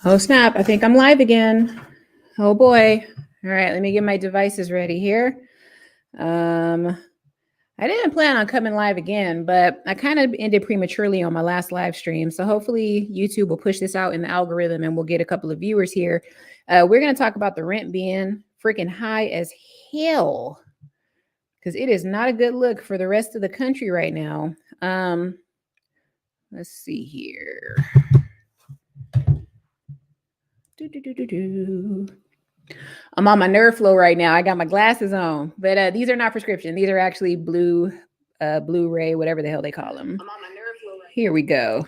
Oh, snap. I think I'm live again. Oh, boy. All right. Let me get my devices ready here. I didn't plan on coming live again, but I kind of ended prematurely on my last live stream. So hopefully YouTube will push this out in the algorithm and we'll get a couple of viewers here. We're going to talk about the rent being freaking high as hell because it is not a good look for the rest of the country right now. Let's see here. I'm on my nerve flow right now. I got my glasses on, but these are not prescription. These are actually Blu-ray, whatever the hell they call them. I'm on my nerve flow right here we go.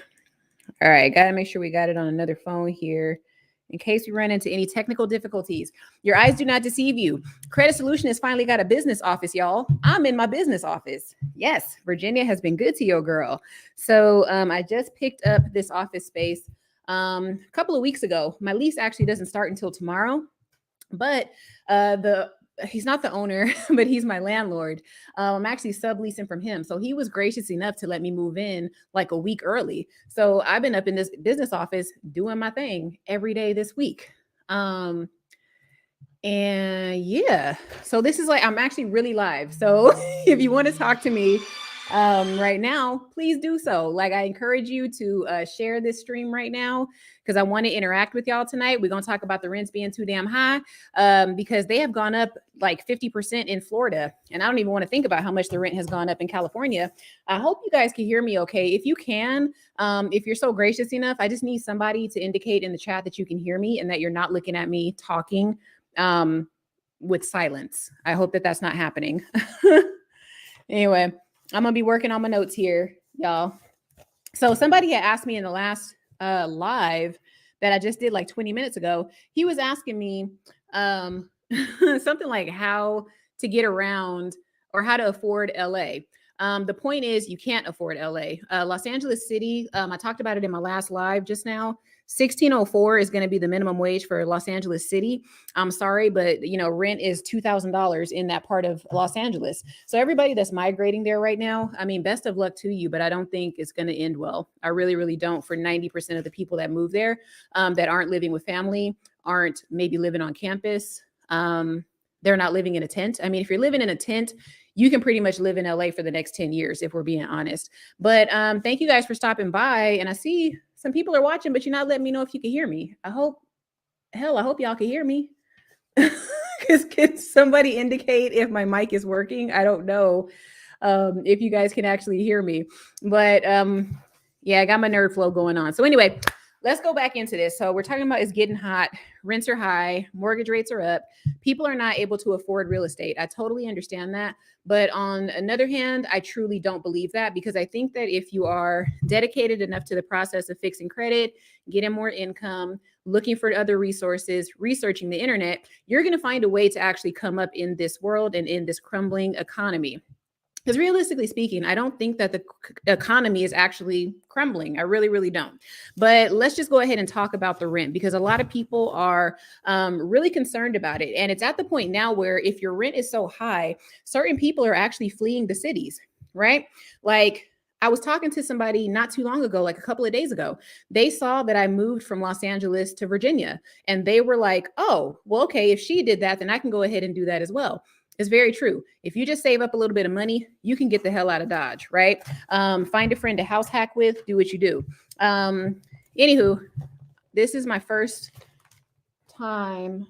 All right, got to make sure we got it on another phone here in case we run into any technical difficulties. Your eyes do not deceive you. Credit Solution has finally got a business office, y'all. I'm in my business office. Yes, Virginia has been good to your girl. So I just picked up this office space a couple of weeks ago. My lease actually doesn't start until tomorrow. But he's not the owner, but he's my landlord. I'm actually subleasing from him. So he was gracious enough to let me move in like a week early. So I've been up in this business office doing my thing every day this week. And yeah, so this is like, I'm actually really live. So if you want to talk to me right now, please do so. Like, I encourage you to share this stream right now because I want to interact with y'all tonight. We're going to talk about the rents being too damn high because they have gone up like 50% in Florida. And I don't even want to think about how much the rent has gone up in California. I hope you guys can hear me okay. If you can, if you're so gracious enough, I just need somebody to indicate in the chat that you can hear me and that you're not looking at me talking with silence. I hope that that's not happening. Anyway, I'm going to be working on my notes here, y'all. So somebody had asked me in the last live that I just did like 20 minutes ago. He was asking me something like how to get around or how to afford LA. The point is you can't afford LA. Los Angeles City, I talked about it in my last live just now. 1604 is going to be the minimum wage for Los Angeles City. I'm sorry, but rent is $2,000 in that part of Los Angeles. So everybody that's migrating there right now, I mean, best of luck to you, but I don't think it's going to end well. I really, really don't. For 90% of the people that move there, that aren't living with family, aren't maybe living on campus. They're not living in a tent. I mean, if you're living in a tent, you can pretty much live in LA for the next 10 years, if we're being honest. But thank you guys for stopping by. And I see some people are watching, but you're not letting me know if you can hear me. I hope y'all can hear me. Because can somebody indicate if my mic is working? I don't know if you guys can actually hear me. But yeah, I got my nerd flow going on. So anyway, let's go back into this. So we're talking about it's getting hot. Rents are high. Mortgage rates are up. People are not able to afford real estate. I totally understand that. But on another hand, I truly don't believe that because I think that if you are dedicated enough to the process of fixing credit, getting more income, looking for other resources, researching the internet, you're going to find a way to actually come up in this world and in this crumbling economy. Because realistically speaking, I don't think that the economy is actually crumbling. I really, really don't. But let's just go ahead and talk about the rent because a lot of people are really concerned about it. And it's at the point now where if your rent is so high, certain people are actually fleeing the cities, right? Like I was talking to somebody not too long ago, like a couple of days ago. They saw that I moved from Los Angeles to Virginia. And they were like, oh, well, okay, if she did that, then I can go ahead and do that as well. It's very true. If you just save up a little bit of money, you can get the hell out of Dodge, right? Find a friend to house hack with, do what you do. Anywho, this is my first time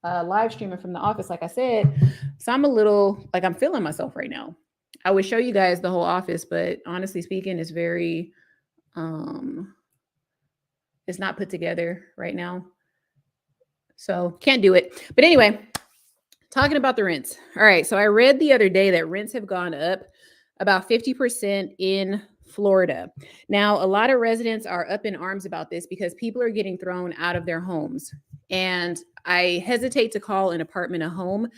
live streaming from the office, like I said. So I'm a little, like I'm feeling myself right now. I would show you guys the whole office, but honestly speaking, it's very, it's not put together right now. So can't do it. But anyway, talking about the rents. All right. So I read the other day that rents have gone up about 50% in Florida. Now, a lot of residents are up in arms about this because people are getting thrown out of their homes. And I hesitate to call an apartment a home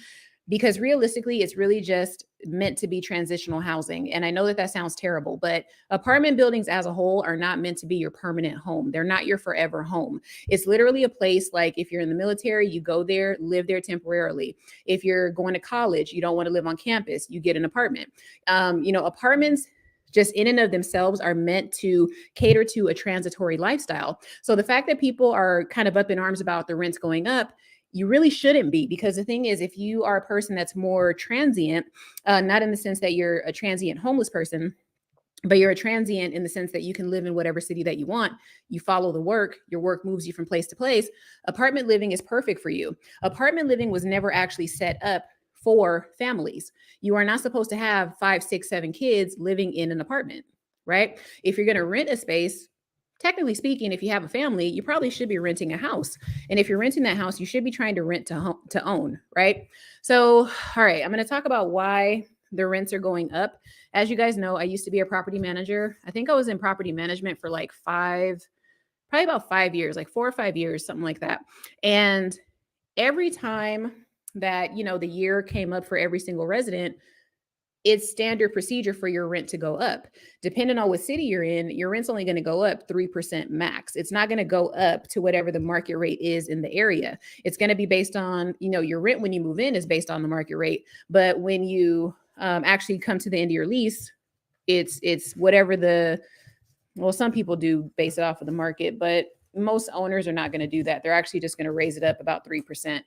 because realistically, it's really just meant to be transitional housing. And I know that that sounds terrible, but apartment buildings as a whole are not meant to be your permanent home. They're not your forever home. It's literally a place like if you're in the military, you go there, live there temporarily. If you're going to college, you don't want to live on campus, you get an apartment. Apartments just in and of themselves are meant to cater to a transitory lifestyle. So the fact that people are kind of up in arms about the rents going up, you really shouldn't be, because the thing is, if you are a person that's more transient, not in the sense that you're a transient homeless person, but you're a transient in the sense that you can live in whatever city that you want. You follow the work, your work moves you from place to place. Apartment living is perfect for you. Apartment living was never actually set up for families. You are not supposed to have 5, 6, 7 kids living in an apartment, right? If you're going to rent a space, technically speaking, if you have a family, you probably should be renting a house. And if you're renting that house, you should be trying to rent to own, right? So, all right, I'm going to talk about why the rents are going up. As you guys know, I used to be a property manager. I think I was in property management for like probably about 5 years, like 4 or 5 years, something like that. And every time that, the year came up for every single resident, it's standard procedure for your rent to go up. Depending on what city you're in, your rent's only going to go up 3% max. It's not going to go up to whatever the market rate is in the area. It's going to be based on, your rent when you move in is based on the market rate. But when you actually come to the end of your lease, it's whatever some people do base it off of the market, but most owners are not going to do that. They're actually just going to raise it up about 3%.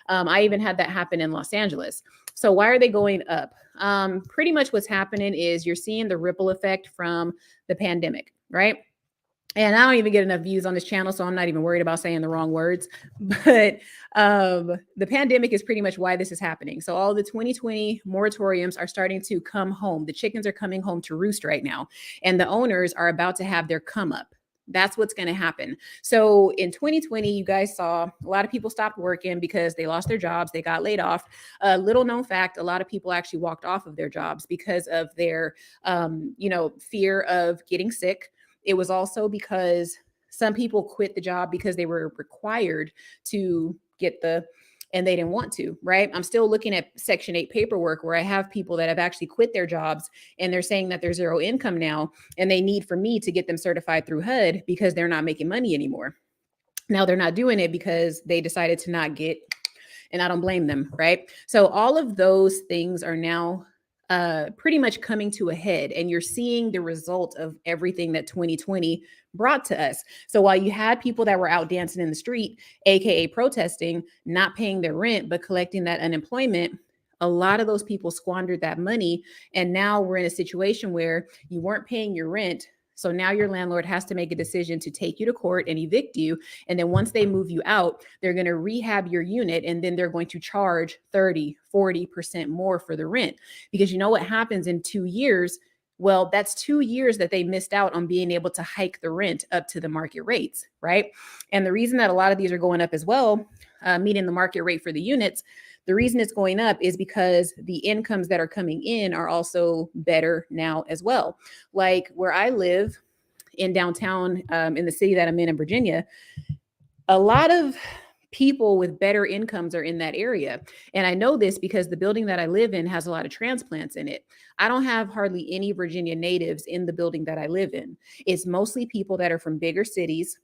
I even had that happen in Los Angeles. So why are they going up? Pretty much what's happening is you're seeing the ripple effect from the pandemic, right? And I don't even get enough views on this channel, so I'm not even worried about saying the wrong words. But the pandemic is pretty much why this is happening. So all the 2020 moratoriums are starting to come home. The chickens are coming home to roost right now. And the owners are about to have their come up. That's what's going to happen. So in 2020, you guys saw a lot of people stopped working because they lost their jobs. They got laid off. Little known fact, a lot of people actually walked off of their jobs because of their, fear of getting sick. It was also because some people quit the job because they were required to get and they didn't want to, right? I'm still looking at Section 8 paperwork where I have people that have actually quit their jobs and they're saying that they're zero income now and they need for me to get them certified through HUD because they're not making money anymore. Now they're not doing it because they decided to not get, and I don't blame them, right? So all of those things are now pretty much coming to a head, and you're seeing the result of everything that 2020 brought to us. So while you had people that were out dancing in the street, aka protesting, not paying their rent but collecting that unemployment, a lot of those people squandered that money, and now we're in a situation where you weren't paying your rent. So now your landlord has to make a decision to take you to court and evict you. And then once they move you out, they're going to rehab your unit, and then they're going to charge 30, 40% more for the rent. Because you know what happens in 2 years? Well, that's 2 years that they missed out on being able to hike the rent up to the market rates, right? And the reason that a lot of these are going up as well, meaning the market rate for the units, the reason it's going up is because the incomes that are coming in are also better now as well. Like where I live in downtown, in the city that I'm in Virginia, a lot of people with better incomes are in that area. And I know this because the building that I live in has a lot of transplants in it. I don't have hardly any Virginia natives in the building that I live in. It's mostly people that are from bigger cities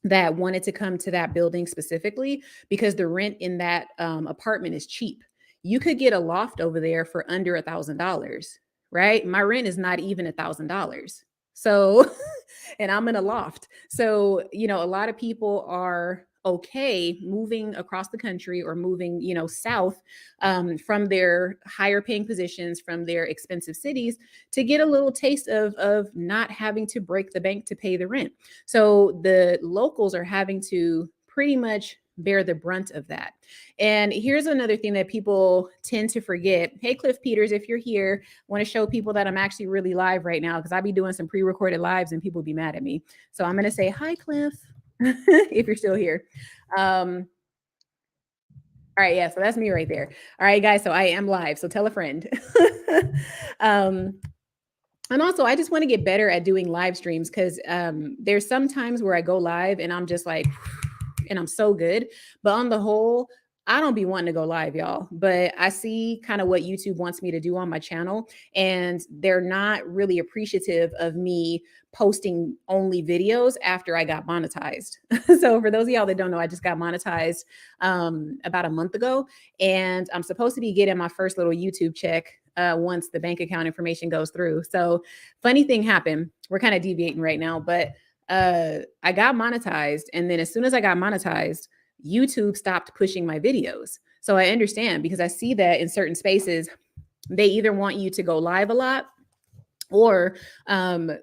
that wanted to come to that building specifically because the rent in that apartment is cheap. You could get a loft over there for under $1,000, right? My rent is not even $1,000. So, and I'm in a loft. So, a lot of people are okay moving across the country or moving, south from their higher paying positions, from their expensive cities, to get a little taste of not having to break the bank to pay the rent. So the locals are having to pretty much bear the brunt of that. And here's another thing that people tend to forget. Hey, Cliff Peters, if you're here, want to show people that I'm actually really live right now, because I'll be doing some pre-recorded lives and people be mad at me. So I'm going to say, hi, Cliff, if you're still here. All right. Yeah. So that's me right there. All right, guys. So I am live. So tell a friend. And also, I just want to get better at doing live streams because there's some times where I go live and I'm just like, and I'm so good. But on the whole, I don't be wanting to go live, y'all. But I see kind of what YouTube wants me to do on my channel, and they're not really appreciative of me posting only videos after I got monetized. So for those of y'all that don't know, I just got monetized about a month ago, and I'm supposed to be getting my first little YouTube check once the bank account information goes through. So funny thing happened. We're kind of deviating right now, but I got monetized. And then as soon as I got monetized, YouTube stopped pushing my videos. So I understand, because I see that in certain spaces, they either want you to go live a lot, or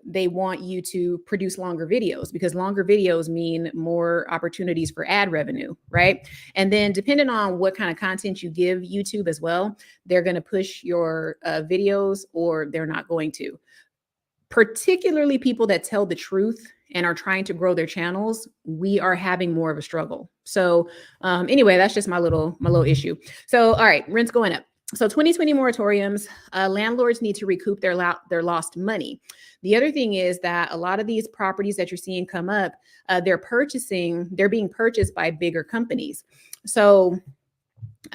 they want you to produce longer videos, because longer videos mean more opportunities for ad revenue, right? And then depending on what kind of content you give YouTube as well, they're going to push your videos, or they're not going to. Particularly people that tell the truth and are trying to grow their channels, we are having more of a struggle. So anyway, that's just my little issue. So all right, rent's going up. So 2020 moratoriums, landlords need to recoup their lost money. The other thing is that a lot of these properties that you're seeing come up, they're being purchased by bigger companies. So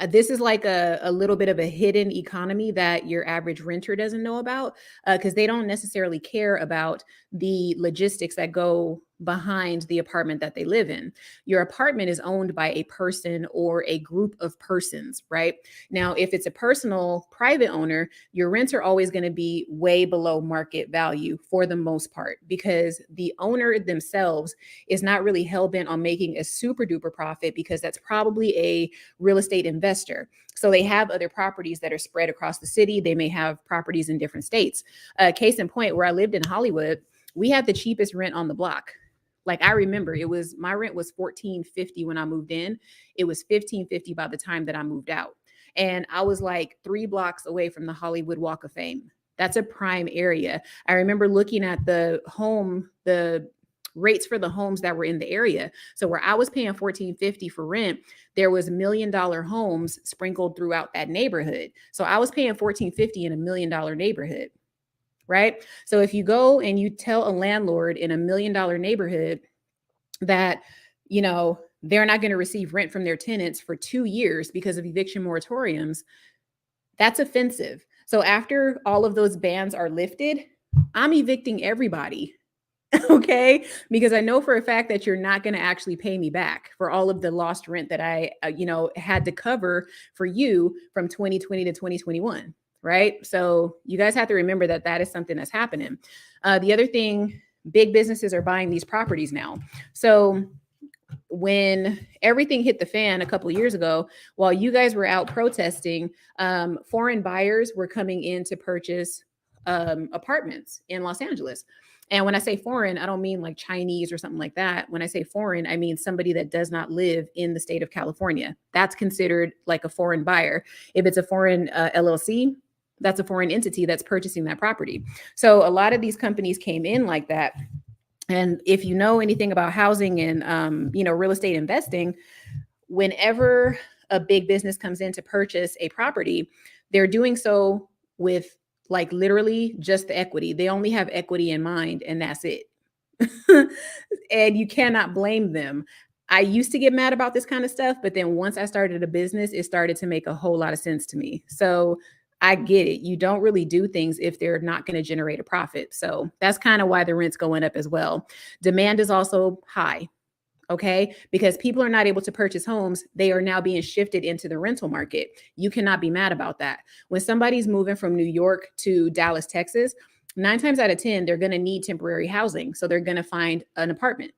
this is like a little bit of a hidden economy that your average renter doesn't know about, because they don't necessarily care about the logistics that go behind the apartment that they live in. Your apartment is owned by a person or a group of persons, right? Now, if it's a personal private owner, your rents are always going to be way below market value for the most part, because the owner themselves is not really hell-bent on making a super duper profit, because that's probably a real estate investor. So they have other properties that are spread across the city. They may have properties in different states. Case in point, where I lived in Hollywood, we had the cheapest rent on the block. Like, I remember my rent was $14.50 when I moved in. It was $15.50 by the time that I moved out. And I was like 3 blocks away from the Hollywood Walk of Fame. That's a prime area. I remember looking at the rates for the homes that were in the area. So where I was paying $14.50 for rent, there was $1 million homes sprinkled throughout that neighborhood. So I was paying $14.50 in $1 million neighborhood. Right? So if you go and you tell a landlord in $1 million neighborhood that, they're not going to receive rent from their tenants for 2 years because of eviction moratoriums, that's offensive. So after all of those bans are lifted, I'm evicting everybody. Okay? Because I know for a fact that you're not going to actually pay me back for all of the lost rent that I, had to cover for you from 2020 to 2021. Right? So you guys have to remember that that is something that's happening. The other thing, big businesses are buying these properties now. So when everything hit the fan a couple of years ago, while you guys were out protesting, foreign buyers were coming in to purchase apartments in Los Angeles. And when I say foreign, I don't mean like Chinese or something like that. When I say foreign, I mean somebody that does not live in the state of California. That's considered like a foreign buyer. If it's a foreign LLC, that's a foreign entity that's purchasing that property. So a lot of these companies came in like that. And if you know anything about housing and, real estate investing, whenever a big business comes in to purchase a property, they're doing so with like literally just the equity. They only have equity in mind, and that's it. And you cannot blame them. I used to get mad about this kind of stuff, but then once I started a business, it started to make a whole lot of sense to me. So I get it. You don't really do things if they're not going to generate a profit. So that's kind of why the rent's going up as well. Demand is also high. Okay. Because people are not able to purchase homes. They are now being shifted into the rental market. You cannot be mad about that. When somebody's moving from New York to Dallas, Texas, 9 times out of 10, they're going to need temporary housing. So they're going to find an apartment.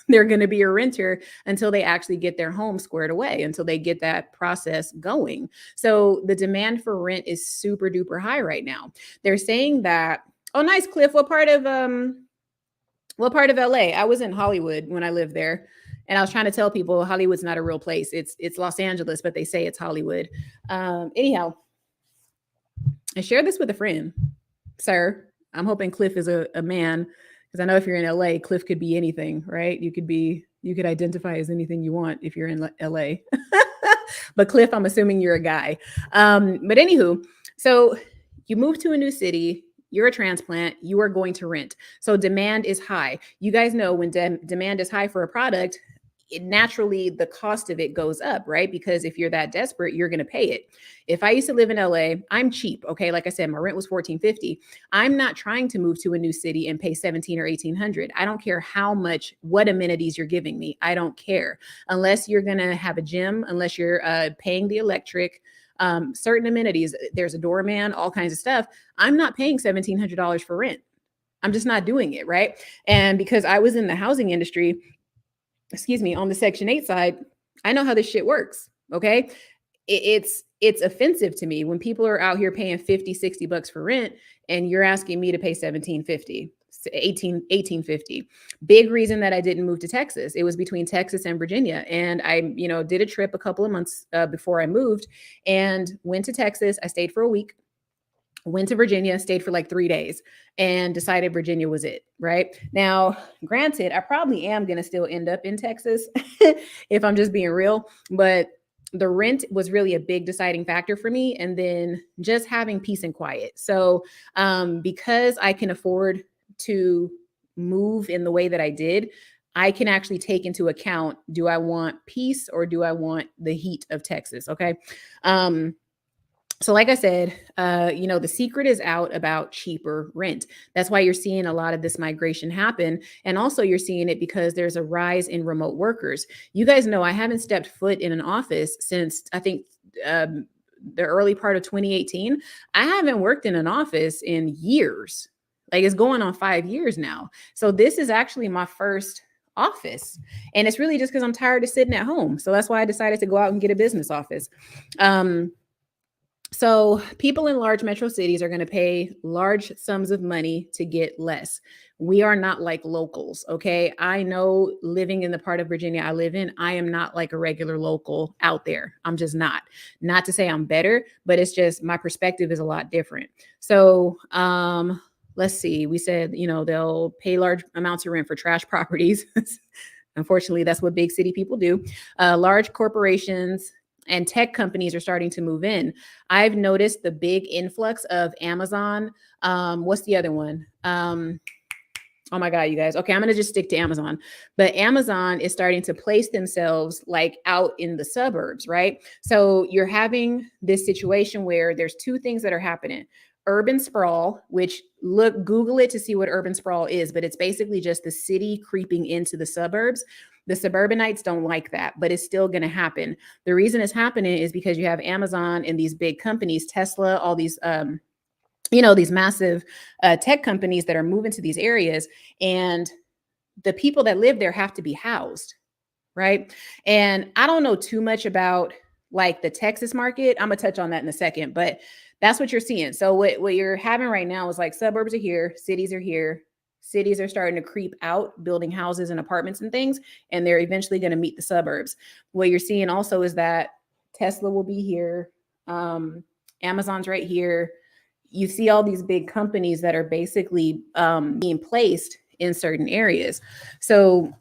They're going to be a renter until they actually get their home squared away, until they get that process going. So the demand for rent is super duper high right now. They're saying that, oh, nice, Cliff. What part of LA? I was in Hollywood when I lived there. And I was trying to tell people Hollywood's not a real place. It's Los Angeles, but they say it's Hollywood. Anyhow, I shared this with a friend, sir. I'm hoping Cliff is a man. Because I know if you're in LA, Cliff could be anything, right? You could identify as anything you want if you're in LA. But Cliff, I'm assuming you're a guy. But anywho, so you move to a new city, you're a transplant, you are going to rent. So demand is high. You guys know when demand is high for a product, naturally the cost of it goes up, right? Because if you're that desperate, you're going to pay it. If I used to live in LA, I'm cheap. Okay. Like I said, my rent was $14.50. I'm not trying to move to a new city and pay $1,700 or $1,800. I don't care what amenities you're giving me. I don't care unless you're going to have a gym, unless you're paying the electric, certain amenities. There's a doorman, all kinds of stuff. I'm not paying $1,700 for rent. I'm just not doing it, right? And because I was in the housing industry, excuse me, on the Section 8 side, I know how this shit works. Okay. It's offensive to me when people are out here paying 50, 60 bucks for rent and you're asking me to pay 1750, 1850. Big reason that I didn't move to Texas. It was between Texas and Virginia. And I, did a trip a couple of months before I moved and went to Texas. I stayed for a week. Went to Virginia, stayed for like 3 days, and decided Virginia was it. Right now, granted, I probably am going to still end up in Texas if I'm just being real, but the rent was really a big deciding factor for me. And then just having peace and quiet. So because I can afford to move in the way that I did, I can actually take into account, do I want peace or do I want the heat of Texas? Okay. So like I said, the secret is out about cheaper rent. That's why you're seeing a lot of this migration happen. And also you're seeing it because there's a rise in remote workers. You guys know I haven't stepped foot in an office since I think the early part of 2018. I haven't worked in an office in years. Like it's going on 5 years now. So this is actually my first office. And it's really just because I'm tired of sitting at home. So that's why I decided to go out and get a business office. So people in large metro cities are going to pay large sums of money to get less. We are not like locals. Okay. I know living in the part of Virginia I live in, I am not like a regular local out there. I'm just not to say I'm better, but it's just my perspective is a lot different. So, let's see, we said, they'll pay large amounts of rent for trash properties. Unfortunately, that's what big city people do. Large corporations and tech companies are starting to move in. I've noticed the big influx of Amazon. What's the other one? Oh my God, you guys. Okay, I'm going to just stick to Amazon. But Amazon is starting to place themselves like out in the suburbs, right? So you're having this situation where there's two things that are happening. Urban sprawl, which Google it to see what urban sprawl is, but it's basically just the city creeping into the suburbs. The suburbanites don't like that, but it's still going to happen. The reason it's happening is because you have Amazon and these big companies, Tesla, all these, these massive tech companies that are moving to these areas, and the people that live there have to be housed, right? And I don't know too much about like the Texas market. I'm gonna touch on that in a second, but that's what you're seeing. So what you're having right now is like suburbs are here, cities are here. Cities are starting to creep out, building houses and apartments and things, and they're eventually going to meet the suburbs. What you're seeing also is that Tesla will be here. Amazon's right here. You see all these big companies that are basically being placed in certain areas. So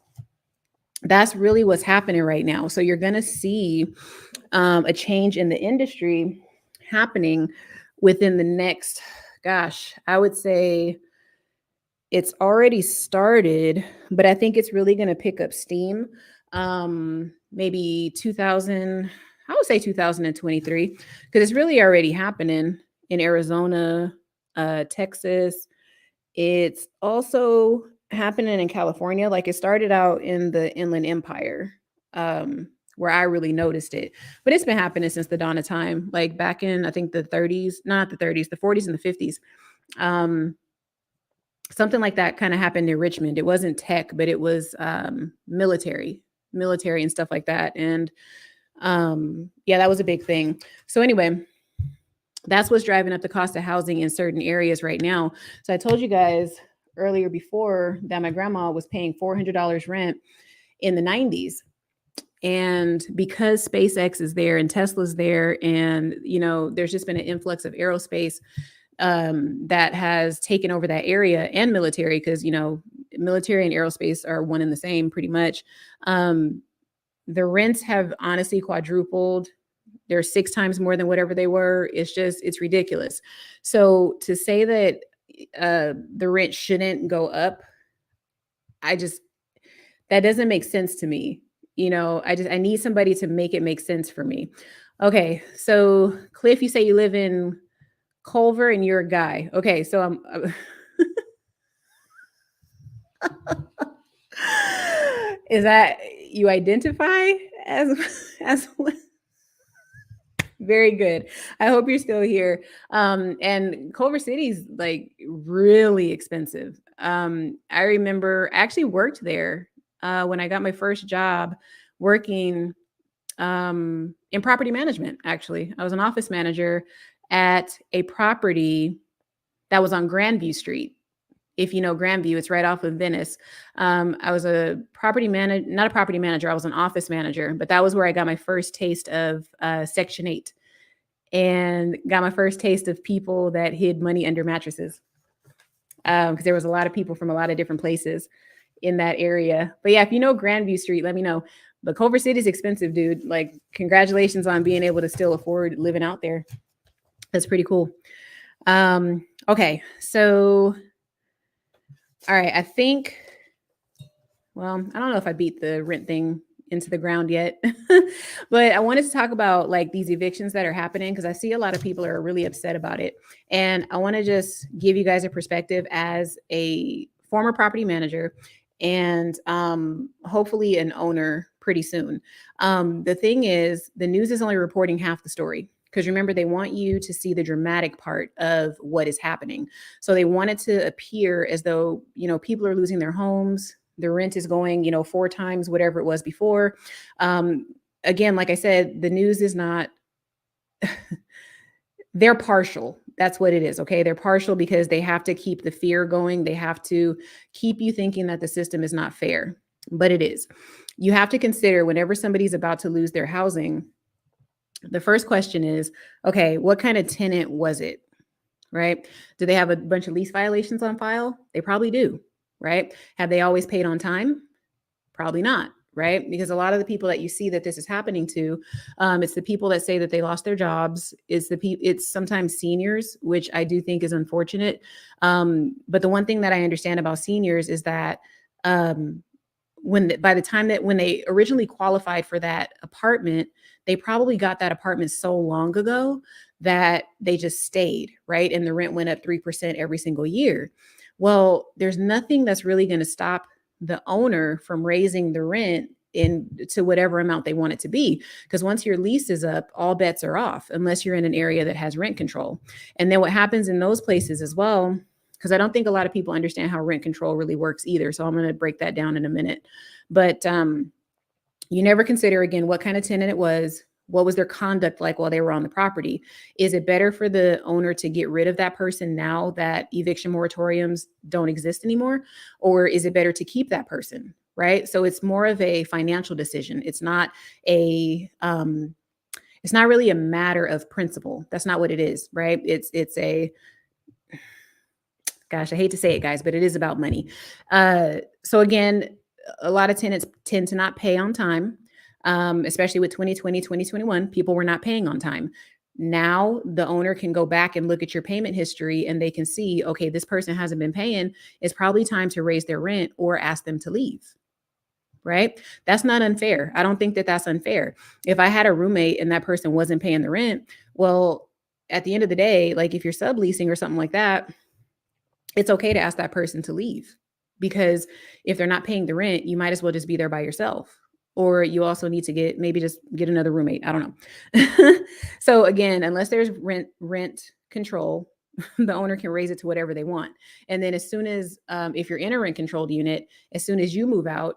that's really what's happening right now. So you're going to see a change in the industry happening within the next, I would say it's already started, but I think it's really going to pick up steam. Maybe 2023, because it's really already happening in Arizona, Texas. It's also happening in California. Like it started out in the Inland Empire, where I really noticed it, but it's been happening since the dawn of time, like back in, I think the 30s, not the 30s, the 40s and the 50s. Something like that kind of happened in Richmond. It wasn't tech, but it was military and stuff like that. And yeah, that was a big thing. So anyway, that's what's driving up the cost of housing in certain areas right now. So I told you guys earlier before that my grandma was paying $400 rent in the 90s. And because SpaceX is there and Tesla's there, and there's just been an influx of aerospace that has taken over that area, and military, because military and aerospace are one and the same pretty much. The rents have honestly quadrupled. They're 6 times more than whatever they were. It's ridiculous. So to say that the rent shouldn't go up, that doesn't make sense to me. I need somebody to make it make sense for me. Okay, so Cliff, you say you live in Culver and you're a guy. Okay, so I'm is that you identify as Very good. I hope you're still here. And Culver City's like really expensive. I remember I actually worked there when I got my first job working in property management. Actually, I was an office manager at a property that was on Grandview Street. If you know Grandview, it's right off of Venice. I was a property manager, not a property manager. I was an office manager, but that was where I got my first taste of Section 8 and got my first taste of people that hid money under mattresses. Because there was a lot of people from a lot of different places in that area. But yeah, if you know Grandview Street, let me know. But Culver City is expensive, dude. Like, congratulations on being able to still afford living out there. That's pretty cool. Okay, so all right, I think, well, I don't know if I beat the rent thing into the ground yet, but I wanted to talk about like these evictions that are happening because I see a lot of people are really upset about it. And I want to just give you guys a perspective as a former property manager and hopefully an owner pretty soon. The thing is, the news is only reporting half the story. Because remember, they want you to see the dramatic part of what is happening. So they want it to appear as though, people are losing their homes, the rent is going, 4 times whatever it was before. Again, like I said, the news is not, they're partial. That's what it is. Okay. They're partial because they have to keep the fear going. They have to keep you thinking that the system is not fair, but it is. You have to consider whenever somebody's about to lose their housing, the first question is, okay, what kind of tenant was it? Right? Do they have a bunch of lease violations on file? They probably do, right? Have they always paid on time? Probably not, right? Because a lot of the people that you see that this is happening to, it's the people that say that they lost their jobs. It's sometimes seniors, which I do think is unfortunate. But the one thing that I understand about seniors is that by the time that when they originally qualified for that apartment, they probably got that apartment so long ago that they just stayed, right? And the rent went up 3% every single year. Well, there's nothing that's really going to stop the owner from raising the rent to whatever amount they want it to be. Because once your lease is up, all bets are off, unless you're in an area that has rent control. And then what happens in those places as well, because I don't think a lot of people understand how rent control really works either. So I'm going to break that down in a minute. But you never consider, again, what kind of tenant it was. What was their conduct like while they were on the property? Is it better for the owner to get rid of that person now that eviction moratoriums don't exist anymore? Or is it better to keep that person, right? So it's more of a financial decision. It's not really a matter of principle. That's not what it is, right? It's a, gosh, I hate to say it, guys, but it is about money. So again, a lot of tenants tend to not pay on time, especially with 2020, 2021, people were not paying on time. Now the owner can go back and look at your payment history and they can see, okay, this person hasn't been paying. It's probably time to raise their rent or ask them to leave. Right? That's not unfair. I don't think that that's unfair. If I had a roommate and that person wasn't paying the rent, well, at the end of the day, like if you're subleasing or something like that, it's okay to ask that person to leave, because if they're not paying the rent, you might as well just be there by yourself. Or you also need to maybe just get another roommate. I don't know. So again, unless there's rent control, the owner can raise it to whatever they want. And then as soon as, if you're in a rent controlled unit, as soon as you move out,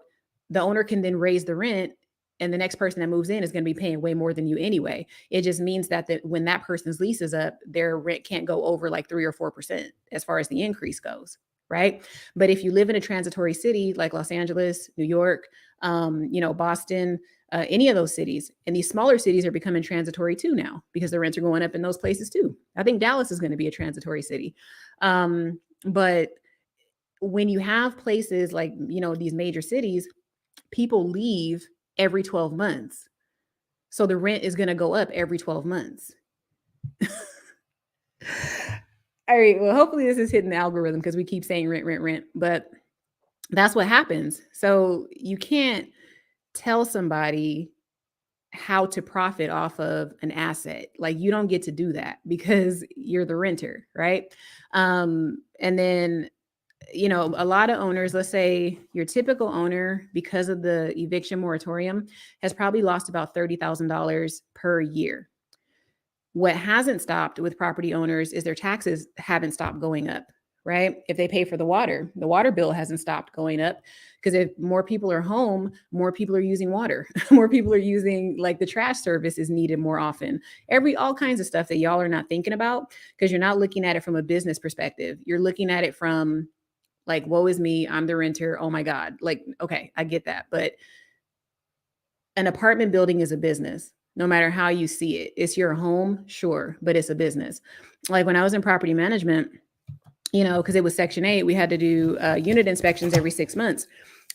the owner can then raise the rent, and the next person that moves in is going to be paying way more than you anyway. It just means that when that person's lease is up, their rent can't go over like 3 or 4% as far as the increase goes, right? But if you live in a transitory city like Los Angeles, New York, Boston, any of those cities, and these smaller cities are becoming transitory too now because the rents are going up in those places too. I think Dallas is going to be a transitory city. But when you have places like, these major cities, people leave every 12 months. So the rent is going to go up every 12 months. All right. Well, hopefully this is hitting the algorithm because we keep saying rent, but that's what happens. So you can't tell somebody how to profit off of an asset. Like, you don't get to do that because you're the renter, right? And then a lot of owners, let's say your typical owner, because of the eviction moratorium, has probably lost about $30,000 per year. What hasn't stopped with property owners is their taxes haven't stopped going up, right? If they pay for the water bill hasn't stopped going up, because if more people are home, more people are using water, more people are using, like, the trash service is needed more often. All kinds of stuff that y'all are not thinking about because you're not looking at it from a business perspective. You're looking at it from, like, woe is me, I'm the renter. Oh my God. Like, okay, I get that. But an apartment building is a business. No matter how you see it, it's your home, sure, but it's a business. Like when I was in property management, because it was Section 8, we had to do unit inspections every 6 months.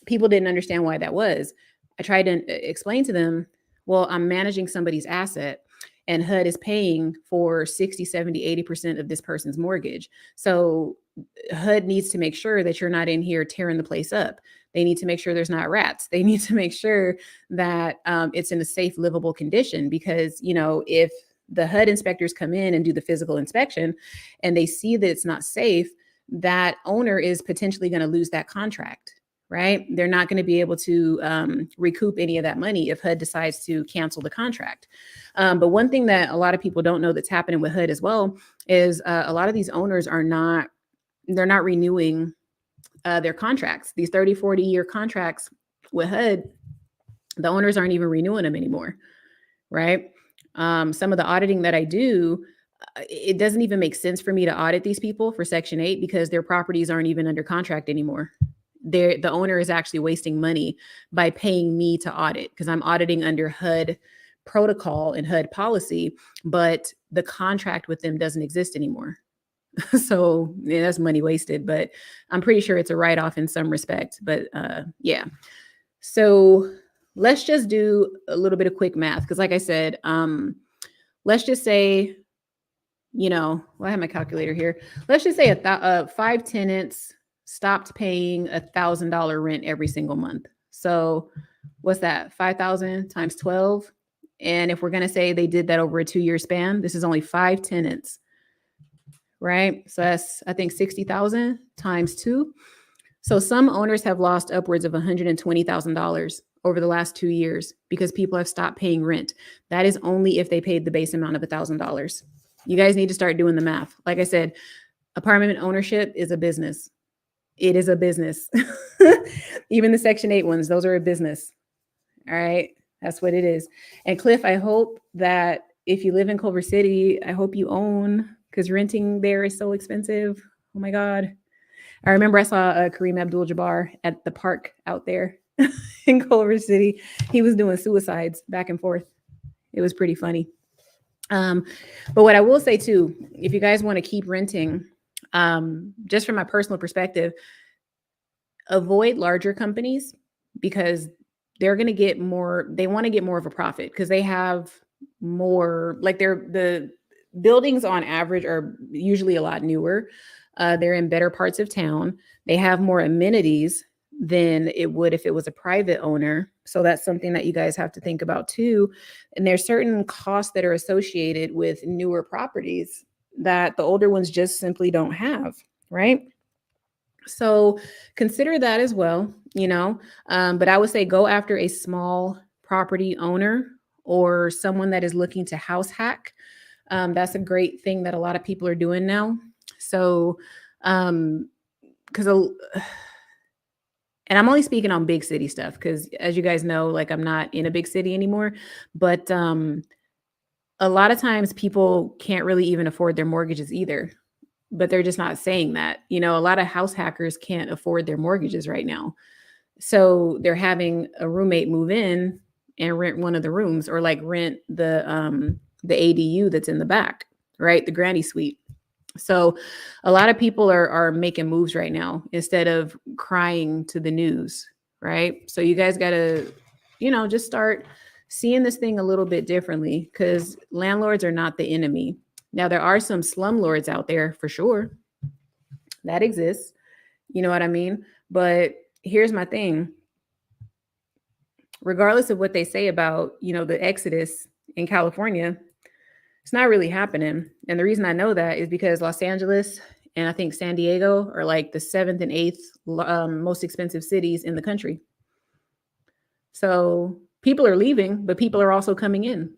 People didn't understand why that was. I tried to explain to them, well, I'm managing somebody's asset and HUD is paying for 60, 70, 80% of this person's mortgage. So HUD needs to make sure that you're not in here tearing the place up. They need to make sure there's not rats. They need to make sure that it's in a safe, livable condition. Because, if the HUD inspectors come in and do the physical inspection and they see that it's not safe, that owner is potentially going to lose that contract, right? They're not going to be able to recoup any of that money if HUD decides to cancel the contract. But one thing that a lot of people don't know that's happening with HUD as well is a lot of these owners they're not renewing their contracts. These 30, 40-year contracts with HUD, the owners aren't even renewing them anymore, right? Some of the auditing that I do, it doesn't even make sense for me to audit these people for Section 8 because their properties aren't even under contract anymore. The owner is actually wasting money by paying me to audit because I'm auditing under HUD protocol and HUD policy, but the contract with them doesn't exist anymore. So yeah, that's money wasted, but I'm pretty sure it's a write-off in some respect. But yeah. So let's just do a little bit of quick math. Because like I said, let's just say, I have my calculator here. Let's just say 5 tenants stopped paying $1,000 rent every single month. So what's that? 5,000 times 12. And if we're going to say they did that over a 2-year span, this is only 5 tenants. Right? So that's, I think, 60,000 times 2. So some owners have lost upwards of $120,000 over the last 2 years because people have stopped paying rent. That is only if they paid the base amount of $1,000. You guys need to start doing the math. Like I said, apartment ownership is a business. It is a business. Even the Section 8 ones, those are a business. All right. That's what it is. And Cliff, I hope that if you live in Culver City, I hope you own, because renting there is so expensive. Oh my God. I remember I saw Kareem Abdul-Jabbar at the park out there in Culver City. He was doing suicides back and forth. It was pretty funny. But what I will say too, if you guys want to keep renting, just from my personal perspective, avoid larger companies because they're going to get more, they want to get more of a profit because they have more, like the buildings on average are usually a lot newer. They're in better parts of town. They have more amenities than it would if it was a private owner. So that's something that you guys have to think about too. And there's certain costs that are associated with newer properties that the older ones just simply don't have, right? So consider that as well, but I would say go after a small property owner or someone that is looking to house hack. That's a great thing that a lot of people are doing now. So, because and I'm only speaking on big city stuff because, as you guys know, like I'm not in a big city anymore. But a lot of times people can't really even afford their mortgages either. But they're just not saying that. A lot of house hackers can't afford their mortgages right now. So they're having a roommate move in and rent one of the rooms, or like rent the ADU that's in the back, right? The granny suite. So a lot of people are making moves right now instead of crying to the news, right? So you guys got to, just start seeing this thing a little bit differently because landlords are not the enemy. Now, there are some slumlords out there for sure. That exists. You know what I mean? But here's my thing. Regardless of what they say about, the exodus in California, it's not really happening. And the reason I know that is because Los Angeles and I think San Diego are like the 7th and 8th most expensive cities in the country. So people are leaving, but people are also coming in.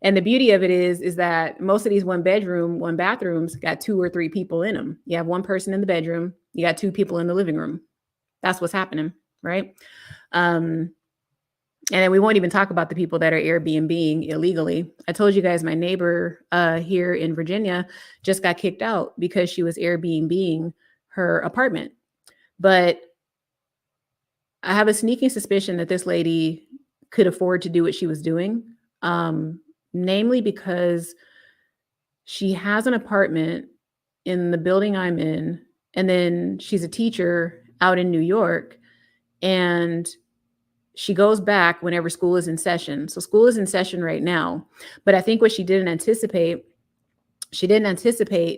And the beauty of it is that most of these one bedroom, one bathrooms got 2 or 3 people in them. You have one person in the bedroom, you got 2 people in the living room. That's what's happening, right? Um, and then we won't even talk about the people that are Airbnb illegally. I told you guys my neighbor here in Virginia just got kicked out because she was Airbnb-ing her apartment. But I have a sneaking suspicion that this lady could afford to do what she was doing, namely because she has an apartment in the building I'm in, and then she's a teacher out in New York, and she goes back whenever school is in session. So school is in session right now, but I think what she didn't anticipate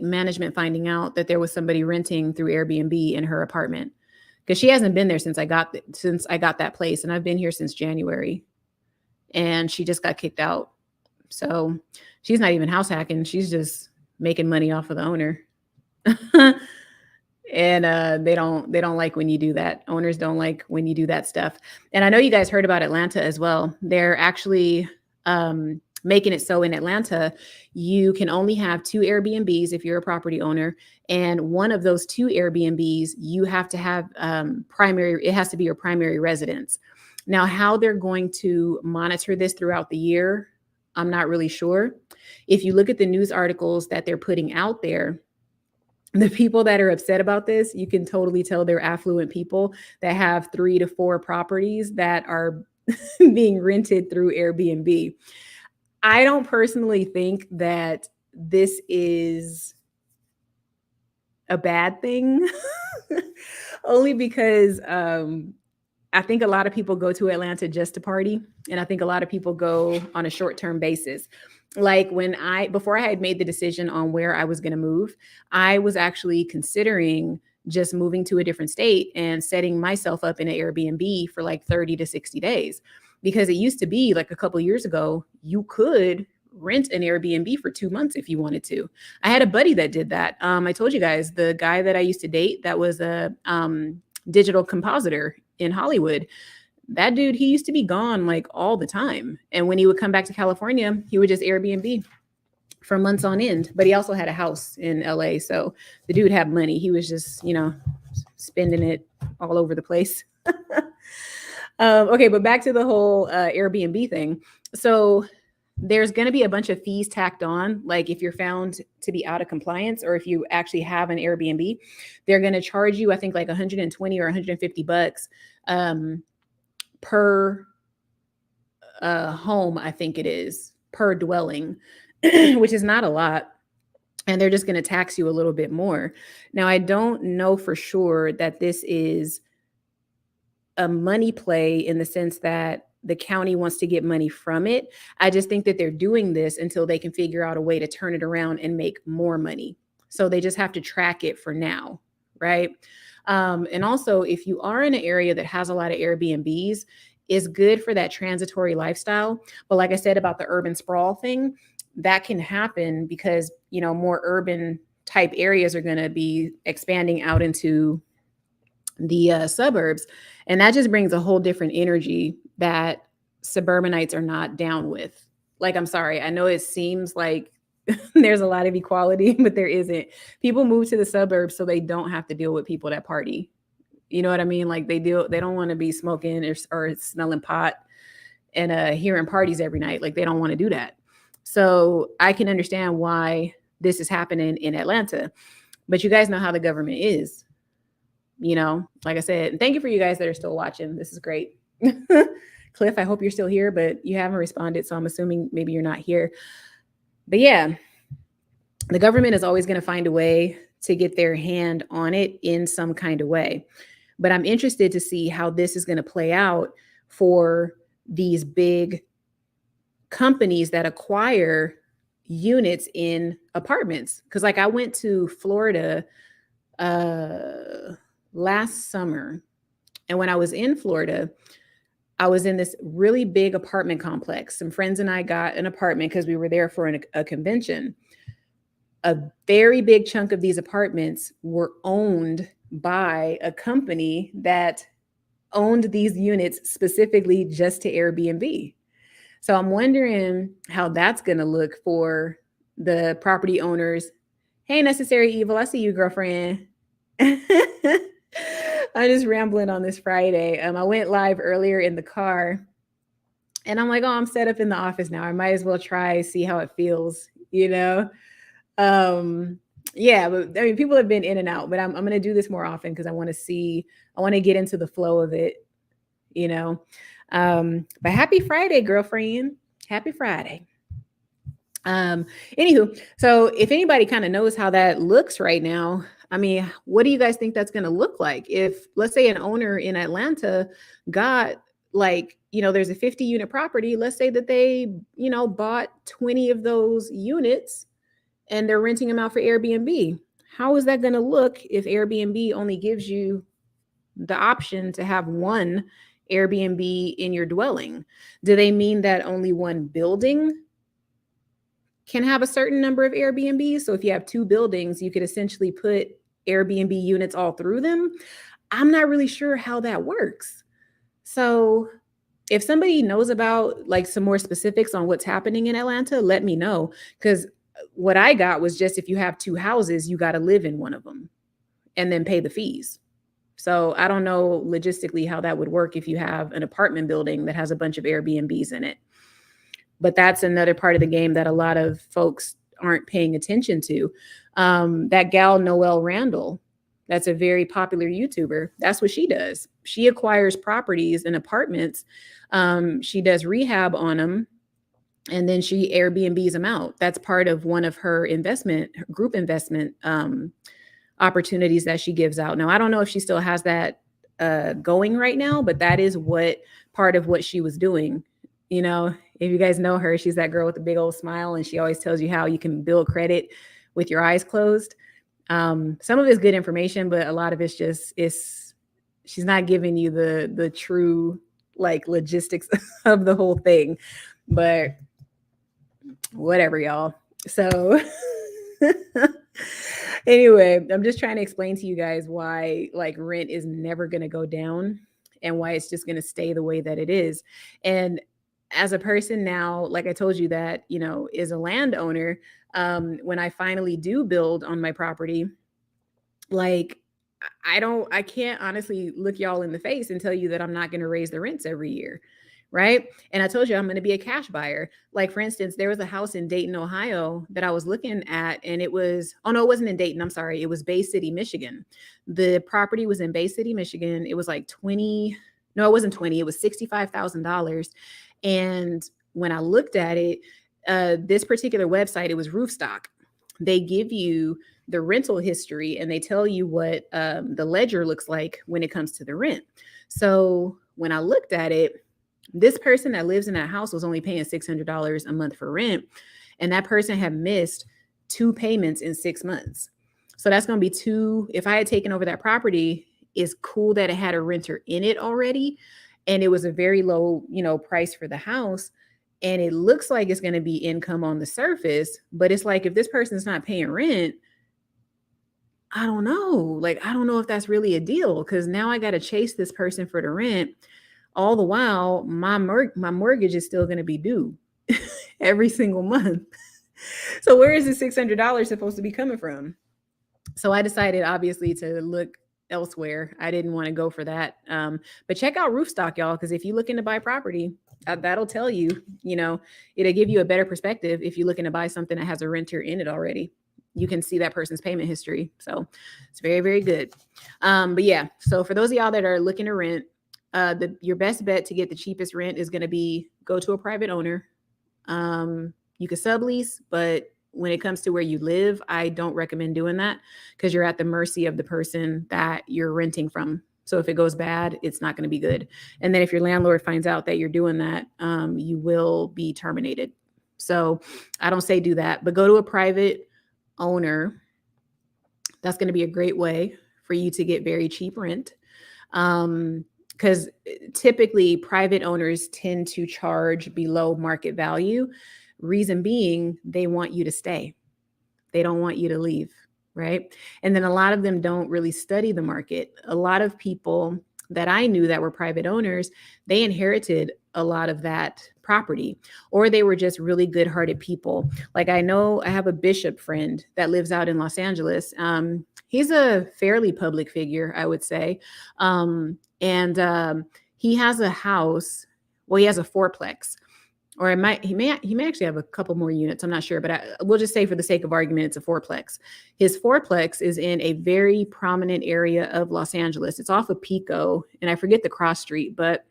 management finding out that there was somebody renting through Airbnb in her apartment, because she hasn't been there since I got that place, and I've been here since January, and she just got kicked out. So she's not even house hacking; she's just making money off of the owner. And they don't like when you do that. Owners don't like when you do that stuff. And I know you guys heard about Atlanta as well. They're actually making it so in Atlanta, you can only have 2 Airbnbs if you're a property owner. And one of those 2 Airbnbs, you have to have it has to be your primary residence. Now, how they're going to monitor this throughout the year, I'm not really sure. If you look at the news articles that they're putting out there, the people that are upset about this, you can totally tell they're affluent people that have 3 to 4 properties that are being rented through Airbnb. I don't personally think that this is a bad thing, only because I think a lot of people go to Atlanta just to party, and I think a lot of people go on a short-term basis. Like before I had made the decision on where I was going to move, I was actually considering just moving to a different state and setting myself up in an Airbnb for like 30 to 60 days. Because it used to be like a couple of years ago, you could rent an Airbnb for 2 months if you wanted to. I had a buddy that did that. I told you guys, the guy that I used to date, that was a digital compositor in Hollywood. That dude, he used to be gone like all the time. And when he would come back to California, he would just Airbnb for months on end. But he also had a house in LA. So the dude had money. He was just, spending it all over the place. Okay, but back to the whole Airbnb thing. So there's going to be a bunch of fees tacked on. Like if you're found to be out of compliance, or if you actually have an Airbnb, they're going to charge you, I think, like 120 or 150 bucks per home, I think it is, per dwelling, which is not a lot. And they're just going to tax you a little bit more. Now, I don't know for sure that this is a money play in the sense that the county wants to get money from it. I just think that they're doing this until they can figure out a way to turn it around and make more money. So they just have to track it for now, right? And also, if you are in an area that has a lot of Airbnbs, it's good for that transitory lifestyle. But like I said about the urban sprawl thing, that can happen because, more urban type areas are going to be expanding out into the suburbs. And that just brings a whole different energy that suburbanites are not down with. Like, I'm sorry, I know it seems like there's a lot of equality, but there isn't. People move to the suburbs so they don't have to deal with people that party. You know what I mean? Like they don't want to be smoking or smelling pot and hearing parties every night. Like they don't want to do that. So I can understand why this is happening in Atlanta. But you guys know how the government is. Like I said, and thank you for you guys that are still watching. This is great. Cliff, I hope you're still here, but you haven't responded. So I'm assuming maybe you're not here. But yeah, the government is always going to find a way to get their hand on it in some kind of way. But I'm interested to see how this is going to play out for these big companies that acquire units in apartments. Because like I went to Florida last summer. And when I was in Florida, I was in this really big apartment complex. Some friends and I got an apartment because we were there for a convention. A very big chunk of these apartments were owned by a company that owned these units specifically just to Airbnb. So I'm wondering how that's going to look for the property owners. Hey, necessary evil. I see you, girlfriend. I'm just rambling on this Friday. I went live earlier in the car and I'm like, oh, I'm set up in the office now. I might as well try, see how it feels, you know? Um, yeah, but I mean, people have been in and out, but I'm going to do this more often because I want to get into the flow of it, you know? But happy Friday, girlfriend. Happy Friday. Anywho, so if anybody kind of knows how that looks right now, I mean, what do you guys think that's going to look like if, let's say, an owner in Atlanta got like, there's a 50 unit property. Let's say that they, bought 20 of those units and they're renting them out for Airbnb. How is that going to look if Airbnb only gives you the option to have one Airbnb in your dwelling? Do they mean that only one building can have a certain number of Airbnbs? So if you have two buildings, you could essentially put Airbnb units all through them. I'm not really sure how that works. So if somebody knows about like some more specifics on what's happening in Atlanta, let me know. Because what I got was just if you have two houses, you got to live in one of them and then pay the fees. So I don't know logistically how that would work if you have an apartment building that has a bunch of Airbnbs in it. But that's another part of the game that a lot of folks aren't paying attention to. That gal, Noelle Randall, that's a very popular YouTuber. That's what she does. She acquires properties and apartments. She does rehab on them, and then she Airbnbs them out. That's part of one of her group investment opportunities that she gives out. Now, I don't know if she still has that going right now, but that is part of what she was doing. If you guys know her, she's that girl with the big old smile, and she always tells you how you can build credit with your eyes closed. Some of it's good information, but a lot of it's just she's not giving you the true like logistics of the whole thing. But whatever, y'all. So anyway, I'm just trying to explain to you guys why like rent is never going to go down and why it's just going to stay the way that it is. And as a person now, like I told you that, is a landowner, when I finally do build on my property, like I can't honestly look y'all in the face and tell you that I'm not going to raise the rents every year. Right. And I told you I'm going to be a cash buyer. Like, for instance, there was a house in Dayton, Ohio that I was looking at, and it wasn't in Dayton. I'm sorry. It was Bay City, Michigan. The property was in Bay City, Michigan. It was like it wasn't 20. It was $65,000. And when I looked at it, this particular website, it was Roofstock. They give you the rental history and they tell you what the ledger looks like when it comes to the rent. So when I looked at it, this person that lives in that house was only paying $600 a month for rent. And that person had missed 2 payments in 6 months. So that's going to be 2. If I had taken over that property, it's cool that it had a renter in it already. And it was a very low, price for the house. And it looks like it's going to be income on the surface. But it's like, if this person's not paying rent, I don't know. Like, I don't know if that's really a deal, because now I got to chase this person for the rent. All the while, my mortgage is still going to be due every single month. So where is the $600 supposed to be coming from? So I decided, obviously, to look elsewhere. I didn't want to go for that. But check out Roofstock, y'all, because if you're looking to buy property, that'll tell you, it'll give you a better perspective if you're looking to buy something that has a renter in it already. You can see that person's payment history. So it's very, very good. But yeah, so for those of y'all that are looking to rent, your best bet to get the cheapest rent is going to be go to a private owner. You can sublease, but when it comes to where you live, I don't recommend doing that, because you're at the mercy of the person that you're renting from. So if it goes bad, it's not going to be good. And then if your landlord finds out that you're doing that, you will be terminated. So I don't say do that, but go to a private owner. That's going to be a great way for you to get very cheap rent. Because typically private owners tend to charge below market value. Reason being, they want you to stay. They don't want you to leave, right? And then a lot of them don't really study the market. A lot of people that I knew that were private owners, they inherited a lot of that property, or they were just really good-hearted people. Like I know I have a bishop friend that lives out in Los Angeles. He's a fairly public figure, I would say. And he has a house. Well, he has a fourplex, or he may actually have a couple more units. I'm not sure, but we'll just say for the sake of argument, it's a fourplex. His fourplex is in a very prominent area of Los Angeles. It's off of Pico, and I forget the cross street, but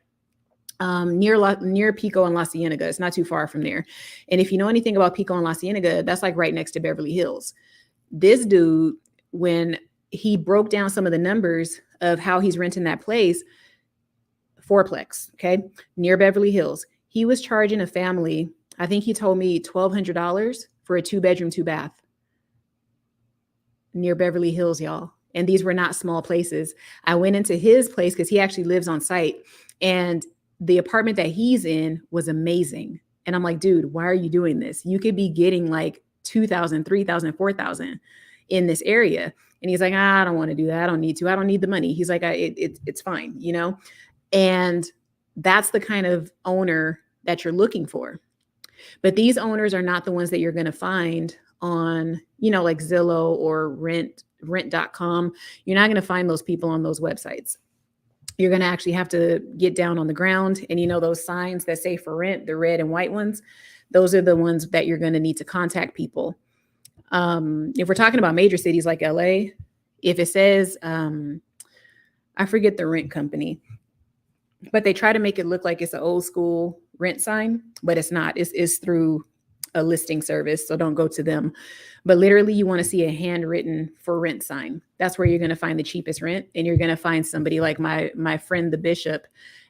near Pico and La Cienega. It's not too far from there. And if you know anything about Pico and La Cienega, that's like right next to Beverly Hills. This dude, when he broke down some of the numbers of how he's renting that place, fourplex, okay, near Beverly Hills, he was charging a family, I think he told me $1,200 for a 2-bedroom, 2-bath near Beverly Hills, y'all. And these were not small places. I went into his place because he actually lives on site, and the apartment that he's in was amazing. And I'm like, dude, why are you doing this? You could be getting like 2,000, 3,000, 4,000 in this area. And he's like, I don't want to do that. I don't need to. I don't need the money. He's like, it's fine, you know? And that's the kind of owner that you're looking for. But these owners are not the ones that you're going to find on, you know, like Zillow or rent.com. You're not going to find those people on those websites. You're going to actually have to get down on the ground. And you know, those signs that say for rent, the red and white ones, those are the ones that you're going to need to contact people. If we're talking about major cities like LA, if it says, I forget the rent company, but they try to make it look like it's an old school rent sign, but it's not. It's through a listing service, so don't go to them. But literally, you want to see a handwritten for rent sign. That's where you're going to find the cheapest rent, and you're going to find somebody like my friend, the bishop,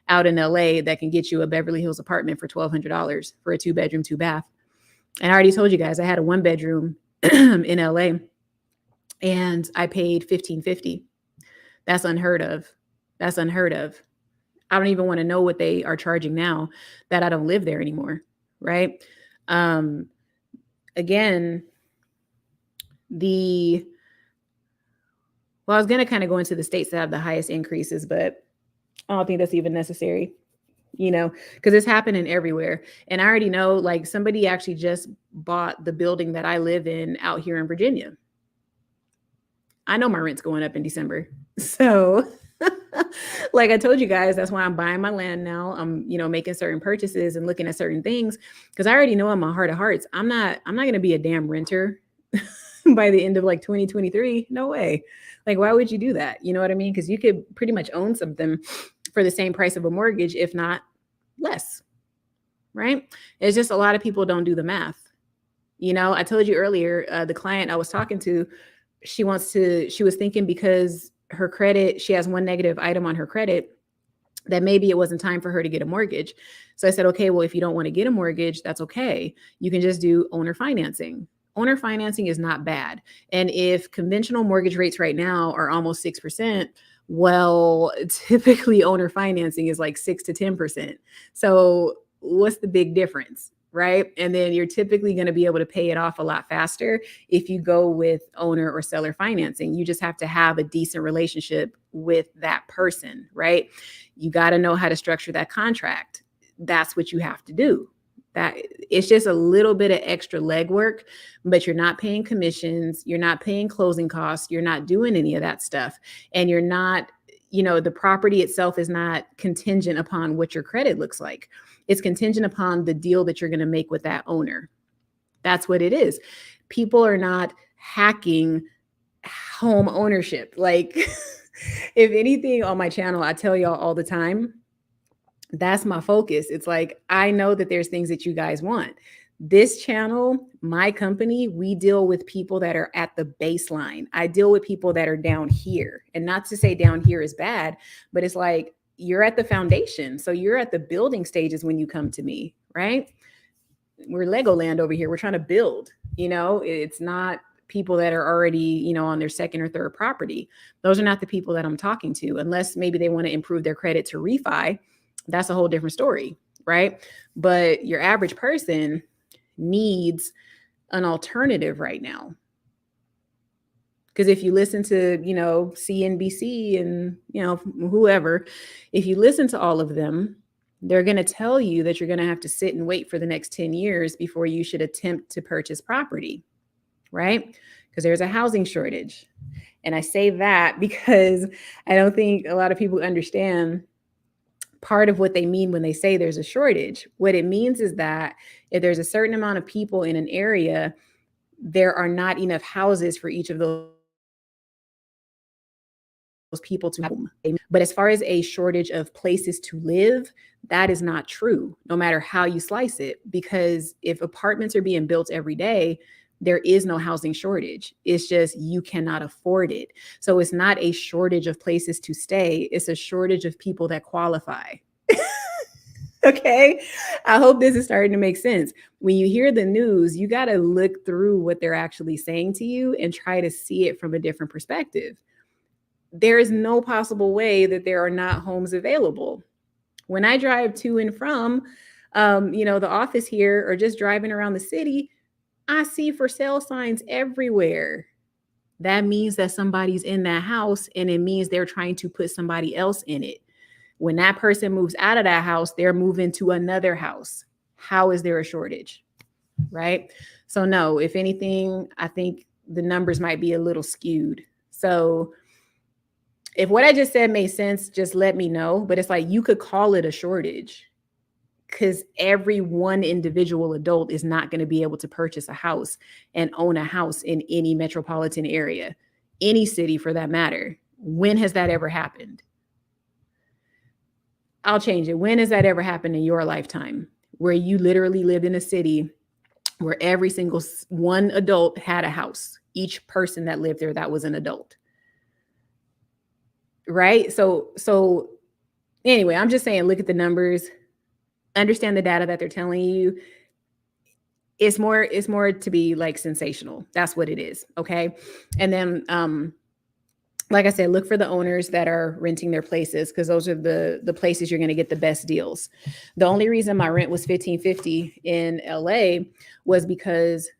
out in LA that can get you a Beverly Hills apartment for $1,200 for a 2-bedroom, 2-bath. And I already told you guys I had a 1-bedroom in LA, and I paid $1,550. That's unheard of. That's unheard of. I don't even want to know what they are charging now that I don't live there anymore, right? Again, I was going to kind of go into the states that have the highest increases, but I don't think that's even necessary, you know, because it's happening everywhere. And I already know, like, somebody actually just bought the building that I live in out here in Virginia. I know my rent's going up in December. So like I told you guys, that's why I'm buying my land now. I'm, you know, making certain purchases and looking at certain things because I already know in my heart of hearts, I'm not going to be a damn renter by the end of like 2023. No way. Like, why would you do that? You know what I mean? Because you could pretty much own something for the same price of a mortgage, if not less. Right? It's just a lot of people don't do the math. You know, I told you earlier, the client I was talking to, she was thinking because her credit, she has one negative item on her credit, that maybe it wasn't time for her to get a mortgage. So I said, okay, well, if you don't want to get a mortgage, that's okay. You can just do owner financing. Owner financing is not bad. And if conventional mortgage rates right now are almost 6%, well, typically owner financing is like 6 to 10%. So what's the big difference? Right? And then you're typically going to be able to pay it off a lot faster if you go with owner or seller financing. You just have to have a decent relationship with that person, right? You got to know how to structure that contract. That's what you have to do. That it's just a little bit of extra legwork, but you're not paying commissions. You're not paying closing costs. You're not doing any of that stuff. And you're not, you know, the property itself is not contingent upon what your credit looks like. It's contingent upon the deal that you're going to make with that owner. That's what it is. People are not hacking home ownership. Like, if anything on my channel, I tell y'all all the time, that's my focus. It's like, I know that there's things that you guys want. This channel, my company, we deal with people that are at the baseline. I deal with people that are down here. And not to say down here is bad, but it's like, you're at the foundation. So you're at the building stages when you come to me, right? We're Legoland over here. We're trying to build, you know, it's not people that are already, you know, on their second or third property. Those are not the people that I'm talking to, unless maybe they want to improve their credit to refi. That's a whole different story, right? But your average person needs an alternative right now. Because if you listen to, CNBC and, whoever, if you listen to all of them, they're going to tell you that you're going to have to sit and wait for the next 10 years before you should attempt to purchase property, right? Because there's a housing shortage. And I say that because I don't think a lot of people understand part of what they mean when they say there's a shortage. What it means is that if there's a certain amount of people in an area, there are not enough houses for each of those people to home. But as far as a shortage of places to live, that is not true, no matter how you slice it. Because if apartments are being built every day, there is no housing shortage. It's just you cannot afford it. So it's not a shortage of places to stay. It's a shortage of people that qualify. Okay. I hope this is starting to make sense. When you hear the news, you got to look through what they're actually saying to you and try to see it from a different perspective. There is no possible way that there are not homes available. When I drive to and from, the office here, or just driving around the city, I see for sale signs everywhere. That means that somebody's in that house, and it means they're trying to put somebody else in it. When that person moves out of that house, they're moving to another house. How is there a shortage? Right? So no, if anything, I think the numbers might be a little skewed. So if what I just said made sense, just let me know. But it's like you could call it a shortage, because every one individual adult is not going to be able to purchase a house and own a house in any metropolitan area, any city for that matter. When has that ever happened? I'll change it. When has that ever happened in your lifetime, where you literally lived in a city where every single one adult had a house? Each person that lived there, that was an adult. Right? So anyway, I'm just saying, look at the numbers, understand the data that they're telling you. It's more to be like sensational. That's what it is. Okay. And then, like I said, look for the owners that are renting their places, because those are the places you're going to get the best deals. The only reason my rent was $1,550 in LA was because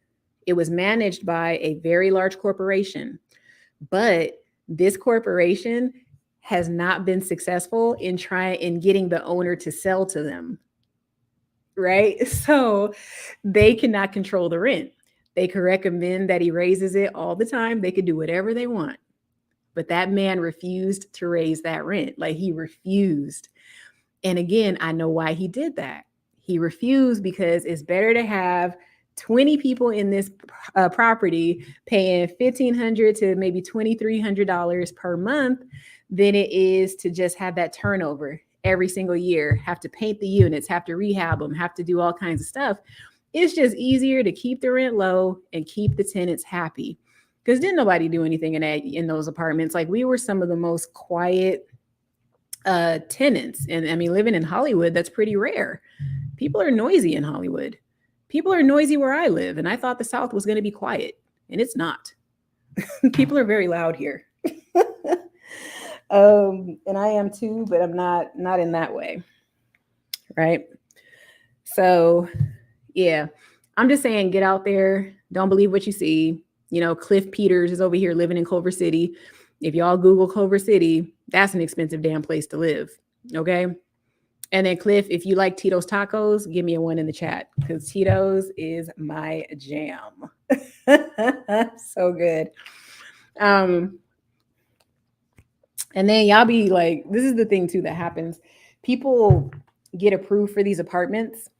it was managed by a very large corporation. But this corporation has not been successful in getting the owner to sell to them. Right? So they cannot control the rent. They could recommend that he raises it all the time. They could do whatever they want. But that man refused to raise that rent. Like, he refused. And again, I know why he did that. He refused because it's better to have 20 people in this property paying $1,500 to maybe $2,300 per month than it is to just have that turnover every single year, have to paint the units, have to rehab them, have to do all kinds of stuff. It's just easier to keep the rent low and keep the tenants happy. Because didn't nobody do anything in those apartments. Like, we were some of the most quiet tenants. And I mean, living in Hollywood, that's pretty rare. People are noisy in Hollywood. People are noisy where I live. And I thought the South was going to be quiet, and it's not. People are very loud here. And I am too, but I'm not in that way. Right. So yeah, I'm just saying, get out there. Don't believe what you see. Cliff Peters is over here living in Culver City. If y'all Google Culver City, that's an expensive damn place to live. Okay. And then Cliff, if you like Tito's tacos, give me a 1 in the chat, because Tito's is my jam. So good. And then y'all be like, this is the thing too that happens. People get approved for these apartments,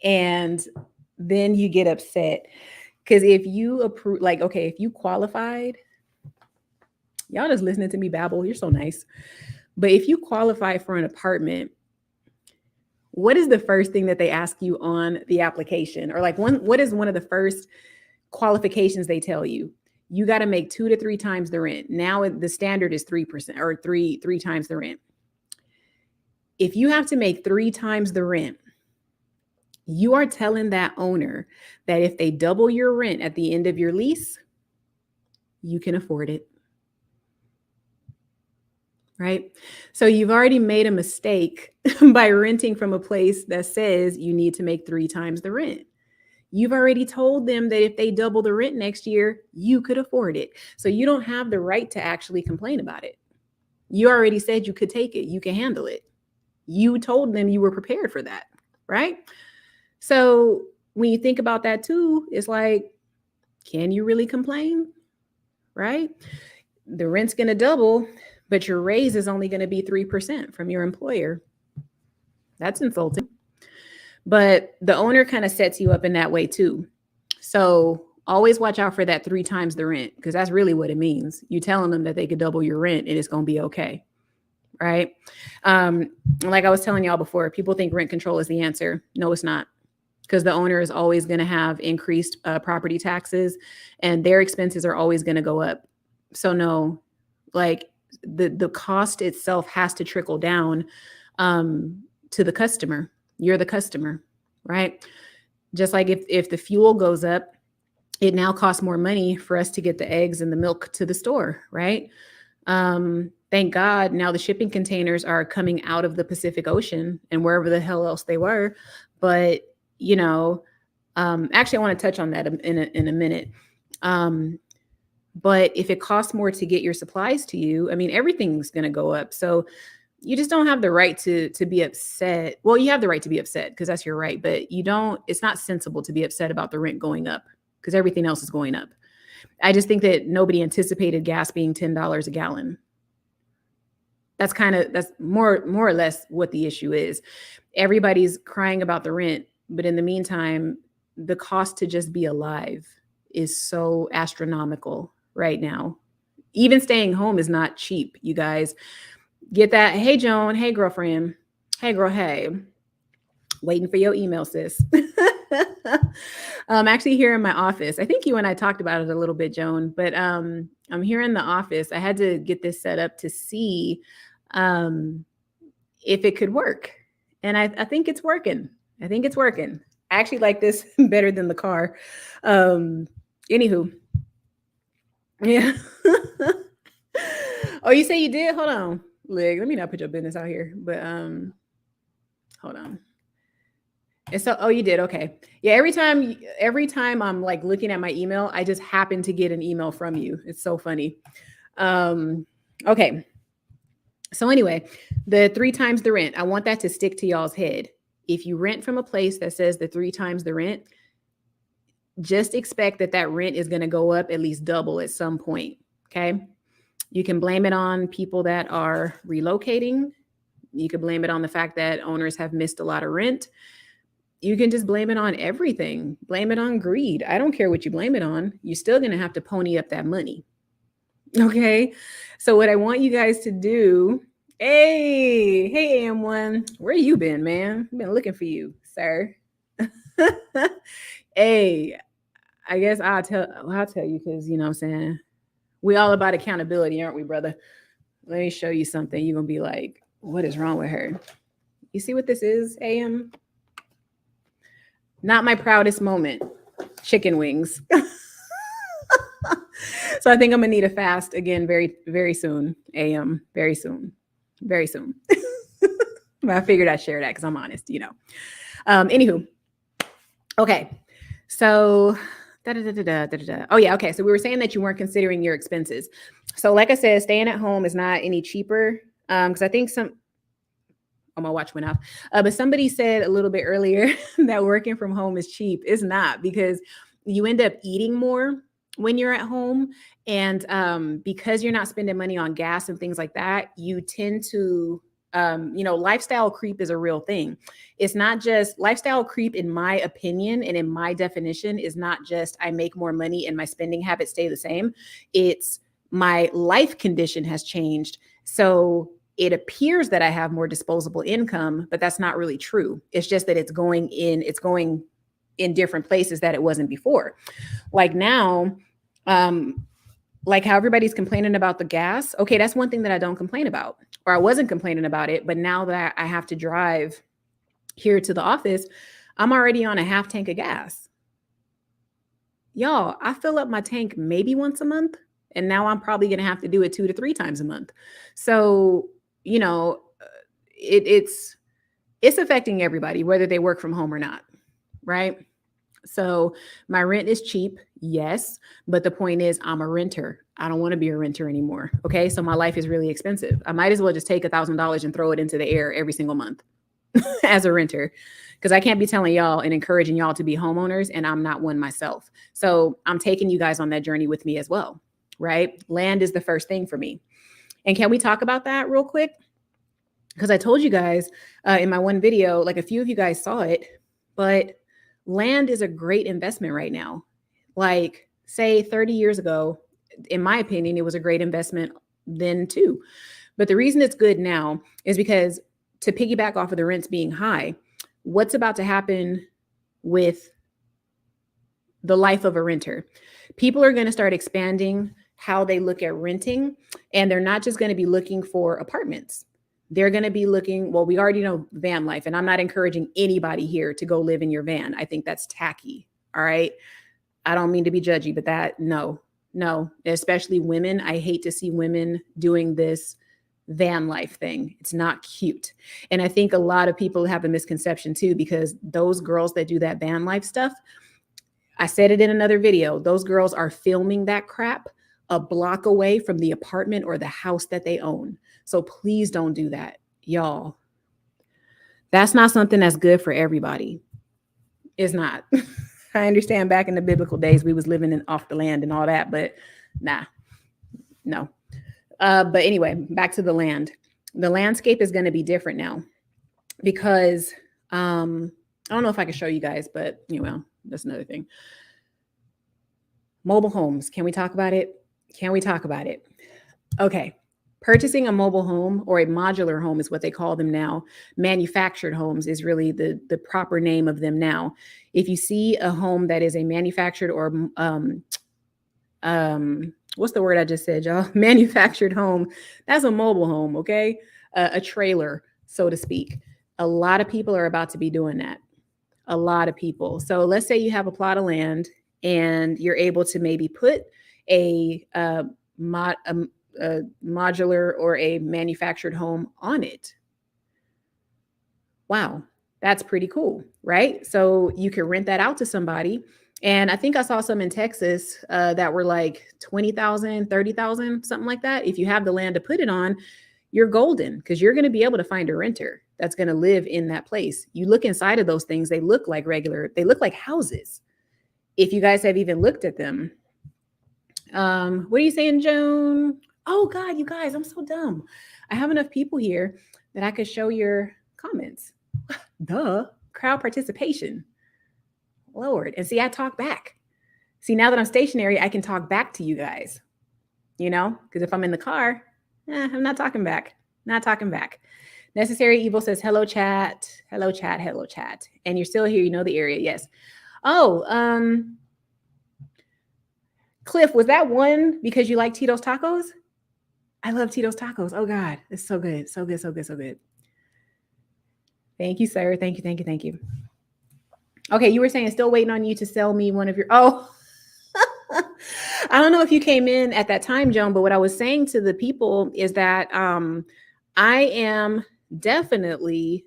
and then you get upset. Because if you approve, like, okay, if you qualified, y'all just listening to me babble, you're so nice. But if you qualify for an apartment, what is the first thing that they ask you on the application? Or like, what is one of the first qualifications they tell you? You got to make 2 to 3 times the rent. Now the standard is 3%, or three times the rent. If you have to make 3 times the rent, you are telling that owner that if they double your rent at the end of your lease, you can afford it. Right? So you've already made a mistake by renting from a place that says you need to make 3 times the rent. You've already told them that if they double the rent next year, you could afford it. So you don't have the right to actually complain about it. You already said you could take it. You can handle it. You told them you were prepared for that, right? So when you think about that too, it's like, can you really complain, right? The rent's going to double, but your raise is only going to be 3% from your employer. That's insulting. But the owner kind of sets you up in that way too. So always watch out for that 3 times the rent, because that's really what it means. You telling them that they could double your rent and it's going to be okay. Right. Like I was telling y'all before, people think rent control is the answer. No, it's not. Because the owner is always going to have increased property taxes and their expenses are always going to go up. So no, like the cost itself has to trickle down to the customer. You're the customer, right? Just like if the fuel goes up, it now costs more money for us to get the eggs and the milk to the store, right? Thank God now the shipping containers are coming out of the Pacific Ocean and wherever the hell else they were. But, you know, actually, I want to touch on that in a minute. But if it costs more to get your supplies to you, I mean, everything's going to go up. So you just don't have the right to be upset. Well, you have the right to be upset because that's your right, but you don't, it's not sensible to be upset about the rent going up because everything else is going up. I just think that nobody anticipated gas being $10 a gallon. That's more or less what the issue is. Everybody's crying about the rent, but in the meantime, the cost to just be alive is so astronomical right now. Even staying home is not cheap, you guys. Get that. Hey, Joan. Hey, girlfriend. Hey, girl. Hey. Waiting for your email, sis. I'm actually here in my office. I think you and I talked about it a little bit, Joan, but I'm here in the office. I had to get this set up to see if it could work. And I think it's working. I think it's working. I actually like this better than the car. Anywho. Yeah. Oh, you say you did? Hold on. Look, let me not put your business out here, but hold on. And so, oh, you did. Okay. Yeah. Every time I'm like looking at my email, I just happen to get an email from you. It's so funny. Okay. So anyway, the 3 times the rent, I want that to stick to y'all's head. If you rent from a place that says the 3 times the rent, just expect that rent is going to go up at least double at some point. Okay. You can blame it on people that are relocating. You can blame it on the fact that owners have missed a lot of rent. You can just blame it on everything. Blame it on greed. I don't care what you blame it on. You're still going to have to pony up that money. Okay. So what I want you guys to do, hey AM1, where you been, man? I've been looking for you, sir. Hey, I guess I'll tell you, because you know what I'm saying, we all about accountability, aren't we, brother? Let me show you something. You're gonna be like, what is wrong with her? You see what this is, AM? Not my proudest moment. Chicken wings. So I think I'm gonna need a fast again very, very soon, AM. Very soon. Very soon. But I figured I'd share that because I'm honest, you know. Anywho. Okay. So oh yeah, okay. So we were saying that you weren't considering your expenses. So like I said, staying at home is not any cheaper. Because I think my watch went off. But somebody said a little bit earlier that working from home is cheap. It's not, because you end up eating more when you're at home. And because you're not spending money on gas and things like that, you tend to, lifestyle creep is a real thing. It's not just lifestyle creep, in my opinion, and in my definition, is not just I make more money and my spending habits stay the same. It's my life condition has changed. So it appears that I have more disposable income, but that's not really true. It's just that it's going in different places that it wasn't before. Like now, like how everybody's complaining about the gas. Okay, that's one thing that I don't complain about, or I wasn't complaining about it. But now that I have to drive here to the office, I'm already on a half tank of gas. Y'all, I fill up my tank maybe once a month, and now I'm probably going to have to do it 2 to 3 times a month. So, you know, it's affecting everybody, whether they work from home or not. Right. So my rent is cheap, yes, but the point is I'm a renter. I don't want to be a renter anymore. Okay, so my life is really expensive. I might as well just take $1,000 and throw it into the air every single month as a renter, because I can't be telling y'all and encouraging y'all to be homeowners, and I'm not one myself. So I'm taking you guys on that journey with me as well, right? Land is the first thing for me. And can we talk about that real quick? Because I told you guys in my one video, like a few of you guys saw it, but land is a great investment right now. Like, say 30 years ago, in my opinion, it was a great investment then too. But the reason it's good now is because, to piggyback off of the rents being high, what's about to happen with the life of a renter? People are going to start expanding how they look at renting, and they're not just going to be looking for apartments. They're going to be looking, well, we already know van life, and I'm not encouraging anybody here to go live in your van. I think that's tacky. All right. I don't mean to be judgy, but no, especially women. I hate to see women doing this van life thing. It's not cute. And I think a lot of people have a misconception too, because those girls that do that van life stuff, I said it in another video, those girls are filming that crap a block away from the apartment or the house that they own. So please don't do that, y'all. That's not something that's good for everybody. It's not. I understand back in the biblical days, we was living off the land and all that, but no. But anyway, back to the land. The landscape is going to be different now because I don't know if I can show you guys, but that's another thing. Mobile homes. Can we talk about it? Okay. Purchasing a mobile home or a modular home is what they call them now. Manufactured homes is really the proper name of them now. If you see a home that is a manufactured or what's the word I just said, y'all? Manufactured home, that's a mobile home, okay? A trailer, so to speak. A lot of people are about to be doing that. A lot of people. So let's say you have a plot of land and you're able to maybe put a modular or a manufactured home on it. Wow, that's pretty cool, right? So you can rent that out to somebody. And I think I saw some in Texas that were like 20,000, 30,000, something like that. If you have the land to put it on, you're golden, because you're going to be able to find a renter that's going to live in that place. You look inside of those things, they look like houses. If you guys have even looked at them. What are you saying, Joan? Oh God, you guys, I'm so dumb. I have enough people here that I could show your comments. Duh, crowd participation. Lord. And see, I talk back. See, now that I'm stationary, I can talk back to you guys, because if I'm in the car, I'm not talking back. Necessary Evil says, hello, chat. Hello, chat. Hello, chat. And you're still here. You know the area. Yes. Oh, Cliff, was that one because you like Tito's tacos? I love Tito's tacos. Oh God, it's so good. So good, so good, so good. Thank you, sir. Thank you. Okay, you were saying still waiting on you to sell me one of your, I don't know if you came in at that time, Joan, but what I was saying to the people is that I am definitely,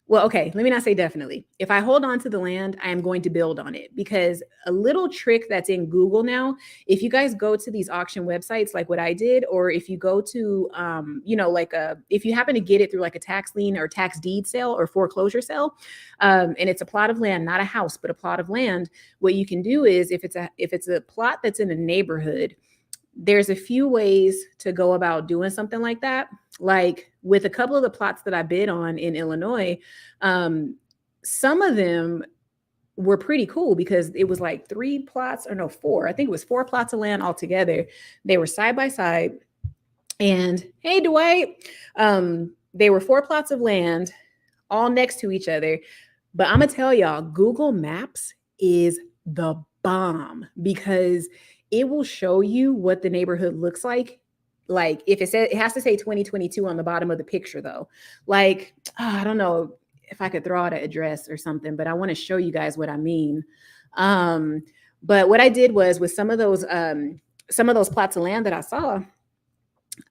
well, okay, let me not say definitely. If I hold on to the land, I am going to build on it, because a little trick that's in Google now, if you guys go to these auction websites like what I did, or if you go to, if you happen to get it through like a tax lien or tax deed sale or foreclosure sale, and it's a plot of land, not a house, but a plot of land, what you can do is if it's a plot that's in a neighborhood, there's a few ways to go about doing something like that. Like with a couple of the plots that I bid on in Illinois, some of them were pretty cool because it was like 4. I think it was 4 plots of land altogether. They were side by side. And hey, Dwight, they were 4 plots of land all next to each other. But I'm going to tell y'all, Google Maps is the bomb, because it will show you what the neighborhood looks like. Like if it has to say 2022 on the bottom of the picture though. Like, I don't know if I could throw out an address or something, but I want to show you guys what I mean. But what I did was with some of those plots of land that I saw,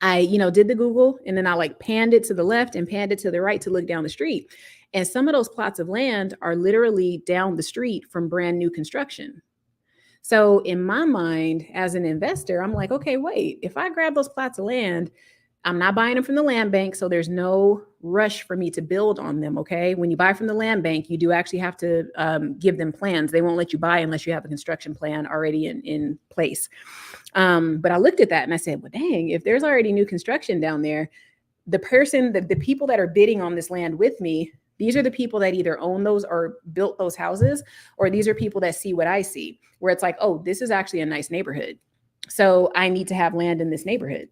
I, did the Google, and then I like panned it to the left and panned it to the right to look down the street. And some of those plots of land are literally down the street from brand new construction. So in my mind, as an investor, I'm like, okay, wait, if I grab those plots of land, I'm not buying them from the land bank, so there's no rush for me to build on them. Okay, when you buy from the land bank, you do actually have to give them plans. They won't let you buy unless you have a construction plan already in place. But I looked at that and I said, well, dang, if there's already new construction down there, the people that are bidding on this land with me, these are the people that either own those or built those houses, or these are people that see what I see, where it's like, oh, this is actually a nice neighborhood. So I need to have land in this neighborhood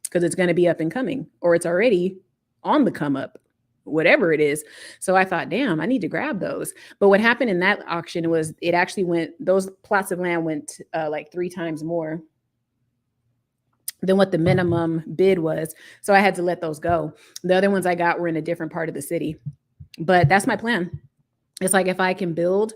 because it's going to be up and coming, or it's already on the come up, whatever it is. So I thought, damn, I need to grab those. But what happened in that auction was those plots of land went like 3 times more than what the minimum bid was. So I had to let those go. The other ones I got were in a different part of the city. But that's my plan. It's like if I can build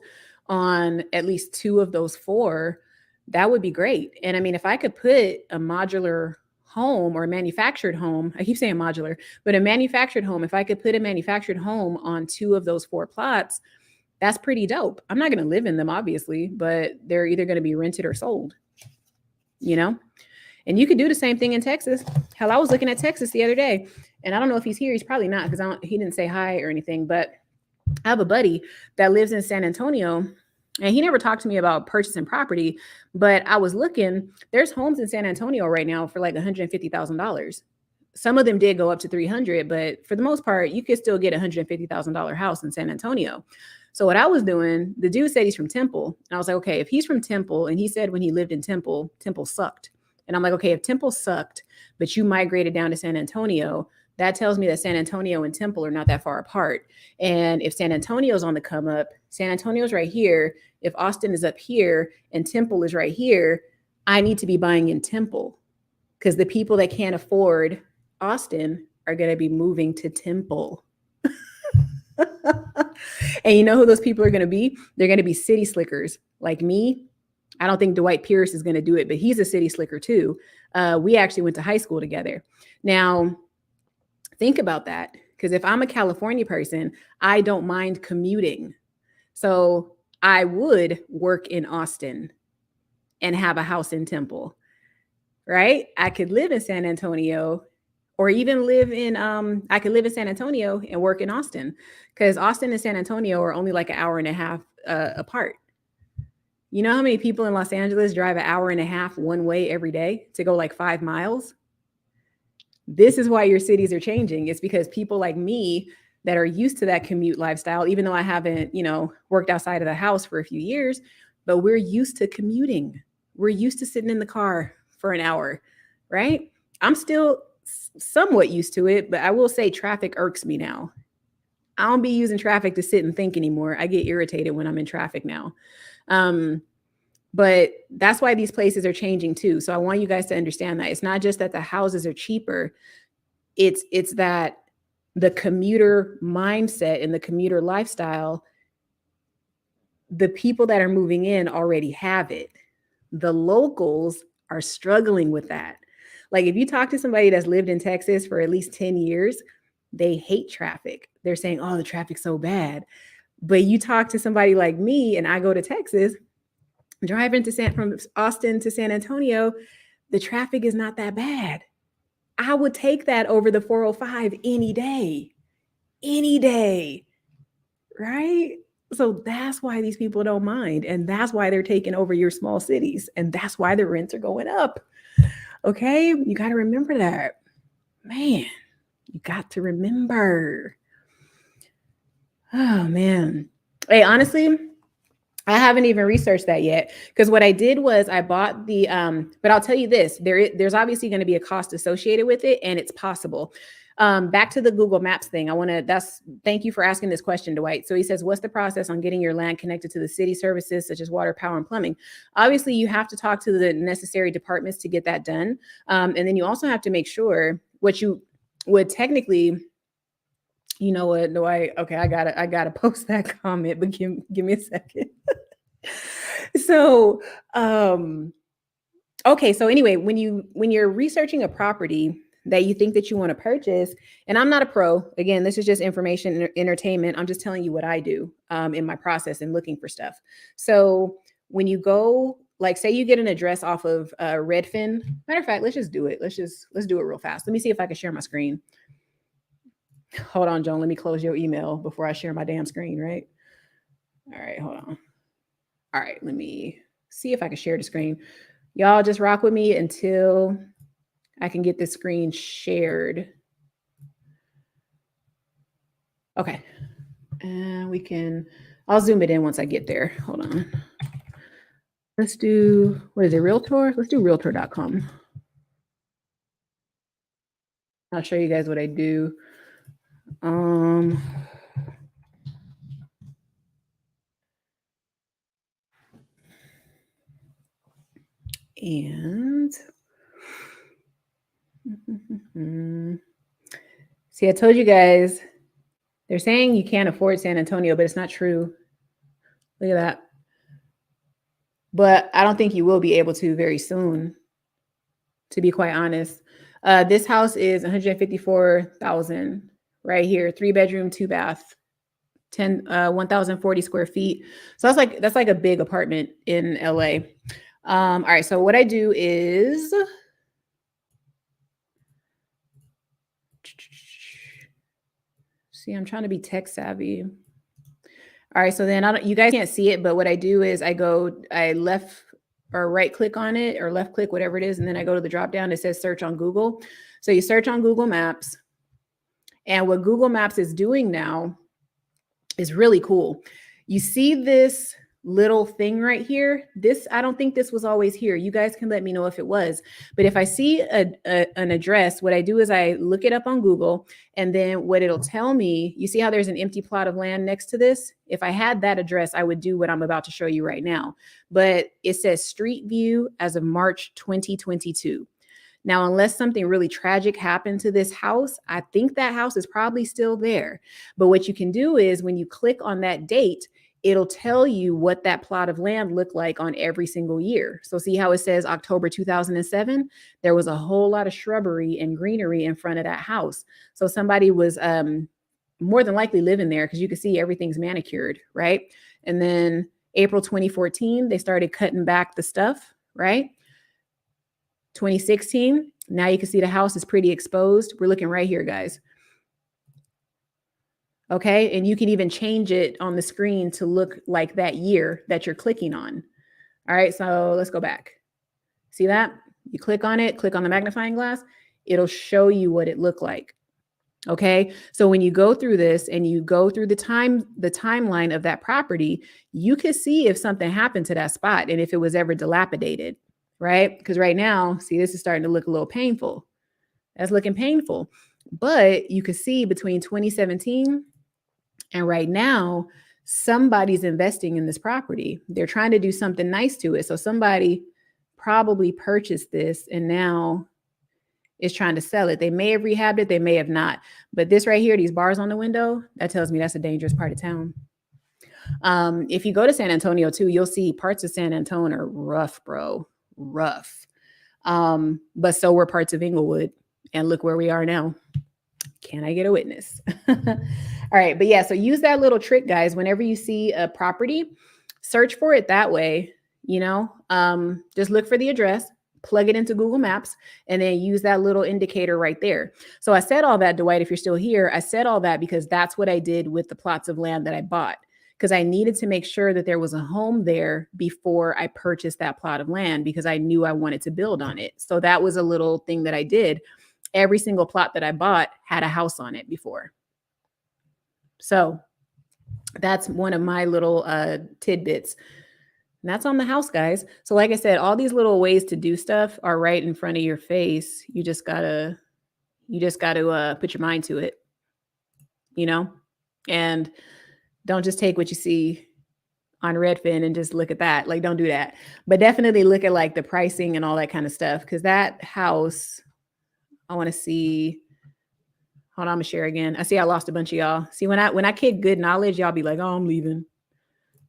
on at least 2 of those 4, that would be great. And I mean, if I could put a modular home or a manufactured home, I keep saying modular, but a manufactured home, if I could put a manufactured home on 2 of those 4 plots, that's pretty dope. I'm not going to live in them, obviously, but they're either going to be rented or sold, And you could do the same thing in Texas. Hell, I was looking at Texas the other day, and I don't know if he's here. He's probably not because he didn't say hi or anything. But I have a buddy that lives in San Antonio, and he never talked to me about purchasing property. But I was looking. There's homes in San Antonio right now for like $150,000. Some of them did go up to 300, but for the most part, you could still get a $150,000 house in San Antonio. So what I was doing, the dude said he's from Temple, and I was like, okay, if he's from Temple, and he said when he lived in Temple, Temple sucked. And I'm like, okay, if Temple sucked, but you migrated down to San Antonio, that tells me that San Antonio and Temple are not that far apart. And if San Antonio's on the come up, San Antonio's right here. If Austin is up here and Temple is right here, I need to be buying in Temple because the people that can't afford Austin are going to be moving to Temple. And you know who those people are going to be? They're going to be city slickers like me. I don't think Dwight Pierce is going to do it, but he's a city slicker too. We actually went to high school together. Now, think about that, because if I'm a California person, I don't mind commuting. So I would work in Austin and have a house in Temple, right? I could live in San Antonio, or even I could live in San Antonio and work in Austin, because Austin and San Antonio are only like an hour and a half apart. You know how many people in Los Angeles drive an hour and a half one way every day to go like 5 miles? This is why your cities are changing. It's because people like me that are used to that commute lifestyle, even though I haven't, worked outside of the house for a few years, but we're used to commuting. We're used to sitting in the car for an hour, right? I'm still somewhat used to it, but I will say traffic irks me now. I don't be using traffic to sit and think anymore. I get irritated when I'm in traffic now. But that's why these places are changing too. So I want you guys to understand that it's not just that the houses are cheaper. It's that the commuter mindset and the commuter lifestyle, the people that are moving in already have it. The locals are struggling with that. Like if you talk to somebody that's lived in Texas for at least 10 years, they hate traffic. They're saying, oh, the traffic's so bad. But you talk to somebody like me and I go to Texas, driving from Austin to San Antonio, the traffic is not that bad. I would take that over the 405 any day, right? So that's why these people don't mind. And that's why they're taking over your small cities. And that's why the rents are going up. Okay, you got to remember that. Man, you got to remember. Oh, man. Hey, honestly, I haven't even researched that yet, because what I did was I bought the, but I'll tell you this, there's obviously going to be a cost associated with it, and it's possible. Back to the Google Maps thing. Thank you for asking this question, Dwight. So he says, what's the process on getting your land connected to the city services such as water, power, and plumbing? Obviously, you have to talk to the necessary departments to get that done. And then you also have to make sure what you would technically, you know what, Dwight? Okay, I gotta post that comment, but give me a second. So, Okay, so anyway, when you're researching a property that you think that you want to purchase, and I'm not a pro, again, this is just information and entertainment. I'm just telling you what I do in my process and looking for stuff. So when you go, like, say you get an address off of Redfin. Matter of fact, let's just do it. Let's do it real fast. Let me see if I can share my screen. Hold on, Joan. Let me close your email before I share my damn screen. Right. All right. Hold on. All right. Let me see if I can share the screen. Y'all just rock with me until I can get the screen shared. Okay. And we can, I'll zoom it in once I get there. Hold on. Let's do, what is it, Realtor? Let's do realtor.com. I'll show you guys what I do. And see, I told you guys, they're saying you can't afford San Antonio, but it's not true. Look at that. But I don't think you will be able to very soon, to be quite honest. This house is 154,000 right here, 3-bedroom, 2-bath, 1,040 square feet. So that's like a big apartment in LA. All right. So what I do is, see, I'm trying to be tech savvy. All right. So then you guys can't see it, but what I do is I left or right click on it or left click, whatever it is. And then I go to the drop down. It says search on Google. So you search on Google Maps. And what Google Maps is doing now is really cool. You see this little thing right here. I don't think this was always here. You guys can let me know if it was. But if I see an address, what I do is I look it up on Google, and then what it'll tell me, you see how there's an empty plot of land next to this? If I had that address, I would do what I'm about to show you right now. But it says street view as of March 2022. Now, unless something really tragic happened to this house, I think that house is probably still there. But what you can do is when you click on that date, it'll tell you what that plot of land looked like on every single year. So see how it says October 2007? There was a whole lot of shrubbery and greenery in front of that house. So somebody was more than likely living there, because you can see everything's manicured, right? And then April 2014, they started cutting back the stuff, right? 2016, now you can see the house is pretty exposed. We're looking right here, guys. Okay, and you can even change it on the screen to look like that year that you're clicking on. All right, so let's go back. See that? You click on it, click on the magnifying glass, it'll show you what it looked like. Okay, so when you go through this and you go through the timeline of that property, you can see if something happened to that spot and if it was ever dilapidated, right? Because right now, see, this is starting to look a little painful. That's looking painful. But you can see between 2017 and right now, somebody's investing in this property. They're trying to do something nice to it. So somebody probably purchased this and now is trying to sell it. They may have rehabbed it, they may have not. But this right here, these bars on the window, that tells me that's a dangerous part of town. If you go to San Antonio too, you'll see parts of San Antonio are rough, bro. Rough. But so were parts of Inglewood. And look where we are now. Can I get a witness? All right. But yeah, so use that little trick, guys. Whenever you see a property, search for it that way. You know, just look for the address, plug it into Google Maps, and then use that little indicator right there. So I said all that, Dwight, if you're still here, I said all that because that's what I did with the plots of land that I bought, because I needed to make sure that there was a home there before I purchased that plot of land, because I knew I wanted to build on it. So that was a little thing that I did. Every single plot that I bought had a house on it before. So that's one of my little tidbits. And that's on the house, guys. So like I said, all these little ways to do stuff are right in front of your face. You just gotta put your mind to it, you know, and don't just take what you see on Redfin and just look at that. Like, don't do that. But definitely look at like the pricing and all that kind of stuff. Because that house, I want to see. Hold on, I'm gonna share again. I see I lost a bunch of y'all. See, when I kid good knowledge, y'all be like, oh, I'm leaving.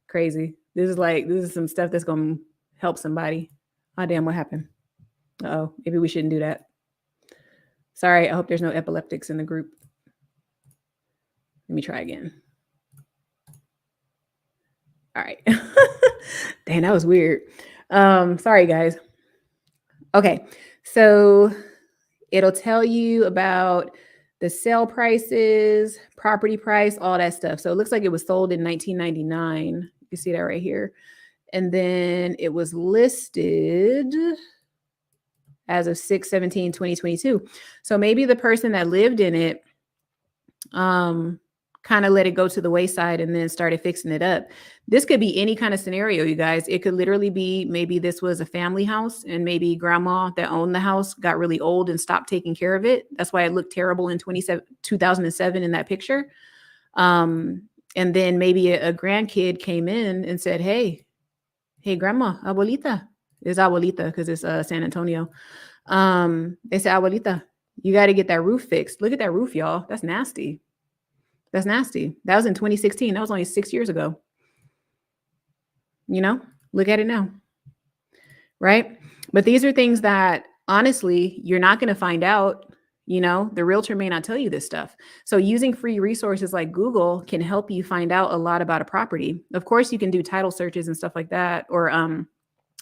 Crazy. This is some stuff that's gonna help somebody. Oh damn, what happened? Oh, maybe we shouldn't do that. Sorry, I hope there's no epileptics in the group. Let me try again. All right. Dang, that was weird. Sorry, guys. Okay, so it'll tell you about the sale prices, property price, all that stuff. So it looks like it was sold in 1999. You can see that right here. And then it was listed as of 6/17/2022. So maybe the person that lived in it kind of let it go to the wayside and then started fixing it up. This could be any kind of scenario, you guys. It could literally be maybe this was a family house and maybe grandma that owned the house got really old and stopped taking care of it. That's why it looked terrible in 2007 in that picture. And then maybe a grandkid came in and said, hey, grandma, abuelita. It's abuelita because it's San Antonio. They said, abuelita, you got to get that roof fixed. Look at that roof, y'all. That's nasty. That's nasty. That was in 2016. That was only 6 years ago. You know, look at it now. Right? But these are things that honestly, you're not going to find out. You know, the realtor may not tell you this stuff. So using free resources like Google can help you find out a lot about a property. Of course, you can do title searches and stuff like that, or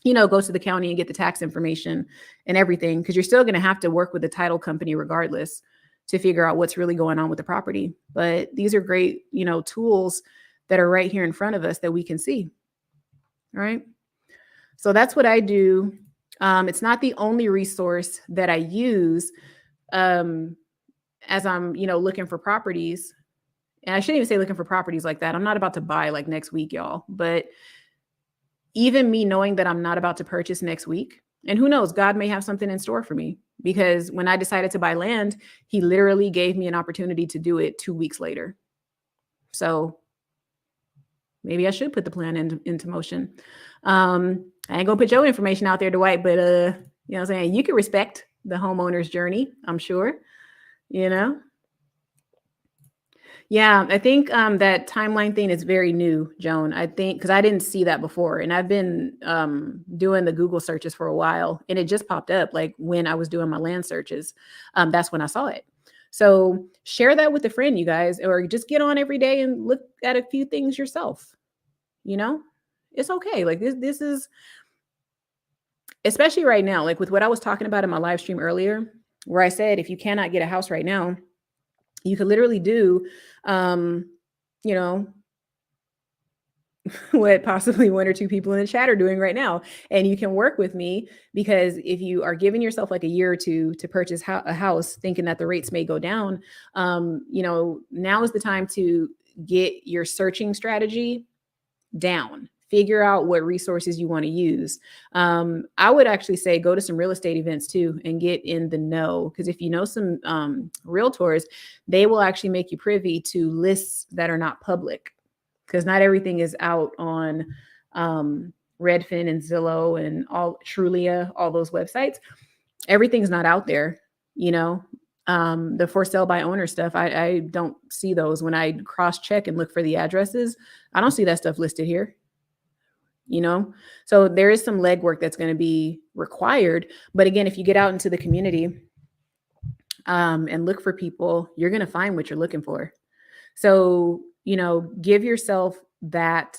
you know, go to the county and get the tax information and everything, because you're still going to have to work with the title company regardless to figure out what's really going on with the property. But these are great, you know, tools that are right here in front of us that we can see. All right. So that's what I do. It's not the only resource that I use as I'm, you know, looking for properties. And I shouldn't even say looking for properties like that. I'm not about to buy like next week, y'all. But even me knowing that I'm not about to purchase next week, and who knows, God may have something in store for me, because when I decided to buy land, he literally gave me an opportunity to do it 2 weeks later. So maybe I should put the plan into motion. I ain't gonna put your information out there, Dwight, but you know what I'm saying? You can respect the homeowner's journey, I'm sure, you know? Yeah, I think that timeline thing is very new, Joan. I think because I didn't see that before, and I've been doing the Google searches for a while, and it just popped up like when I was doing my land searches. That's when I saw it. So share that with a friend, you guys, or just get on every day and look at a few things yourself. You know, it's okay. Like this is, especially right now, like with what I was talking about in my live stream earlier, where I said if you cannot get a house right now, you could literally do, you know, what possibly one or two people in the chat are doing right now. And you can work with me, because if you are giving yourself like a year or two to purchase a house, thinking that the rates may go down, you know, now is the time to get your searching strategy down. Figure out what resources you want to use. I would actually say go to some real estate events too and get in the know, because if you know some realtors, they will actually make you privy to lists that are not public, because not everything is out on Redfin and Zillow and all Trulia, all those websites. Everything's not out there, you know. The for sale by owner stuff, I don't see those. When I cross check and look for the addresses, I don't see that stuff listed here. You know, so there is some legwork that's going to be required. But again, if you get out into the community and look for people, you're going to find what you're looking for. So, you know, give yourself that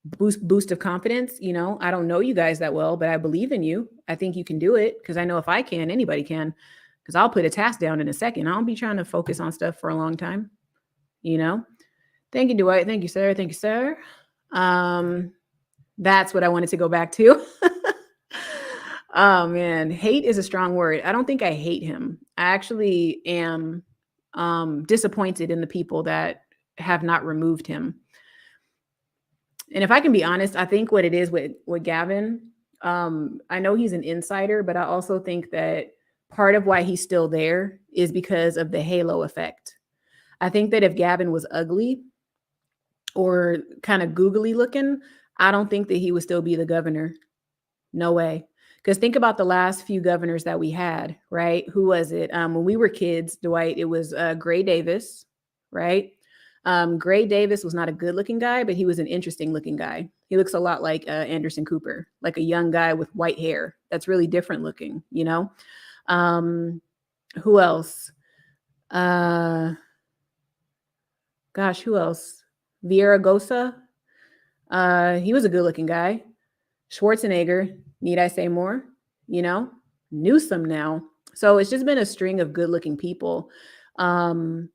boost of confidence. You know, I don't know you guys that well, but I believe in you. I think you can do it, because I know if I can, anybody can, because I'll put a task down in a second. I'll be trying to focus on stuff for a long time. You know, thank you, Dwight. Thank you, sir. Thank you, sir. That's what I wanted to go back to. Oh man, hate is a strong word. I don't think I hate him. I actually am disappointed in the people that have not removed him. And if I can be honest, I think what it is with Gavin, I know he's an insider, but I also think that part of why he's still there is because of the halo effect. I think that if Gavin was ugly or kind of googly looking, I don't think that he would still be the governor. No way. Because think about the last few governors that we had, right? Who was it? When we were kids, Dwight, it was Gray Davis, right? Gray Davis was not a good looking guy, but he was an interesting looking guy. He looks a lot like Anderson Cooper, like a young guy with white hair. That's really different looking, you know? Who else? Gosh, who else? Vieira. He was a good looking guy. Schwarzenegger, need I say more? You know, Newsom now. So it's just been a string of good looking people. And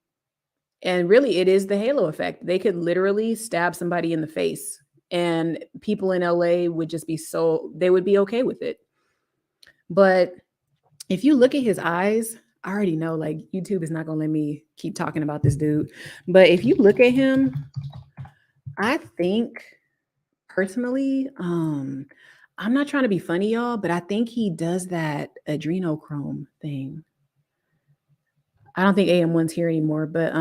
really, it is the halo effect. They could literally stab somebody in the face, and people in LA would just be they would be okay with it. But if you look at his eyes, I already know like YouTube is not going to let me keep talking about this dude. But if you look at him, I think personally, I'm not trying to be funny, y'all, but I think he does that adrenochrome thing. I don't think AM1's here anymore, but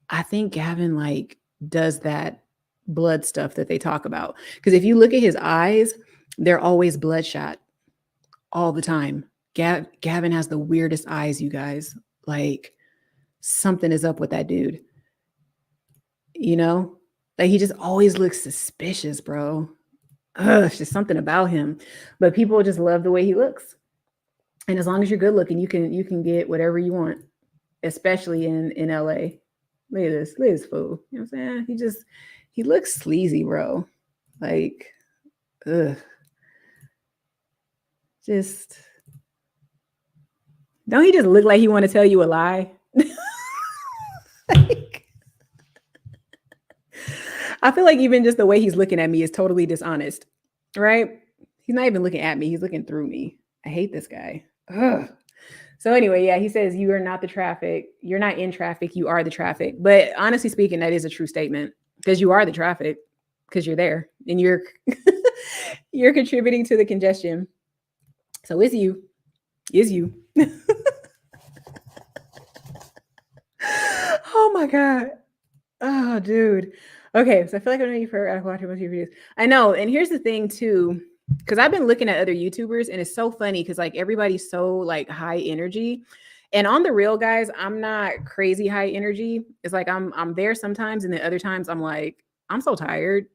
I think Gavin like does that blood stuff that they talk about. Because if you look at his eyes, they're always bloodshot all the time. Gavin has the weirdest eyes, you guys. Like something is up with that dude. You know, like he just always looks suspicious, bro. It's just something about him. But people just love the way he looks. And as long as you're good looking, you can get whatever you want, especially in LA. Look at this fool. You know what I'm saying? He looks sleazy, bro. Like, ugh. Just don't he just look like he want to tell you a lie? Like, I feel like even just the way he's looking at me is totally dishonest, right? He's not even looking at me. He's looking through me. I hate this guy. Ugh. So anyway, yeah, he says you are not the traffic. You're not in traffic. You are the traffic. But honestly speaking, that is a true statement because you are the traffic because you're there and you're you're contributing to the congestion. So it's you. Is you. Oh my God. Oh, dude. Okay, so I feel like I'm gonna be for watching most of your videos. I know, and here's the thing too, because I've been looking at other YouTubers, and it's so funny because like everybody's so like high energy, and on the real, guys, I'm not crazy high energy. It's like I'm there sometimes, and then other times I'm like I'm so tired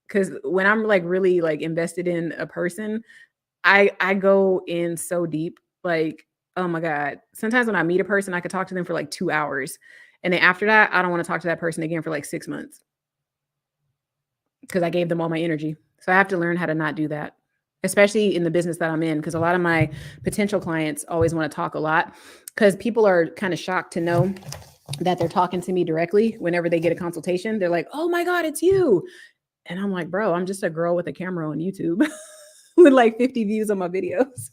because when I'm like really like invested in a person, I go in so deep, like oh my God. Sometimes when I meet a person, I could talk to them for like 2 hours. And then after that, I don't want to talk to that person again for like 6 months because I gave them all my energy. So I have to learn how to not do that, especially in the business that I'm in, because a lot of my potential clients always want to talk a lot because people are kind of shocked to know that they're talking to me directly whenever they get a consultation. They're like, oh my God, it's you. And I'm like, bro, I'm just a girl with a camera on YouTube with like 50 views on my videos.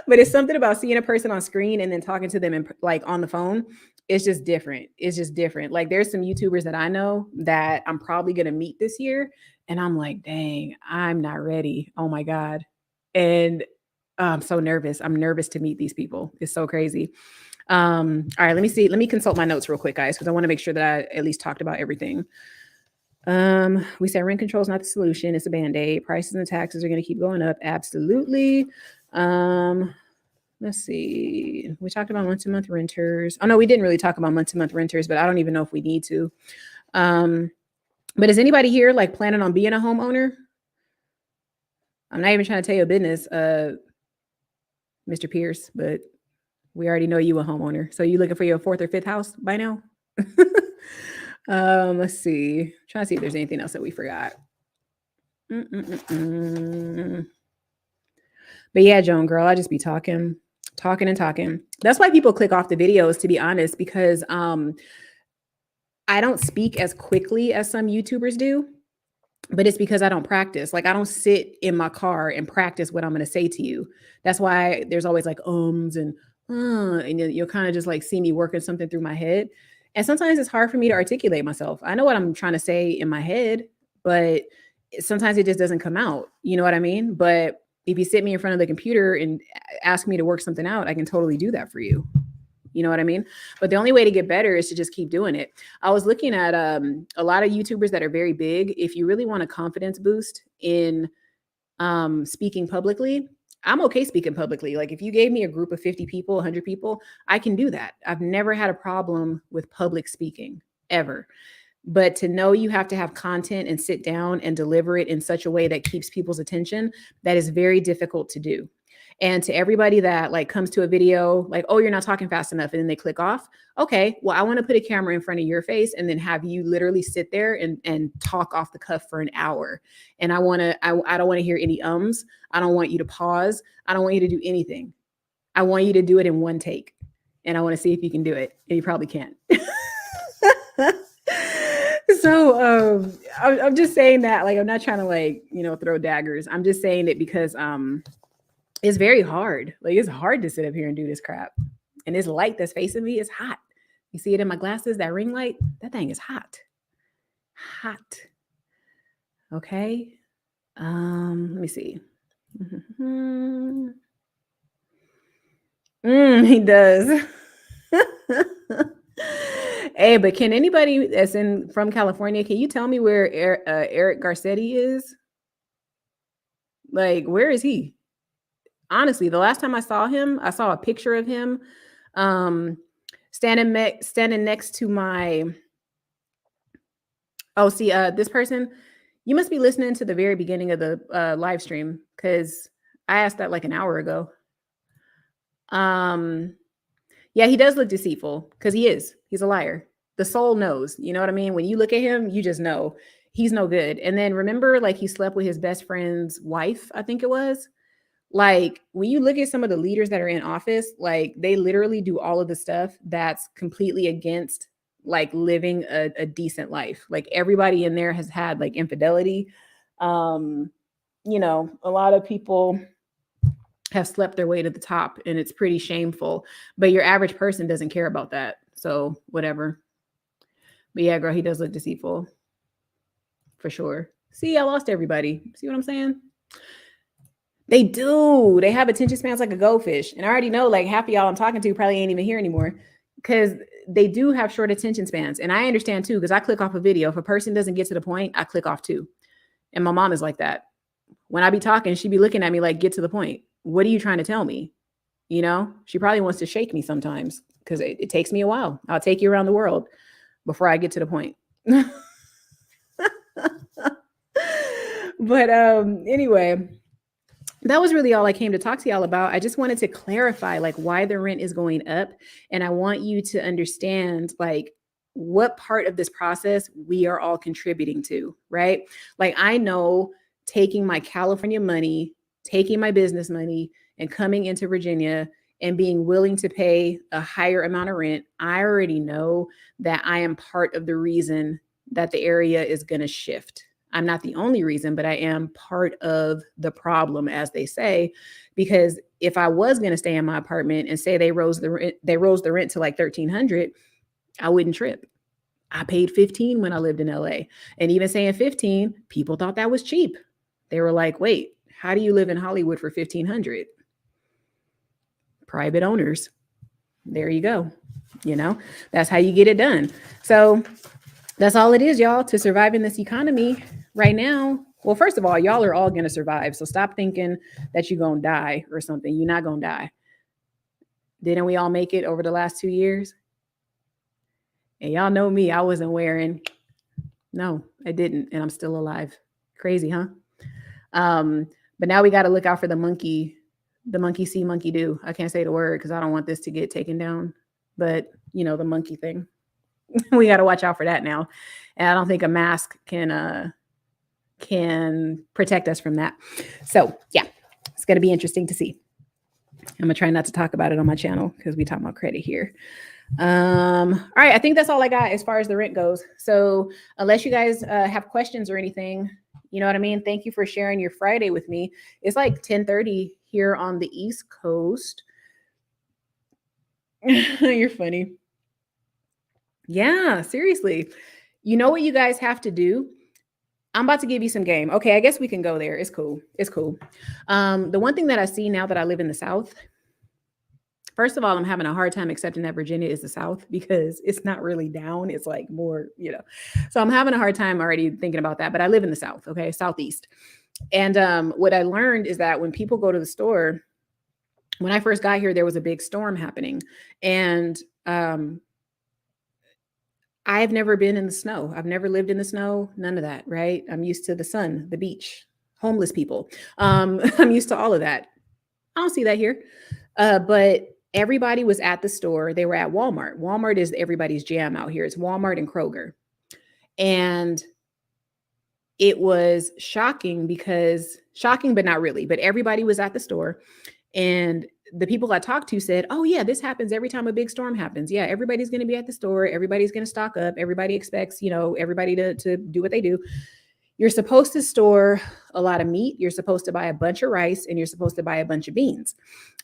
But it's something about seeing a person on screen and then talking to them like on the phone. It's just different. It's just different. Like there's some YouTubers that I know that I'm probably going to meet this year. And I'm like, dang, I'm not ready. Oh my God. And I'm so nervous. I'm nervous to meet these people. It's so crazy. All right, let me see. Let me consult my notes real quick, guys, because I want to make sure that I at least talked about everything. We said rent control is not the solution. It's a band-aid. Prices and taxes are going to keep going up. Absolutely. Let's see. We talked about month-to-month renters. Oh no, we didn't really talk about month-to-month renters, but I don't even know if we need to. But is anybody here like planning on being a homeowner? I'm not even trying to tell you a business, Mr. Pierce, but we already know you a homeowner. So you looking for your 4th or 5th house by now? Let's see. Trying to see if there's anything else that we forgot. But yeah, Joan girl, I just be talking. That's why people click off the videos, to be honest, because I don't speak as quickly as some YouTubers do, but it's because I don't practice. Like I don't sit in my car and practice what I'm going to say to you. That's why there's always like ums and you'll kind of just like see me working something through my head. And sometimes it's hard for me to articulate myself. I know what I'm trying to say in my head, but sometimes it just doesn't come out. You know what I mean? But if you sit me in front of the computer and ask me to work something out, I can totally do that for you. You know what I mean? But the only way to get better is to just keep doing it. I was looking at a lot of YouTubers that are very big. If you really want a confidence boost in speaking publicly, I'm okay speaking publicly. Like if you gave me a group of 50 people, 100 people, I can do that. I've never had a problem with public speaking ever. But to know you have to have content and sit down and deliver it in such a way that keeps people's attention, that is very difficult to do. And to everybody that like comes to a video like, oh, you're not talking fast enough, and then they click off. Okay, well, I want to put a camera in front of your face and then have you literally sit there and talk off the cuff for an hour. And I don't want to hear any ums. I don't want you to pause. I don't want you to do anything. I want you to do it in one take. And I want to see if you can do it. And you probably can't. So I'm just saying that, like, I'm not trying to like, throw daggers. I'm just saying it because it's very hard. Like, it's hard to sit up here and do this crap. And this light that's facing me is hot. You see it in my glasses, that ring light? That thing is hot. Hot. Okay. Let me see. He does. Hey, but can anybody that's from California, can you tell me where Eric Garcetti is? Like, where is he? Honestly, the last time I saw him, I saw a picture of him standing next to my. Oh, see, this person, you must be listening to the very beginning of the live stream, because I asked that like an hour ago. Yeah, he does look deceitful, because he is. He's a liar. The soul knows. You know what I mean? When you look at him, you just know he's no good. And then remember, like, he slept with his best friend's wife, I think it was. Like, when you look at some of the leaders that are in office, like, they literally do all of the stuff that's completely against like living a decent life. Like, everybody in there has had like infidelity. A lot of people have slept their way to the top, and it's pretty shameful. But your average person doesn't care about that. So whatever. But yeah, girl, he does look deceitful. For sure. See, I lost everybody. See what I'm saying? They do. They have attention spans like a goldfish. And I already know like half of y'all I'm talking to probably ain't even here anymore, because they do have short attention spans. And I understand too, because I click off a video. If a person doesn't get to the point, I click off too. And my mom is like that. When I be talking, she be looking at me like, get to the point. What are you trying to tell me? She probably wants to shake me sometimes, because it takes me a while. I'll take you around the world before I get to the point. But anyway, that was really all I came to talk to y'all about. I just wanted to clarify like why the rent is going up. And I want you to understand like what part of this process we are all contributing to, right? Like, I know taking my California money, taking my business money, and coming into Virginia and being willing to pay a higher amount of rent, I already know that I am part of the reason that the area is going to shift. I'm not the only reason, but I am part of the problem, as they say, because if I was going to stay in my apartment and say they rose the rent to like $1,300, I wouldn't trip. I paid $15 when I lived in LA, and even saying $15, people thought that was cheap. They were like, "Wait, how do you live in Hollywood for $1,500?" Private owners. There you go. That's how you get it done. So that's all it is, y'all, to survive in this economy right now. Well, first of all, y'all are all going to survive. So stop thinking that you're going to die or something. You're not going to die. Didn't we all make it over the last 2 years? And y'all know me, I wasn't wearing. No, I didn't. And I'm still alive. Crazy, huh? But now we got to look out for the monkey see, monkey do. I can't say the word because I don't want this to get taken down. But, the monkey thing. We got to watch out for that now. And I don't think a mask can protect us from that. So yeah, it's going to be interesting to see. I'm gonna try not to talk about it on my channel because we talk about credit here. All right, I think that's all I got as far as the rent goes. So unless you guys have questions or anything, you know what I mean? Thank you for sharing your Friday with me. It's like 10:30 here on the East Coast. You're funny. Yeah, seriously. You know what you guys have to do? I'm about to give you some game. Okay, I guess we can go there. It's cool. It's cool. The one thing that I see now that I live in the South, first of all, I'm having a hard time accepting that Virginia is the South because it's not really down. It's like more, So I'm having a hard time already thinking about that. But I live in the South, okay, Southeast. And what I learned is that when people go to the store, when I first got here, there was a big storm happening. And I've never been in the snow. I've never lived in the snow, none of that, right? I'm used to the sun, the beach, homeless people. I'm used to all of that. I don't see that here. But everybody was at the store. They were at Walmart. Walmart is everybody's jam out here. It's Walmart and Kroger. And it was shocking, but not really. But everybody was at the store. And the people I talked to said, oh, yeah, this happens every time a big storm happens. Yeah, everybody's going to be at the store. Everybody's going to stock up. Everybody expects, everybody to do what they do. You're supposed to store a lot of meat. You're supposed to buy a bunch of rice, and you're supposed to buy a bunch of beans.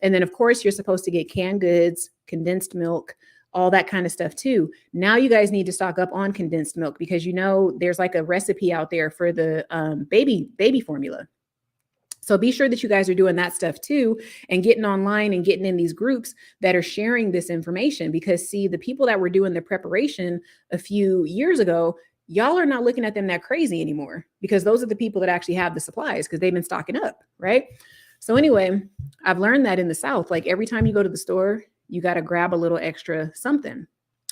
And then, of course, you're supposed to get canned goods, condensed milk, all that kind of stuff too. Now you guys need to stock up on condensed milk because there's like a recipe out there for the baby formula. So be sure that you guys are doing that stuff too and getting online and getting in these groups that are sharing this information because see, the people that were doing the preparation a few years ago, y'all are not looking at them that crazy anymore because those are the people that actually have the supplies because they've been stocking up, right? So anyway, I've learned that in the South, like every time you go to the store, you got to grab a little extra something,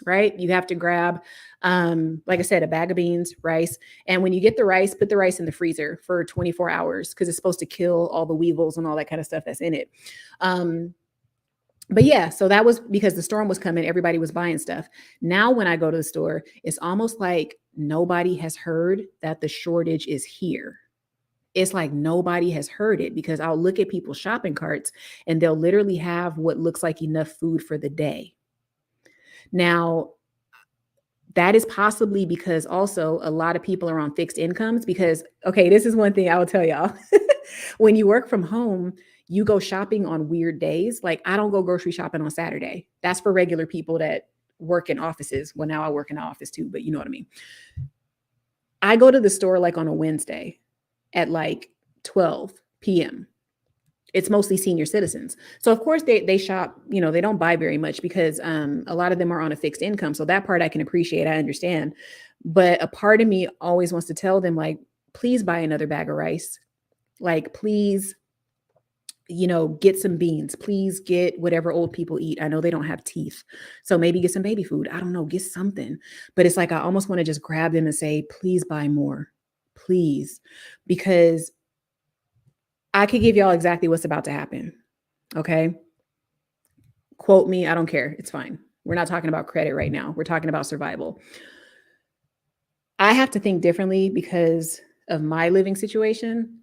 right? You have to grab, like I said, a bag of beans, rice. And when you get the rice, put the rice in the freezer for 24 hours because it's supposed to kill all the weevils and all that kind of stuff that's in it. But yeah, so that was because the storm was coming. Everybody was buying stuff. Now, when I go to the store, it's almost like nobody has heard that the shortage is here. It's like nobody has heard it because I'll look at people's shopping carts and they'll literally have what looks like enough food for the day. Now, that is possibly because also a lot of people are on fixed incomes because, okay, this is one thing I will tell y'all. When you work from home, you go shopping on weird days. Like I don't go grocery shopping on Saturday. That's for regular people that work in offices. Well, now I work in an office too, but you know what I mean. I go to the store like on a Wednesday at like 12 p.m. It's mostly senior citizens. So of course they shop, they don't buy very much because a lot of them are on a fixed income. So that part I can appreciate, I understand. But a part of me always wants to tell them like, please buy another bag of rice. Like, please, get some beans. Please get whatever old people eat. I know they don't have teeth. So maybe get some baby food. I don't know, get something. But it's like I almost want to just grab them and say, please buy more. Please. Because I could give y'all exactly what's about to happen. Okay. Quote me. I don't care. It's fine. We're not talking about credit right now. We're talking about survival. I have to think differently because of my living situation.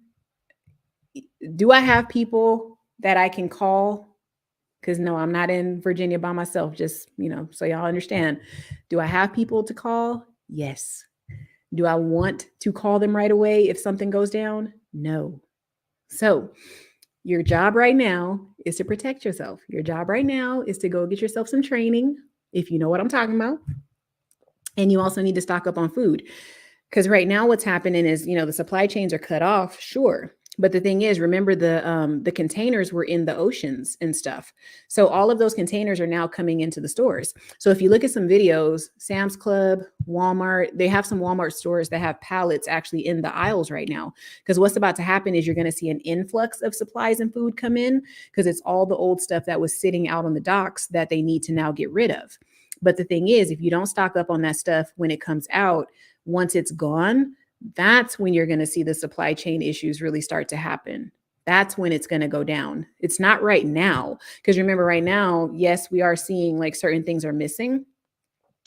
Do I have people that I can call? Because no, I'm not in Virginia by myself, just, so y'all understand. Do I have people to call? Yes. Do I want to call them right away if something goes down? No. So your job right now is to protect yourself. Your job right now is to go get yourself some training, if you know what I'm talking about. And you also need to stock up on food. Because right now what's happening is, the supply chains are cut off, sure. But the thing is, remember the containers were in the oceans and stuff. So all of those containers are now coming into the stores. So if you look at some videos, Sam's Club, Walmart, they have some Walmart stores that have pallets actually in the aisles right now. Because what's about to happen is you're going to see an influx of supplies and food come in because it's all the old stuff that was sitting out on the docks that they need to now get rid of. But the thing is, if you don't stock up on that stuff when it comes out, once it's gone, that's when you're going to see the supply chain issues really start to happen. That's when it's going to go down. It's not right now. Because remember, right now, yes, we are seeing like certain things are missing.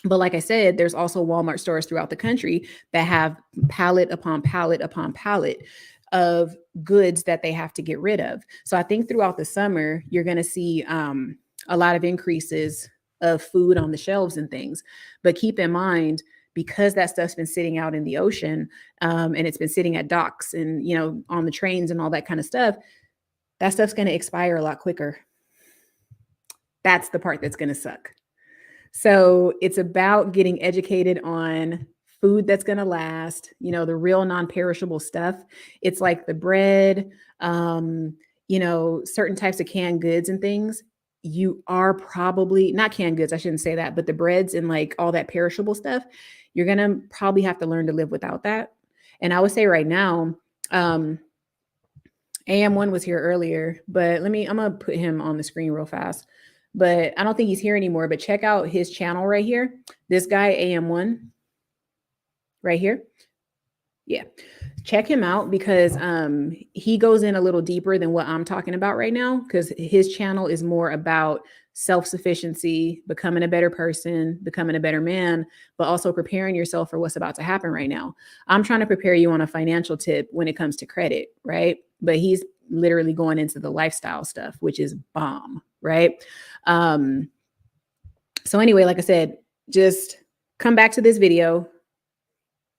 But like I said, there's also Walmart stores throughout the country that have pallet upon pallet upon pallet of goods that they have to get rid of. So I think throughout the summer, you're going to see a lot of increases of food on the shelves and things. But keep in mind, because that stuff's been sitting out in the ocean and it's been sitting at docks and, on the trains and all that kind of stuff, that stuff's going to expire a lot quicker. That's the part that's going to suck. So it's about getting educated on food that's going to last, the real non-perishable stuff. It's like the bread, certain types of canned goods and things. You are probably not canned goods. I shouldn't say that, but the breads and like all that perishable stuff, you're going to probably have to learn to live without that. And I would say right now, AM1 was here earlier, but I'm going to put him on the screen real fast. but I don't think he's here anymore. But check out his channel right here. This guy, AM1, right here. Yeah. Check him out because he goes in a little deeper than what I'm talking about right now, because his channel is more about self-sufficiency, becoming a better person, becoming a better man, but also preparing yourself for what's about to happen right now. I'm trying to prepare you on a financial tip when it comes to credit, right? But he's literally going into the lifestyle stuff, which is bomb, right? So anyway, like I said, just come back to this video,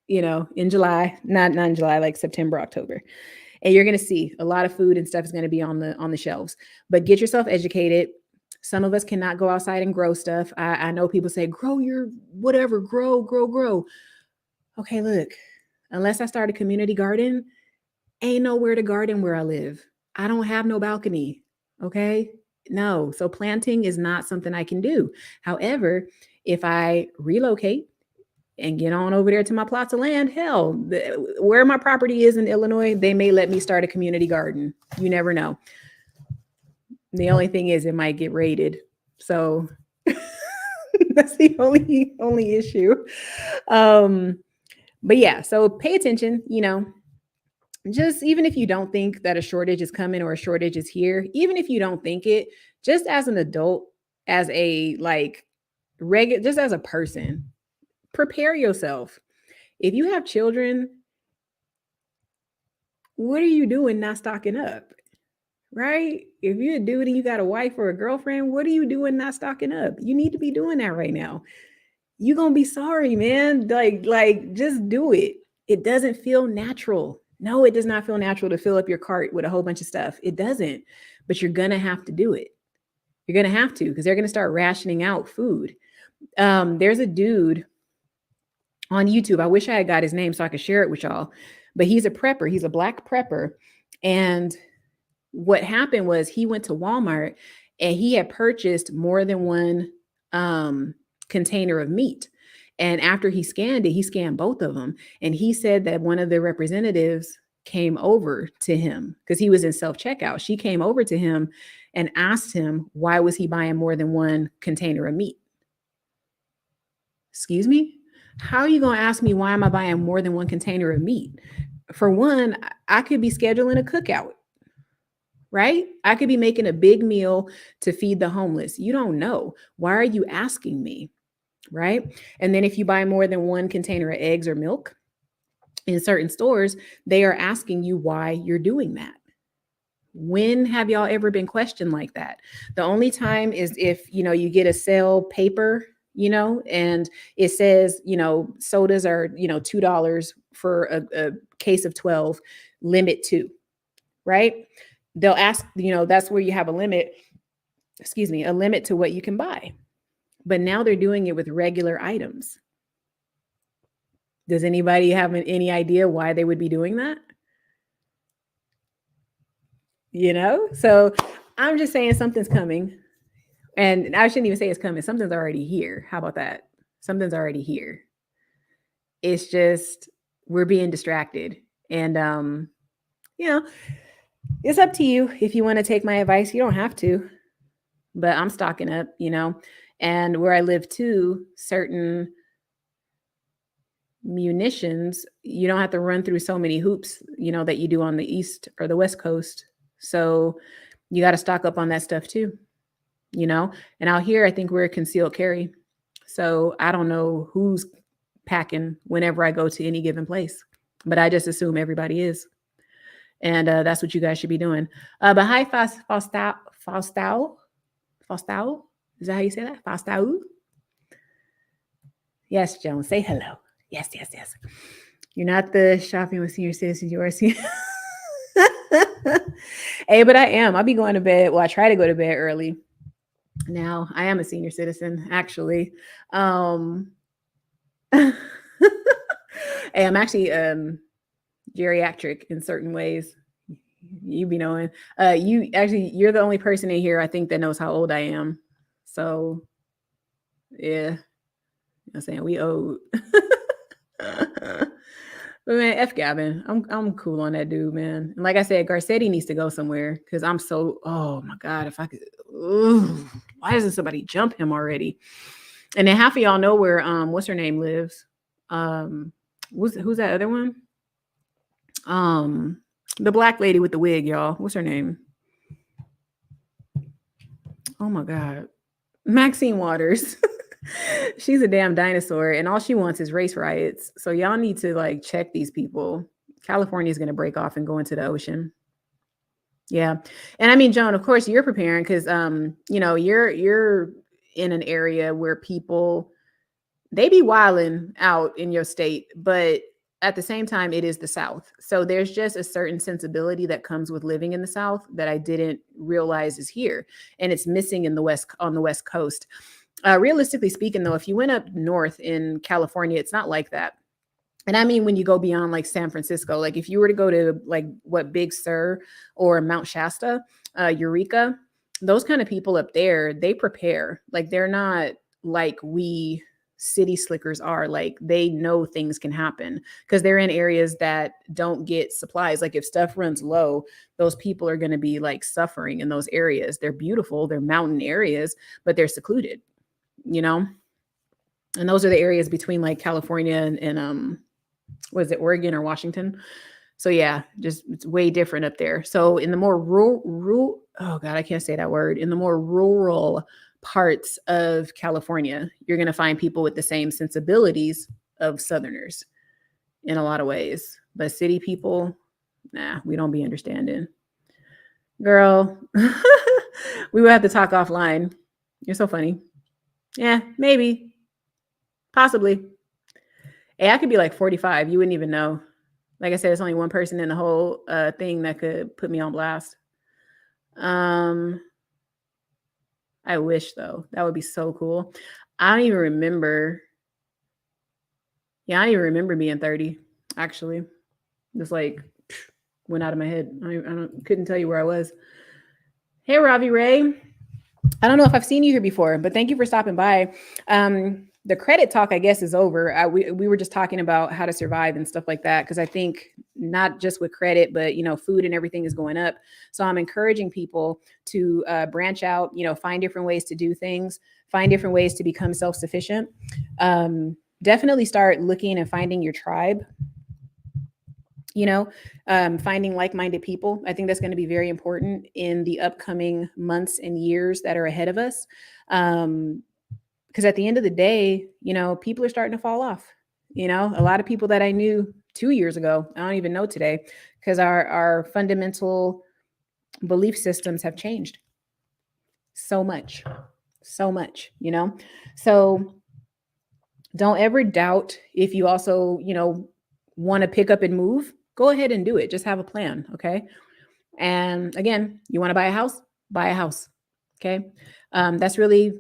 in July, not in July, like September, October. And you're going to see a lot of food and stuff is going to be on the shelves. But get yourself educated. Some of us cannot go outside and grow stuff. I know people say, grow your whatever, grow. Okay, look, unless I start a community garden, ain't nowhere to garden where I live. I don't have no balcony. Okay. No. So planting is not something I can do. However, if I relocate and get on over there to my plots of land, hell, where my property is in Illinois, they may let me start a community garden. You never know. The only thing is it might get raided. So that's the only issue. But yeah, so pay attention, just even if you don't think that a shortage is coming or a shortage is here, even if you don't think it, just as an adult, as a just as a person, prepare yourself. If you have children, what are you doing not stocking up? Right? If you're a dude and you got a wife or a girlfriend, what are you doing not stocking up? You need to be doing that right now. You're going to be sorry, man. Like just do it. It doesn't feel natural. No, it does not feel natural to fill up your cart with a whole bunch of stuff. It doesn't, but you're going to have to do it. You're going to have to, because they're going to start rationing out food. There's a dude on YouTube. I wish I had got his name so I could share it with y'all, but he's a prepper. He's a Black prepper. And what happened was he went to Walmart and he had purchased more than one container of meat. And after he scanned it, he scanned both of them. And he said that one of the representatives came over to him because he was in self-checkout. She came over to him and asked him, why was he buying more than one container of meat? Excuse me? How are you going to ask me why am I buying more than one container of meat? For one, I could be scheduling a cookout, right? I could be making a big meal to feed the homeless. You don't know. Why are you asking me? Right? And then if you buy more than one container of eggs or milk in certain stores, they are asking you why you're doing that. When have y'all ever been questioned like that? The only time is if, you get a sale paper, and it says, sodas are, $2 for a case of 12, limit 2, right? They'll ask, that's where you have a limit to what you can buy. But now they're doing it with regular items. Does anybody have any idea why they would be doing that? So I'm just saying something's coming. And I shouldn't even say it's coming. Something's already here. How about that? Something's already here. It's just we're being distracted. And, it's up to you if you want to take my advice. You don't have to. But I'm stocking up, and where I live too, certain munitions, you don't have to run through so many hoops, that you do on the East or the West Coast. So you got to stock up on that stuff too, and out here, I think we're a concealed carry. So I don't know who's packing whenever I go to any given place, but I just assume everybody is. And that's what you guys should be doing. But hi, Faustau. Is that how you say that? Faustau? Yes, Joan, say hello. Yes. You're not the shopping with senior citizens. You are senior. Hey, but I am. I'll be going to bed. Well, I try to go to bed early. Now, I am a senior citizen, actually. Hey, I'm actually geriatric in certain ways. You be knowing. You're the only person in here I think that knows how old I am. So yeah. I'm saying we old. But man, F Gavin. I'm cool on that dude, man. And like I said, Garcetti needs to go somewhere because I'm so, oh my God, if I could, ugh, why doesn't somebody jump him already? And then half of y'all know where what's her name lives. Who's that other one? The black lady with the wig, y'all. What's her name? Oh my God. Maxine Waters. She's a damn dinosaur, and all she wants is race riots. So y'all need to like check these people. California is going to break off and go into the ocean. Yeah. And I mean, Joan, of course you're preparing because you know, you're in an area where people they be wilding out in your state, but at the same time, it is the South. So there's just a certain sensibility that comes with living in the South that I didn't realize is here. And it's missing in the West on the West Coast. Realistically speaking, though, if you went up north in California, it's not like that. And I mean, when you go beyond like San Francisco, like if you were to go to like what Big Sur or Mount Shasta, Eureka, those kind of people up there, they prepare. Like they're not like we city slickers are. Like they know things can happen because they're in areas that don't get supplies. Like if stuff runs low, those people are going to be like suffering in those areas. They're beautiful, they're mountain areas, but they're secluded, you know? And those are the areas between like California and was it Oregon or Washington? So yeah, just it's way different up there. So in the more rural, oh God, I can't say that word. In the more rural parts of California, you're going to find people with the same sensibilities of Southerners in a lot of ways. But city people, nah, we don't be understanding. Girl, we will have to talk offline. You're so funny. Yeah, maybe, possibly. Hey, I could be like 45. You wouldn't even know. Like I said, it's only one person in the whole thing that could put me on blast. I wish though. That would be so cool. I don't even remember. Yeah, I don't even remember being 30. Actually, just like went out of my head. Couldn't tell you where I was. Hey, Ravi Ray. I don't know if I've seen you here before, but thank you for stopping by. The credit talk, I guess, is over. We were just talking about how to survive and stuff like that. Cause I think not just with credit, but, you know, food and everything is going up. So I'm encouraging people to branch out, you know, find different ways to do things, find different ways to become self-sufficient. Definitely start looking and finding your tribe, you know, finding like-minded people. I think that's going to be very important in the upcoming months and years that are ahead of us. Because at the end of the day, you know, people are starting to fall off. You know, a lot of people that I knew 2 years ago, I don't even know today because our fundamental belief systems have changed so much, you know? So don't ever doubt if you also, you know, want to pick up and move, go ahead and do it. Just have a plan. Okay. And again, you want to buy a house, buy a house. Okay. That's really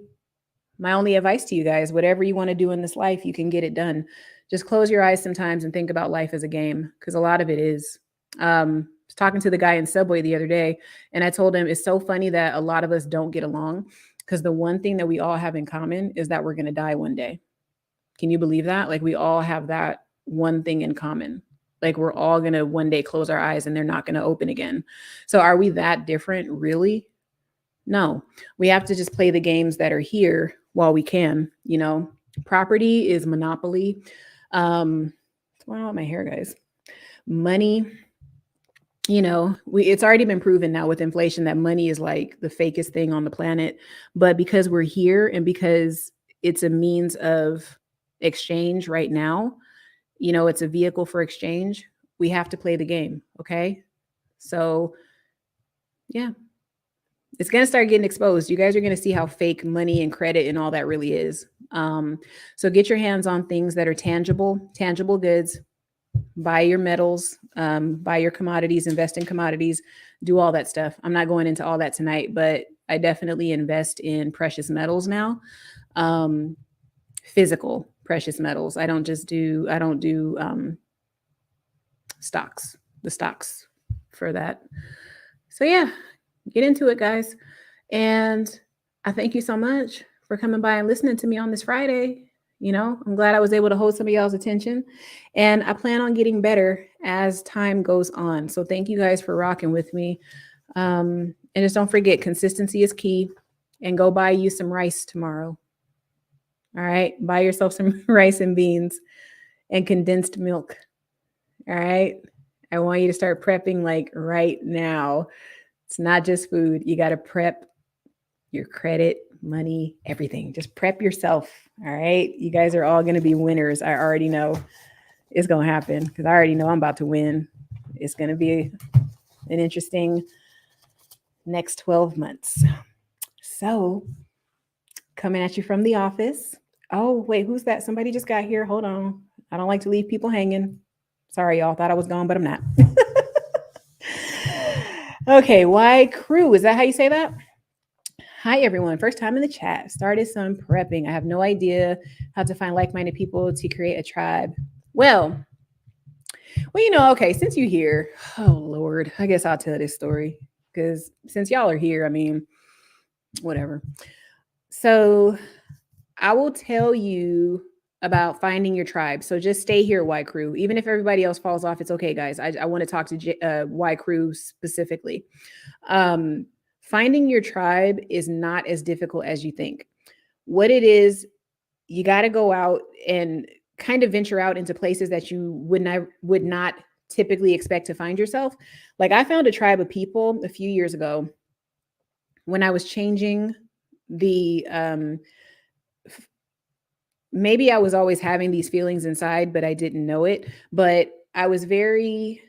my only advice to you guys. Whatever you want to do in this life, you can get it done. Just close your eyes sometimes and think about life as a game, because a lot of it is. I was talking to the guy in Subway the other day, and I told him it's so funny that a lot of us don't get along, because the one thing that we all have in common is that we're going to die one day. Can you believe that? Like we all have that one thing in common. Like we're all going to one day close our eyes and they're not going to open again. So are we that different? Really? No, we have to just play the games that are here while we can. You know, property is monopoly. What's going on with my hair, guys? Money, you know, it's already been proven now with inflation that money is like the fakest thing on the planet. But because we're here and because it's a means of exchange right now, you know, it's a vehicle for exchange, we have to play the game. Okay. So yeah, it's going to start getting exposed. You guys are going to see how fake money and credit and all that really is. So get your hands on things that are tangible goods, buy your metals, buy your commodities, invest in commodities, do all that stuff. I'm not going into all that tonight, but I definitely invest in precious metals now. Physical precious metals. I don't do stocks, the stocks for that. So yeah, get into it, guys. And I thank you so much for coming by and listening to me on this Friday. I'm glad I was able to hold some of y'all's attention, and I plan on getting better as time goes on. So thank you guys for rocking with me. And just don't forget, consistency is key, and go buy you some rice tomorrow. All right. Buy yourself some rice and beans and condensed milk. All right. I want you to start prepping like right now. It's not just food. You got to prep your credit, money, everything. Just prep yourself. All right. You guys are all going to be winners. I already know it's going to happen because I already know I'm about to win. It's going to be an interesting next 12 months. So, coming at you from the office. Oh, wait, who's that? Somebody just got here. Hold on. I don't like to leave people hanging. Sorry, y'all. Thought I was gone, but I'm not. Okay, why crew? Is that how you say that? Hi, everyone. First time in the chat. Started some prepping. I have no idea how to find like-minded people to create a tribe. Well, okay, since you're here, oh, Lord, I guess I'll tell this story because since y'all are here, I mean, whatever. So I will tell you about finding your tribe. So just stay here, Y Crew. Even if everybody else falls off, it's okay, guys. I want to talk to Y Crew specifically. Finding your tribe is not as difficult as you think. What it is, you got to go out and kind of venture out into places that you would not typically expect to find yourself. Like I found a tribe of people a few years ago when I was changing the maybe I was always having these feelings inside, but I didn't know it. But I was very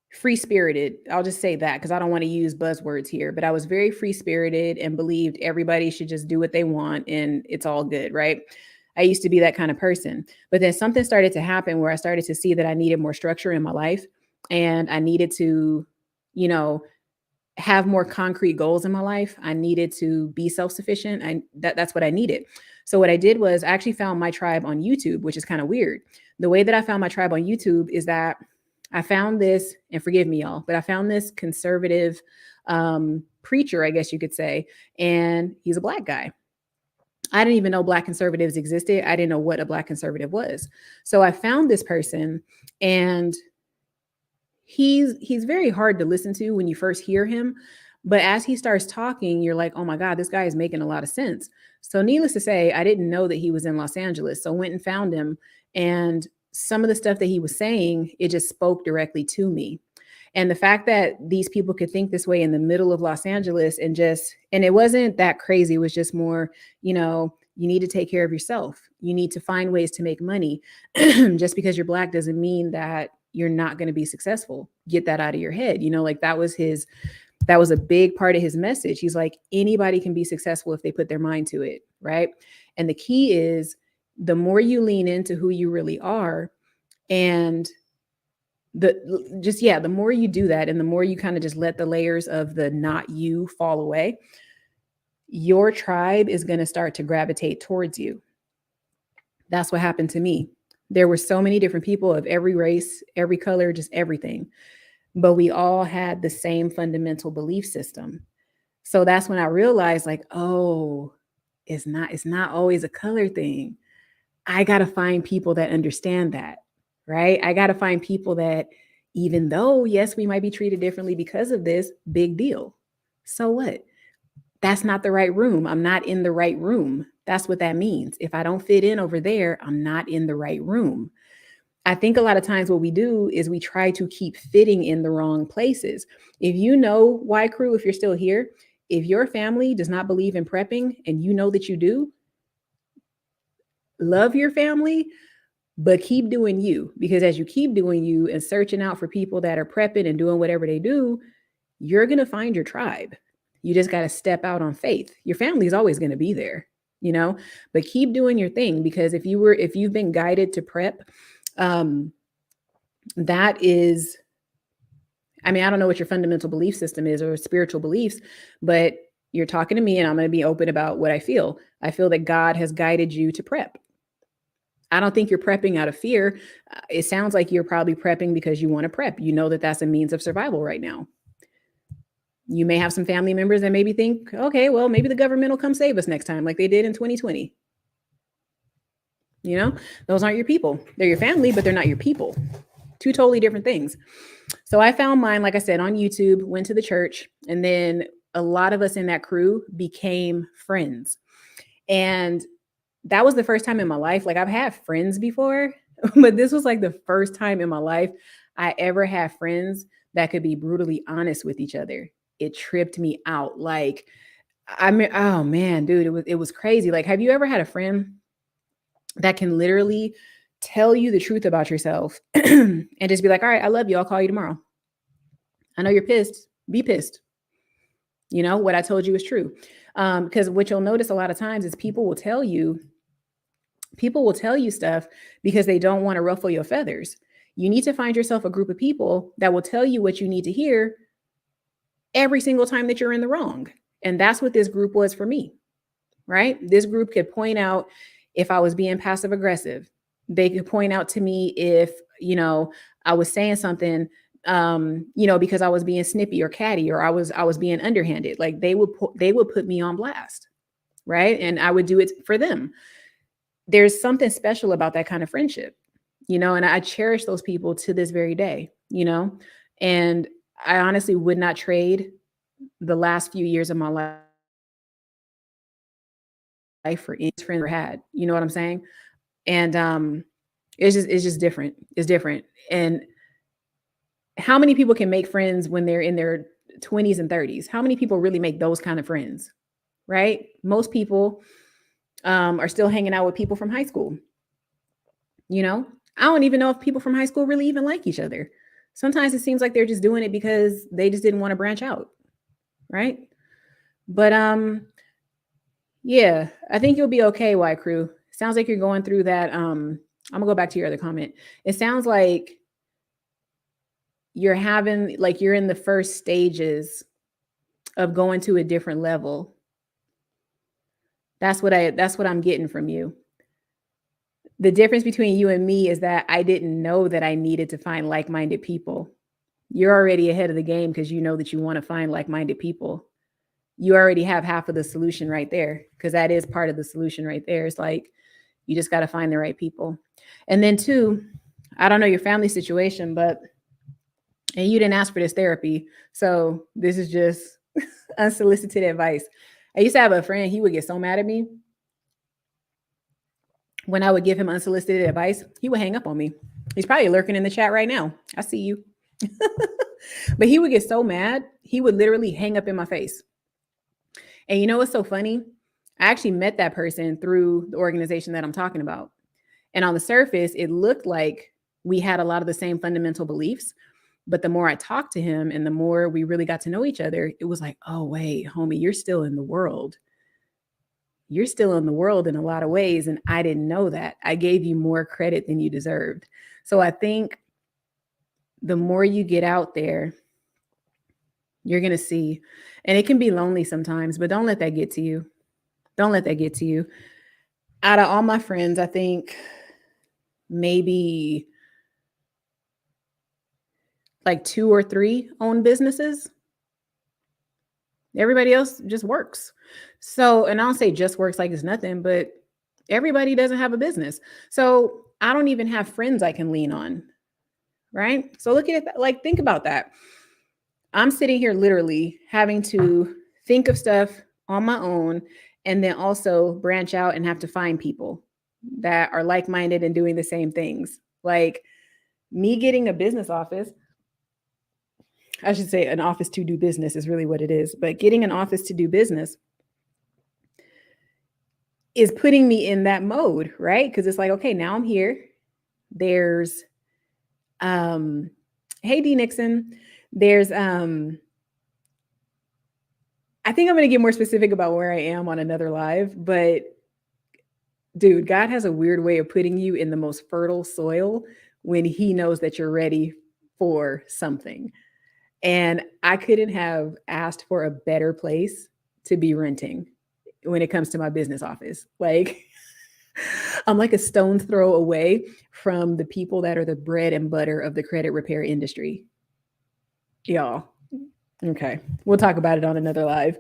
free-spirited. I'll just say that because I don't want to use buzzwords here, but I was very free-spirited and believed everybody should just do what they want and it's all good, right? I used to be that kind of person. But then something started to happen where I started to see that I needed more structure in my life and I needed to, have more concrete goals in my life. I needed to be self-sufficient. That's what I needed. So what I did was I actually found my tribe on YouTube, which is kind of weird. The way that I found my tribe on YouTube is that I found this, and forgive me, y'all, but I found this conservative preacher, I guess you could say, and he's a Black guy. I didn't even know Black conservatives existed. I didn't know what a Black conservative was. So I found this person, and he's very hard to listen to when you first hear him. But as he starts talking, you're like, oh my God, this guy is making a lot of sense. So needless to say, I didn't know that he was in Los Angeles. So went and found him. And some of the stuff that he was saying, it just spoke directly to me. And the fact that these people could think this way in the middle of Los Angeles and it wasn't that crazy. It was just more, you need to take care of yourself. You need to find ways to make money. Just because you're Black doesn't mean that you're not going to be successful. Get that out of your head. Like that was a big part of his message. He's like, anybody can be successful if they put their mind to it. Right. And the key is the more you lean into who you really are and the more you do that and the more you kind of just let the layers of the not you fall away, your tribe is going to start to gravitate towards you. That's what happened to me. There were so many different people of every race, every color, just everything. But we all had the same fundamental belief system. So that's when I realized like, oh, it's not always a color thing. I got to find people that understand that, right? I got to find people that even though, yes, we might be treated differently because of this, big deal. So what? That's not the right room. I'm not in the right room. That's what that means. If I don't fit in over there, I'm not in the right room. I think a lot of times what we do is we try to keep fitting in the wrong places. If you know, Y Crew, if you're still here, if your family does not believe in prepping and you know that you do, love your family, but keep doing you. Because as you keep doing you and searching out for people that are prepping and doing whatever they do, you're going to find your tribe. You just got to step out on faith. Your family is always going to be there, but keep doing your thing. Because if you've been guided to prep, that is, I don't know what your fundamental belief system is or spiritual beliefs, but you're talking to me and I'm going to be open about what I feel. I feel that God has guided you to prep. I don't think you're prepping out of fear. It sounds like you're probably prepping because you want to prep. You know that that's a means of survival right now. You may have some family members that maybe think, okay, well, maybe the government will come save us next time, like they did in 2020. You know, those aren't your people. They're your family, but they're not your people. Two totally different things. So I found mine, like I said, on YouTube, went to the church, and then a lot of us in that crew became friends. And that was the first time in my life. Like, I've had friends before, but this was like the first time in my life I ever had friends that could be brutally honest with each other. It tripped me out. Like, I mean, oh man, dude, it was crazy. Like, have you ever had a friend that can literally tell you the truth about yourself and just be like, all right, I love you. I'll call you tomorrow. I know you're pissed. Be pissed. You know, what I told you is true. Because what you'll notice a lot of times is people will tell you stuff because they don't want to ruffle your feathers. You need to find yourself a group of people that will tell you what you need to hear every single time that you're in the wrong. And that's what this group was for me, right? This group could point out if I was being passive aggressive. They could point out to me if, I was saying something, because I was being snippy or catty, or I was being underhanded. Like, they would put me on blast, right? And I would do it for them. There's something special about that kind of friendship, and I cherish those people to this very day, and I honestly would not trade the last few years of my life for any friend I ever had. You know what I'm saying? And it's just different. It's different. And how many people can make friends when they're in their 20s and 30s? How many people really make those kind of friends? Right? Most people are still hanging out with people from high school. I don't even know if people from high school really even like each other. Sometimes it seems like they're just doing it because they just didn't want to branch out. Right? But yeah, I think you'll be okay, Y Crew. Sounds like you're going through that. I'm gonna go back to your other comment. It sounds like you're in the first stages of going to a different level. That's what I'm getting from you. The difference between you and me is that I didn't know that I needed to find like-minded people. You're already ahead of the game because you know that you want to find like-minded people. You already have half of the solution right there, because that is part of the solution right there. It's like, you just got to find the right people. And then two, I don't know your family situation, and you didn't ask for this therapy. So this is just unsolicited advice. I used to have a friend, he would get so mad at me when I would give him unsolicited advice. He would hang up on me. He's probably lurking in the chat right now. I see you. But he would get so mad, he would literally hang up in my face. And you know what's so funny? I actually met that person through the organization that I'm talking about. And on the surface, it looked like we had a lot of the same fundamental beliefs. But the more I talked to him and the more we really got to know each other, it was like, oh, wait, homie, you're still in the world. You're still in the world in a lot of ways. And I didn't know that. I gave you more credit than you deserved. So I think the more you get out there, you're going to see. And it can be lonely sometimes, but don't let that get to you. Don't let that get to you. Out of all my friends, I think maybe like 2 or 3 own businesses. Everybody else just works. So, and I don't say just works like it's nothing, but everybody doesn't have a business. So I don't even have friends I can lean on. Right? So look at it, like, think about that. I'm sitting here literally having to think of stuff on my own, and then also branch out and have to find people that are like-minded and doing the same things. Like, me getting a business office, I should say an office to do business is really what it is, but getting an office to do business is putting me in that mode, right? Because it's like, okay, now I'm here. There's, hey D Nixon, there's, I think I'm going to get more specific about where I am on another live, but dude, God has a weird way of putting you in the most fertile soil when he knows that you're ready for something. And I couldn't have asked for a better place to be renting when it comes to my business office. Like, I'm like a stone's throw away from the people that are the bread and butter of the credit repair industry. Y'all, Okay. We'll talk about it on another live.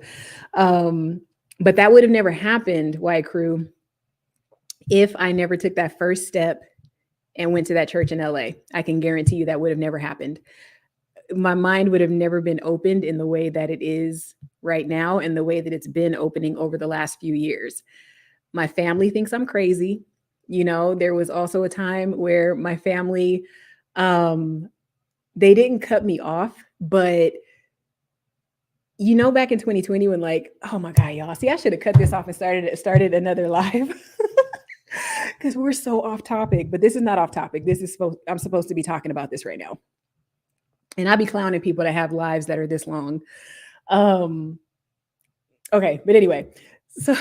But that would have never happened, White Crew, if I never took that first step and went to that church in LA. I can guarantee you that would have never happened. My mind would have never been opened in the way that it is right now and the way that it's been opening over the last few years. My family thinks I'm crazy. You know, there was also a time where my family, um, they didn't cut me off, but you know, back in 2020 when like, oh my God, y'all, see, I should have cut this off and started another live because we're so off topic, but this is not off topic. I'm supposed to be talking about this right now. And I'll be clowning people that have lives that are this long. Um, okay, but anyway, so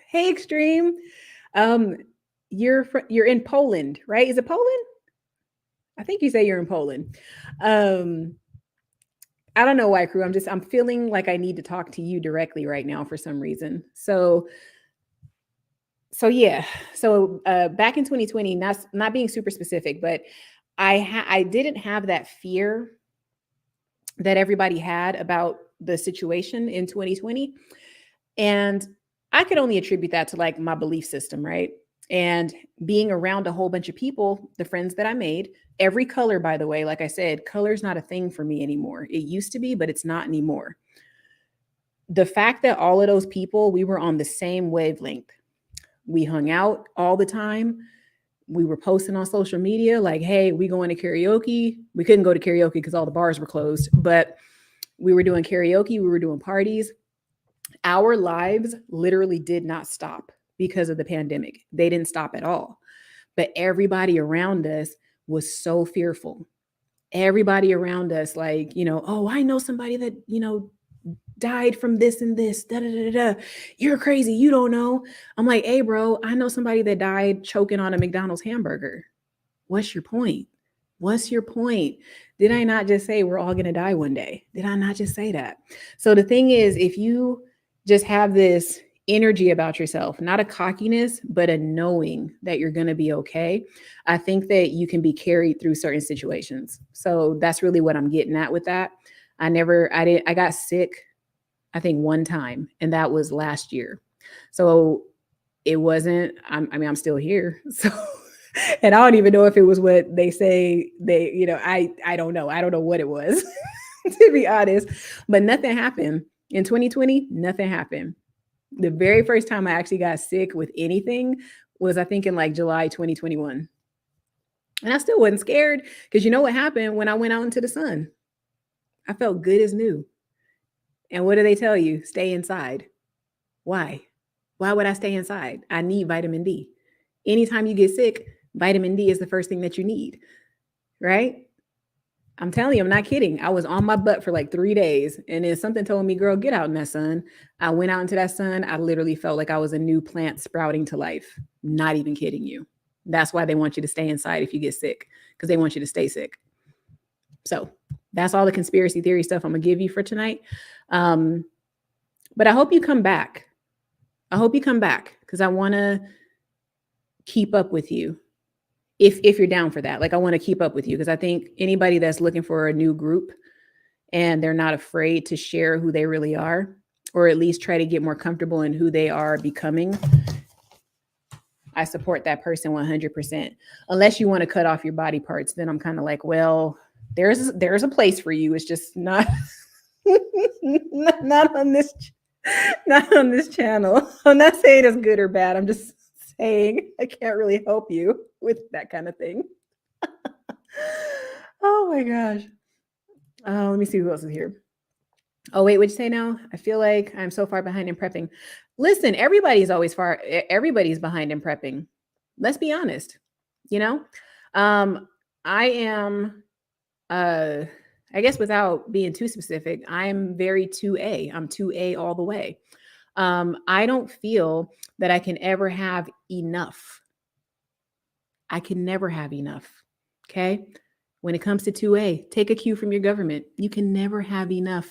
hey, Extreme, um, you're in Poland, right? Is it Poland? I think you say you're in Poland. Um, I don't know why, Crew. I'm feeling like I need to talk to you directly right now for some reason. So yeah. So back in 2020, not being super specific, but I didn't have that fear that everybody had about the situation in 2020. And I could only attribute that to like my belief system, right? And being around a whole bunch of people, the friends that I made, every color, by the way, like I said, color's not a thing for me anymore. It used to be, but it's not anymore. The fact that all of those people, we were on the same wavelength. We hung out all the time. We were posting on social media like, hey, we going to karaoke. We couldn't go to karaoke because all the bars were closed, but we were doing karaoke. We were doing parties. Our lives literally did not stop because of the pandemic. They didn't stop at all. But everybody around us was so fearful. Everybody around us, like, you know, oh, I know somebody that, you know, died from this and this. Da, da, da, da. You're crazy. You don't know. I'm like, hey, bro, I know somebody that died choking on a McDonald's hamburger. What's your point? What's your point? Did I not just say we're all going to die one day? Did I not just say that? So the thing is, if you just have this energy about yourself, not a cockiness, but a knowing that you're going to be okay, I think that you can be carried through certain situations. So that's really what I'm getting at with that. I got sick, I think one time, and that was last year. So it wasn't, I'm still here. So, and I don't even know if it was what they say you know, I don't know. I don't know what it was, to be honest, but nothing happened. In 2020, nothing happened. The very first time I actually got sick with anything was, I think, in like July 2021. And I still wasn't scared because you know what happened when I went out into the sun? I felt good as new. And what do they tell you? Stay inside. Why? Why would I stay inside? I need vitamin D. Anytime you get sick, vitamin D is the first thing that you need, right? I'm telling you, I'm not kidding. I was on my butt for like 3 days. And then something told me, girl, get out in that sun. I went out into that sun. I literally felt like I was a new plant sprouting to life. Not even kidding you. That's why they want you to stay inside if you get sick, because they want you to stay sick. So that's all the conspiracy theory stuff I'm going to give you for tonight. But I hope you come back. I hope you come back because I want to keep up with you. If you're down for that, like I want to keep up with you because I think anybody that's looking for a new group and they're not afraid to share who they really are, or at least try to get more comfortable in who they are becoming, I support that person 100%. Unless you want to cut off your body parts, then I'm kind of like, well, there's a place for you. It's just not not on this not on this channel. I'm not saying it's good or bad. I'm just saying I can't really help you with that kind of thing. Oh my gosh. Let me see who else is here. Oh wait, what'd you say now? I feel like I'm so far behind in prepping. Listen, everybody's behind in prepping. Let's be honest. You know? I am I guess without being too specific, I'm very 2A. I'm 2A all the way. I don't feel that I can ever have enough. I can never have enough. Okay. When it comes to 2A, take a cue from your government. You can never have enough.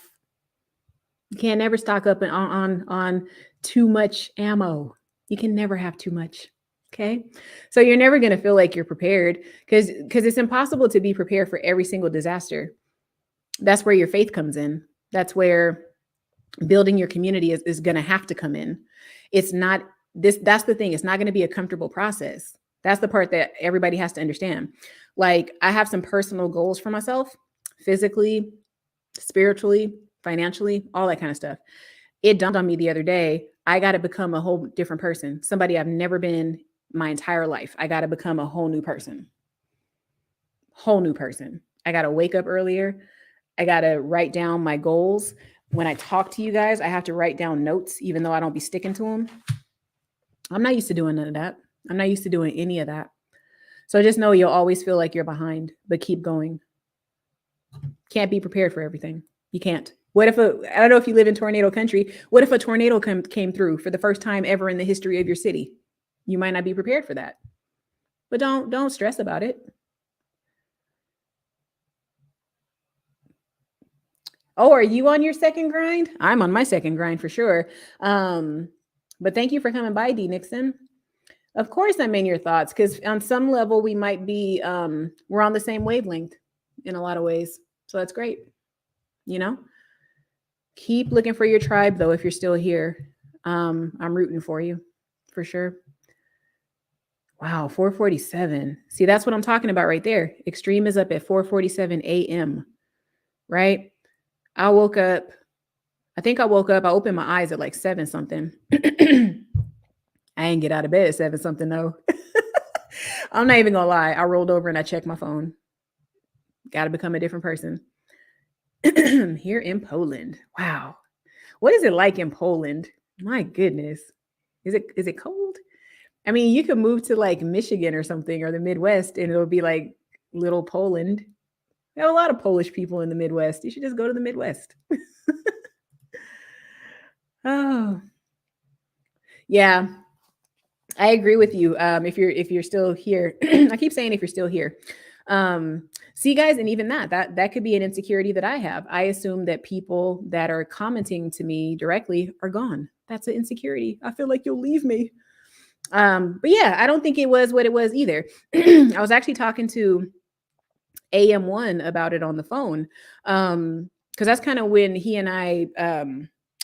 You can't never stock up on too much ammo. You can never have too much. Okay. So you're never going to feel like you're prepared because it's impossible to be prepared for every single disaster. That's where your faith comes in. That's where building your community is going to have to come in. It's not this. That's the thing. It's not going to be a comfortable process. That's the part that everybody has to understand. Like, I have some personal goals for myself, physically, spiritually, financially, all that kind of stuff. It dawned on me the other day, I got to become a whole different person, somebody I've never been my entire life. I got to become a whole new person. Whole new person. I got to wake up earlier. I got to write down my goals. When I talk to you guys, I have to write down notes, even though I don't be sticking to them. I'm not used to doing none of that. I'm not used to doing any of that. So just know you'll always feel like you're behind, but keep going. Can't be prepared for everything. You can't. What if I don't know if you live in tornado country. What if a tornado came through for the first time ever in the history of your city? You might not be prepared for that. But don't stress about it. Oh, are you on your second grind? I'm on my second grind for sure. But thank you for coming by, D Nixon. Of course I'm in your thoughts, because on some level we might be we're on the same wavelength in a lot of ways. So that's great. You know, keep looking for your tribe though if you're still here. I'm rooting for you for sure. Wow, 4:47. See, that's what I'm talking about right there. Extreme is up at 4:47 a.m. Right? I woke up. I opened my eyes at like 7 something. I ain't get out of bed at 7 something though. I'm not even gonna lie. I rolled over and I checked my phone. Got to become a different person. Here in Poland. Wow. What is it like in Poland? My goodness. Is it cold? I mean, you could move to like Michigan or something, or the Midwest, and it'll be like little Poland. There are a lot of Polish people in the Midwest. You should just go to the Midwest. Oh, yeah, I agree with you. If you're still here, I keep saying if you're still here. See, guys, and even that could be an insecurity that I have. I assume that people that are commenting to me directly are gone. That's an insecurity. I feel like you'll leave me. But yeah, I don't think it was what it was either. I was actually talking to AM1 about it on the phone. Because that's kind of when he and I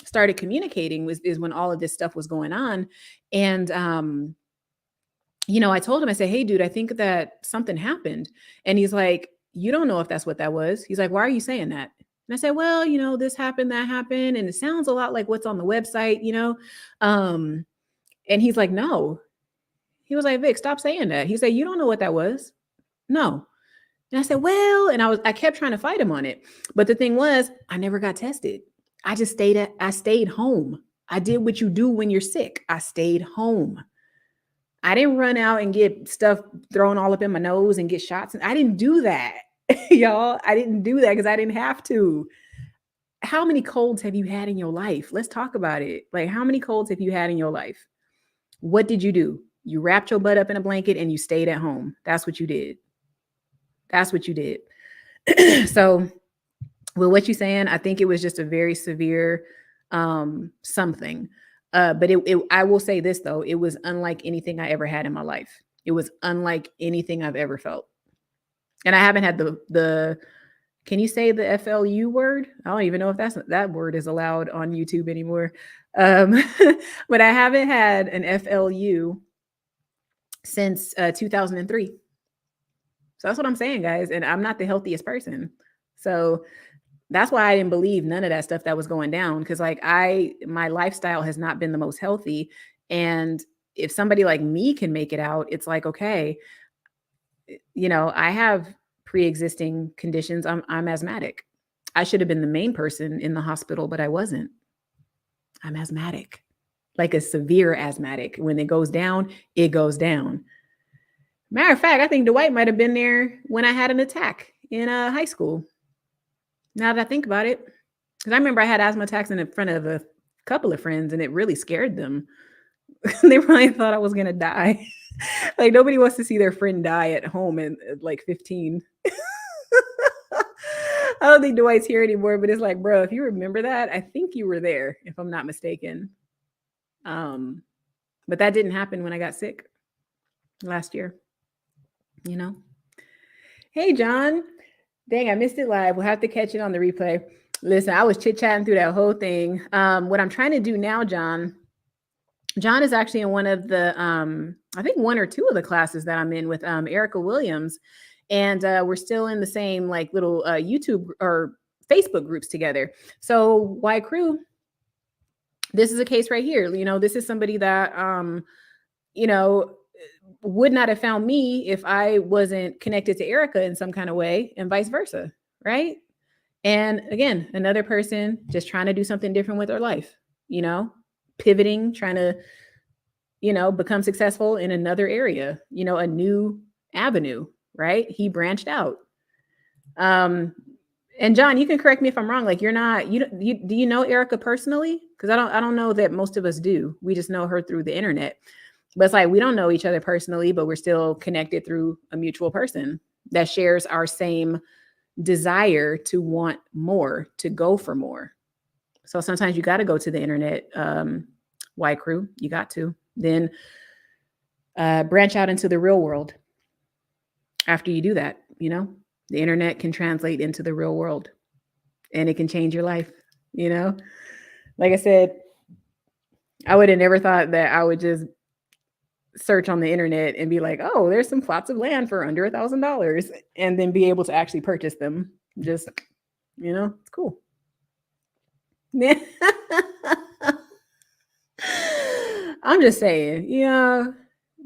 started communicating, is when all of this stuff was going on. And I told him, I said, hey, dude, I think that something happened. And he's like, you don't know if that's what that was. He's like, why are you saying that? And I said, well, this happened, that happened. And it sounds a lot like what's on the website. And he's like, no. He was like, Vic, stop saying that. He said, you don't know what that was. No. And I said, well, and I kept trying to fight him on it. But the thing was, I never got tested. I stayed home. I did what you do when you're sick. I stayed home. I didn't run out and get stuff thrown all up in my nose and get shots. I didn't do that, y'all. I didn't do that because I didn't have to. How many colds have you had in your life? Let's talk about it. Like, how many colds have you had in your life? What did you do? You wrapped your butt up in a blanket and you stayed at home. That's what you did. That's what you did. So with what you're saying, I think it was just a very severe something. But I will say this though, it was unlike anything I ever had in my life. It was unlike anything I've ever felt. And I haven't had the can you say the FLU word? I don't even know if that word is allowed on YouTube anymore. But I haven't had an FLU since 2003. So that's what I'm saying, guys. And I'm not the healthiest person. So that's why I didn't believe none of that stuff that was going down. Because my lifestyle has not been the most healthy. And if somebody like me can make it out, it's like, okay, I have pre-existing conditions. I'm asthmatic. I should have been the main person in the hospital, but I wasn't. I'm asthmatic, like a severe asthmatic. When it goes down, it goes down. Matter of fact, I think Dwight might have been there when I had an attack in high school. Now that I think about it, because I remember I had asthma attacks in front of a couple of friends and it really scared them. They probably thought I was going to die. Like, nobody wants to see their friend die at home at like 15. I don't think Dwight's here anymore, but it's like, bro, if you remember that, I think you were there, if I'm not mistaken. But that didn't happen when I got sick last year. Hey, John. Dang, I missed it live. We'll have to catch it on the replay. Listen, I was chit-chatting through that whole thing. What I'm trying to do now, John is actually in one of the I think one or two of the classes that I'm in with Erica Williams. And we're still in the same like little YouTube or Facebook groups together. So Y Crew, this is a case right here. You know, this is somebody that you know, would not have found me if I wasn't connected to Erica in some kind of way, and vice versa, right? And again, another person just trying to do something different with their life, you know, pivoting, trying to, you know, become successful in another area, you know, a new avenue, right? He branched out. And John, you can correct me if I'm wrong. Like you're not, do you know Erica personally? Because I don't know that most of us do. We just know her through the internet. But it's like we don't know each other personally, but we're still connected through a mutual person that shares our same desire to want more, to go for more. So sometimes you got to go to the internet, Y Crew. You got to then branch out into the real world. After you do that, you know, the internet can translate into the real world and it can change your life. You know, like I said, I would have never thought that I would just search on the internet and be like, oh, there's some plots of land for under $1,000 and then be able to actually purchase them. Just, you know, it's cool. I'm just saying, you know,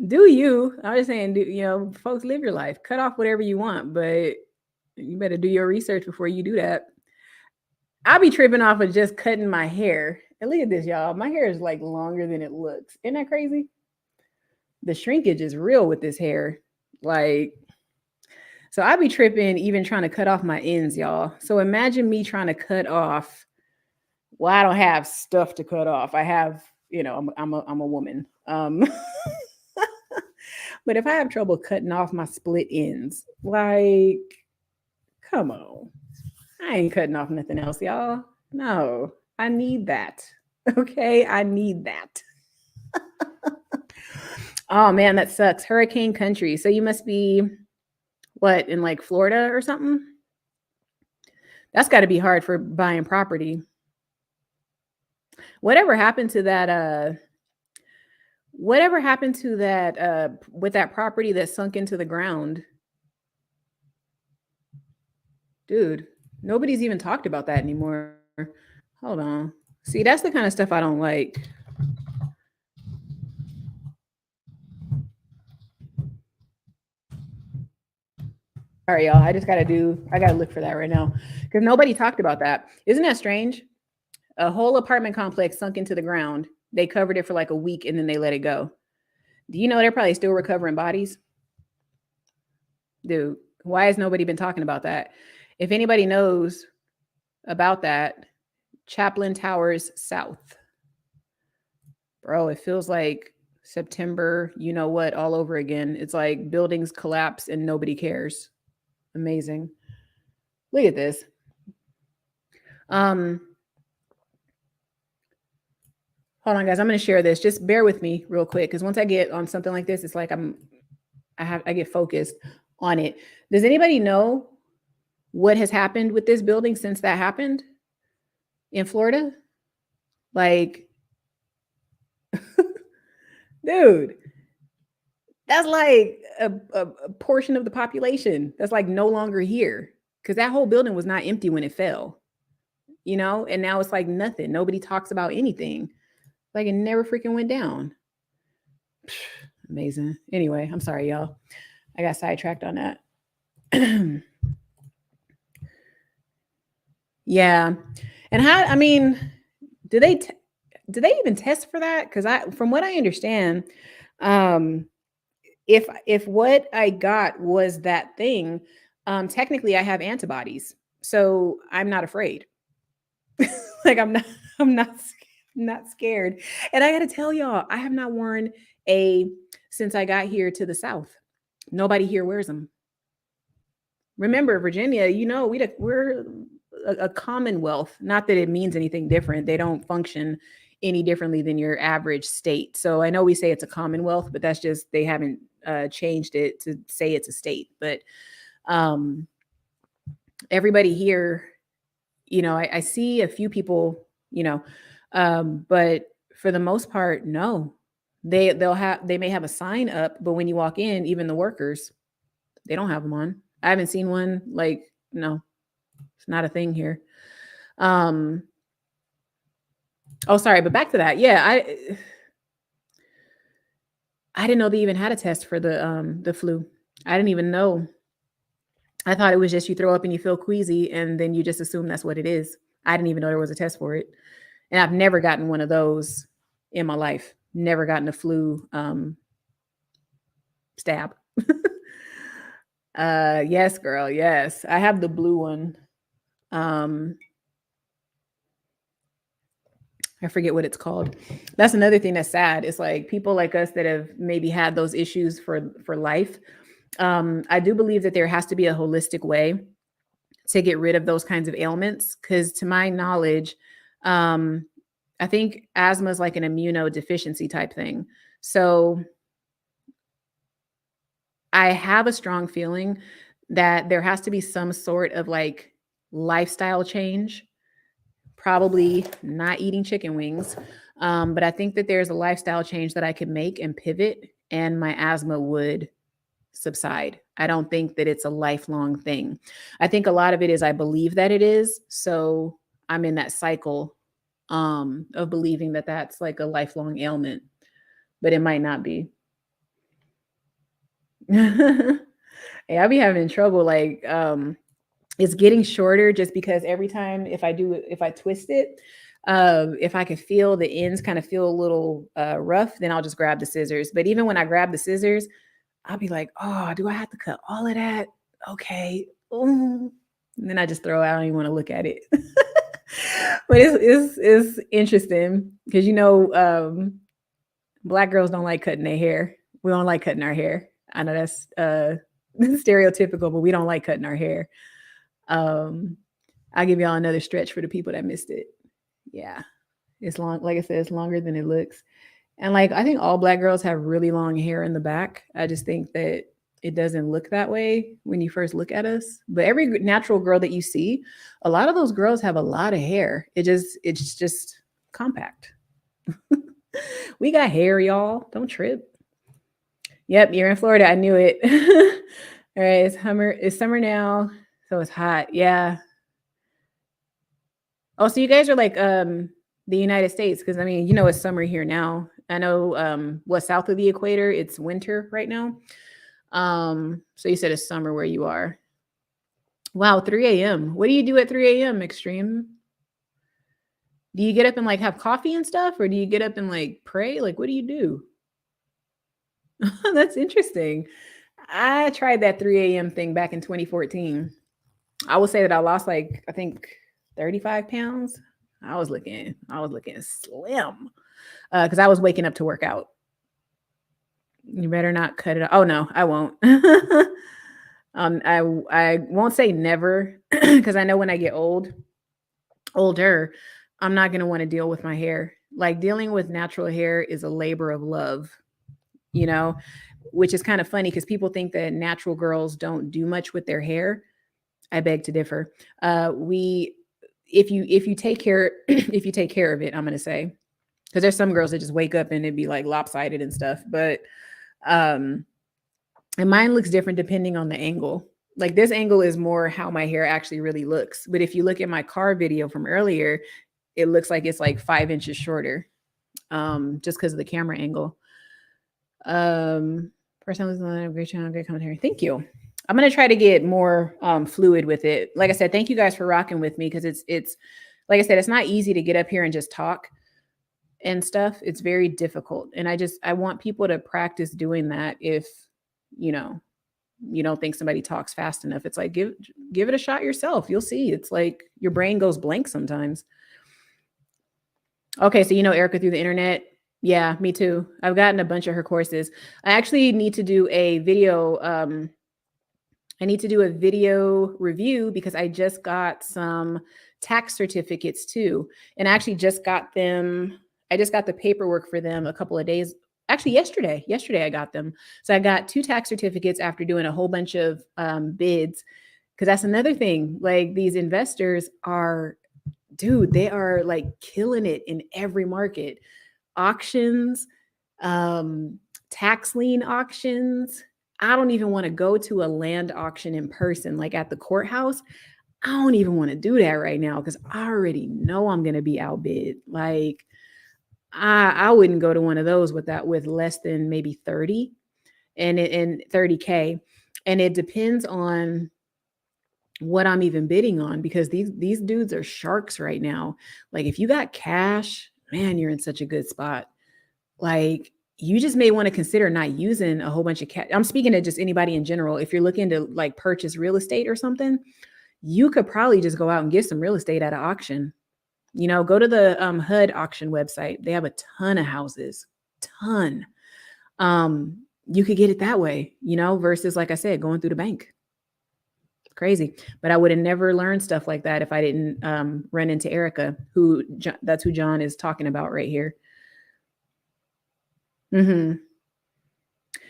do you? I'm just saying, you know, folks, live your life, cut off whatever you want, but you better do your research before you do that. I'll be tripping off of just cutting my hair. And look at this, y'all. My hair is like longer than it looks. Isn't that crazy? The shrinkage is real with this hair. Like, so I'd be tripping even trying to cut off my ends, y'all. So imagine me trying to cut off. Well, I don't have stuff to cut off. I have, you know, I'm a woman. But if I have trouble cutting off my split ends, like, come on. I ain't cutting off nothing else, y'all. No, I need that. Okay, I need that. Oh man, that sucks. Hurricane country. So you must be what, in like Florida or something? That's got to be hard for buying property. Whatever happened to that with that property that sunk into the ground? Dude, nobody's even talked about that anymore. Hold on. See, that's the kind of stuff I don't like. All right, y'all. I gotta look for that right now because nobody talked about that. Isn't that strange? A whole apartment complex sunk into the ground. They covered it for like a week and then they let it go. Do you know they're probably still recovering bodies? Dude, why has nobody been talking about that? If anybody knows about that, Chaplin Towers South. Bro, it feels like September, you know what, all over again. It's like buildings collapse and nobody cares. Amazing. Look at this. Hold on, guys. I'm going to share this. Just bear with me real quick because once I get on something like this, it's like I get focused on it. Does anybody know what has happened with this building since that happened in Florida? Like, dude, that's like a portion of the population that's like no longer here because that whole building was not empty when it fell, you know, and now it's like nothing. Nobody talks about anything. Like it never freaking went down. Amazing. Anyway, I'm sorry, y'all. I got sidetracked on that. Yeah. And I mean, do they even test for that? Because from what I understand, if what I got was that thing, technically I have antibodies, so I'm not afraid. Like I'm not scared. And I got to tell y'all, I have not worn since I got here to the South. Nobody here wears them. Remember, Virginia, you know, we're a commonwealth. Not that it means anything different. They don't function any differently than your average state. So I know we say it's a commonwealth, but that's just, they haven't changed it to say it's a state. But everybody here I see a few people, but for the most part, no. They may have a sign up, but when you walk in, even the workers, they don't have them on. I haven't seen one. Like, no, it's not a thing here. Um, oh, sorry, but back to that. Yeah, I didn't know they even had a test for the flu. I didn't even know. I thought it was just you throw up and you feel queasy, and then you just assume that's what it is. I didn't even know there was a test for it, and I've never gotten one of those in my life. Never gotten a flu stab. Yes, girl. Yes, I have the blue one. Um, I forget what it's called. That's another thing that's sad. It's like people like us that have maybe had those issues for life. I do believe that there has to be a holistic way to get rid of those kinds of ailments. Because to my knowledge, um, I think asthma is like an immunodeficiency type thing. So I have a strong feeling that there has to be some sort of like lifestyle change, probably not eating chicken wings. But I think that there's a lifestyle change that I could make and pivot, and my asthma would subside. I don't think that it's a lifelong thing. I think a lot of it is I believe that it is. So I'm in that cycle of believing that that's like a lifelong ailment, but it might not be. Hey, I'll be having trouble. Like, it's getting shorter just because every time if I twist it, if I could feel the ends kind of feel a little rough, then I'll just grab the scissors. But even when I grab the scissors, I'll be like, oh, do I have to cut all of that? Okay. Ooh. And then I just throw it. I don't even want to look at it. But it's interesting because Black girls don't like cutting their hair. We don't like cutting our hair. I know that's stereotypical, but we don't like cutting our hair. I'll give y'all another stretch for the people that missed it. Yeah. It's long, like I said, it's longer than it looks. And like I think all Black girls have really long hair in the back. I just think that it doesn't look that way when you first look at us. But every natural girl that you see, a lot of those girls have a lot of hair. It's just compact. We got hair, y'all. Don't trip. Yep, you're in Florida. I knew it. All right, it's summer now, so it's hot. Yeah. Oh, so you guys are like the United States, because I mean, it's summer here now. I know south of the equator, it's winter right now. So you said it's summer where you are. Wow, 3 a.m. What do you do at 3 a.m., Extreme? Do you get up and like have coffee and stuff, or do you get up and like pray? Like, what do you do? That's interesting. I tried that 3 a.m. thing back in 2014. I will say that I lost like, I think 35 pounds. I was looking slim because I was waking up to work out. You better not cut it off. Oh no, I won't. I won't say never because I know when I get older, I'm not gonna want to deal with my hair. Like dealing with natural hair is a labor of love, which is kind of funny because people think that natural girls don't do much with their hair. I beg to differ. If you take care if you take care of it, I'm gonna say, because there's some girls that just wake up and it'd be like lopsided and stuff, but and mine looks different depending on the angle. Like this angle is more how my hair actually really looks, but if you look at my car video from earlier, it looks like it's like 5 inches shorter, just because of the camera angle. First time listening, a great channel, great commentary. Thank you. I'm gonna try to get more fluid with it. Like I said, thank you guys for rocking with me, because it's like I said, it's not easy to get up here and just talk and stuff. It's very difficult, and I want people to practice doing that. If you don't think somebody talks fast enough, it's like give it a shot yourself. You'll see. It's like your brain goes blank sometimes. Okay, so Erica through the internet. Yeah, me too. I've gotten a bunch of her courses. I actually need to do a video. I need to do a video review because I just got some tax certificates too. And I actually just got them. I just got the paperwork for them a couple of days. Actually, yesterday I got them. So I got 2 tax certificates after doing a whole bunch of bids. Because that's another thing. Like these investors are, dude, they are like killing it in every market. Auctions, tax lien auctions. I don't even want to go to a land auction in person, like at the courthouse. I don't even want to do that right now because I already know I'm going to be outbid. Like I wouldn't go to one of those with less than maybe 30 and 30K. And it depends on what I'm even bidding on because these dudes are sharks right now. Like if you got cash, man, you're in such a good spot. Like you just may want to consider not using a whole bunch of cash. I'm speaking to just anybody in general. If you're looking to like purchase real estate or something, you could probably just go out and get some real estate at an auction. Go to the HUD auction website. They have a ton of houses, ton. You could get it that way, versus like I said, going through the bank. Crazy. But I would have never learned stuff like that if I didn't run into Erica, that's who John is talking about right here. Mm-hmm.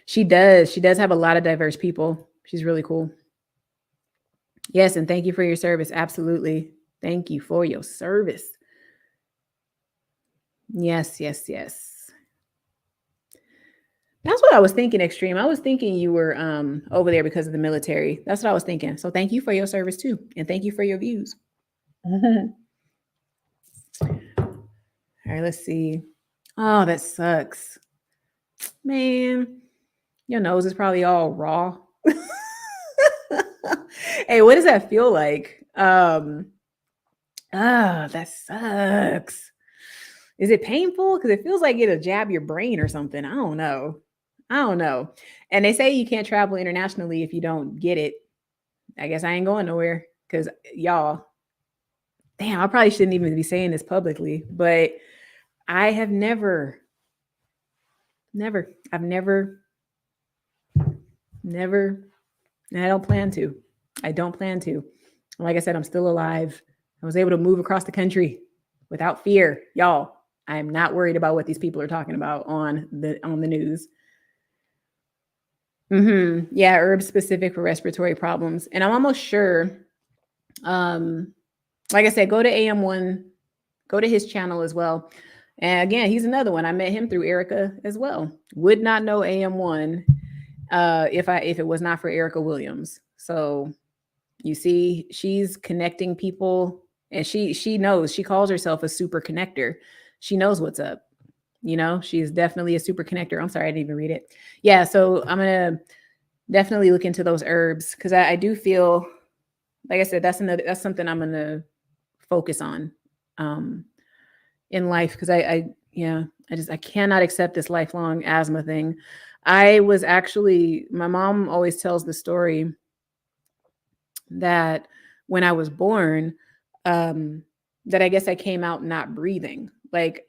She does have a lot of diverse people. She's really cool. Yes, and thank you for your service. Absolutely. Thank you for your service. Yes. That's what I was thinking, Extreme. I was thinking you were over there because of the military. That's what I was thinking. So thank you for your service too. And thank you for your views. All right, let's see. Oh, that sucks. Man, your nose is probably all raw. Hey, what does that feel like? That sucks. Is it painful? Because it feels like it'll jab your brain or something. I don't know. And they say you can't travel internationally if you don't get it. I guess I ain't going nowhere because y'all, damn, I probably shouldn't even be saying this publicly, but I have never, I've never, and I don't plan to. Like I said, I'm still alive. I was able to move across the country without fear. Y'all, I am not worried about what these people are talking about on the news. Mm-hmm. Yeah, herbs specific for respiratory problems. And I'm almost sure, like I said, go to AM1, go to his channel as well. And again, he's another one. I met him through Erica as well. Would not know AM1 if it was not for Erica Williams. So you see, she's connecting people, and she knows. She calls herself a super connector. She knows what's up. She's definitely a super connector. I'm sorry, I didn't even read it. Yeah, so I'm gonna definitely look into those herbs because I do feel, like I said, that's something I'm gonna focus on in life because I cannot accept this lifelong asthma thing. My mom always tells the story that when I was born, that I guess I came out not breathing. Like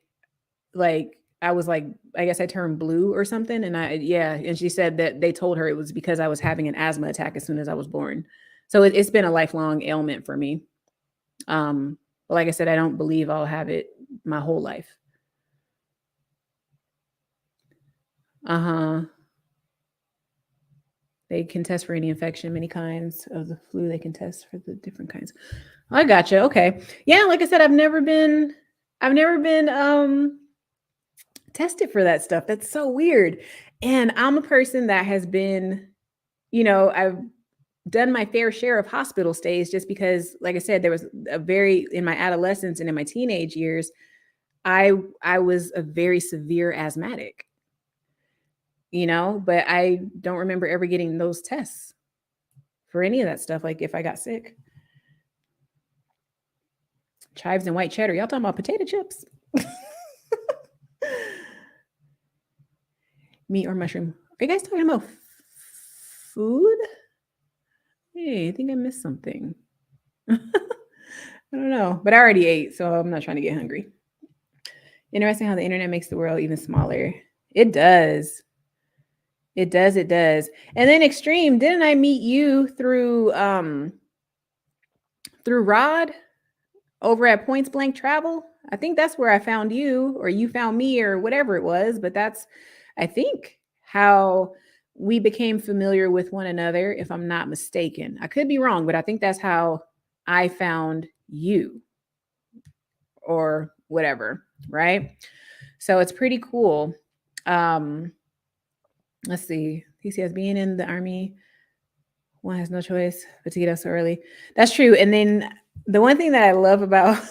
I was like, I guess I turned blue or something. And she said that they told her it was because I was having an asthma attack as soon as I was born. So it's been a lifelong ailment for me. But like I said, I don't believe I'll have it my whole life. They can test for any infection, many kinds of the flu. They can test for the different kinds. I gotcha. Okay. Yeah. Like I said, I've never been tested for that stuff. That's so weird. And I'm a person that has been, I've done my fair share of hospital stays just because, like I said, there was in my adolescence and in my teenage years, I was a very severe asthmatic, but I don't remember ever getting those tests for any of that stuff. Like if I got sick. Chives and white cheddar. Y'all talking about potato chips? Meat or mushroom? Are you guys talking about food? Hey, I think I missed something. I don't know, but I already ate, so I'm not trying to get hungry. Interesting how the internet makes the world even smaller. It does. And then Extreme, didn't I meet you through Rod over at Points Blank Travel? I think that's where I found you, or you found me, or whatever it was. But that's, I think, how we became familiar with one another, if I'm not mistaken. I could be wrong, but I think that's how I found you or whatever, right? So it's pretty cool. Um, let's see. He says being in the army, one has no choice but to get up so early. That's true. And then the one thing that I love about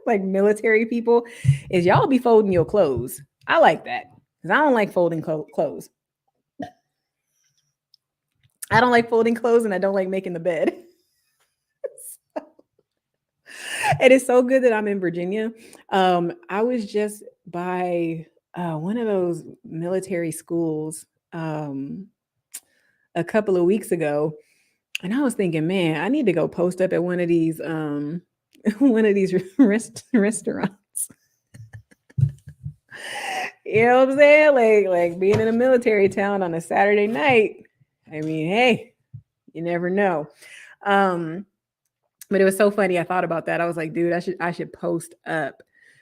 like military people is y'all be folding your clothes. I like that because I don't like folding clothes. I don't like folding clothes and I don't like making the bed. It is so good that I'm in Virginia. I was just by one of those military schools a couple of weeks ago, and I was thinking, man, I need to go post up at one of these one of these restaurants. You know what I'm saying? Like being in a military town on a Saturday night. I mean, hey, you never know. Um, but it was so funny. I thought about that. I was like, dude, I should post up.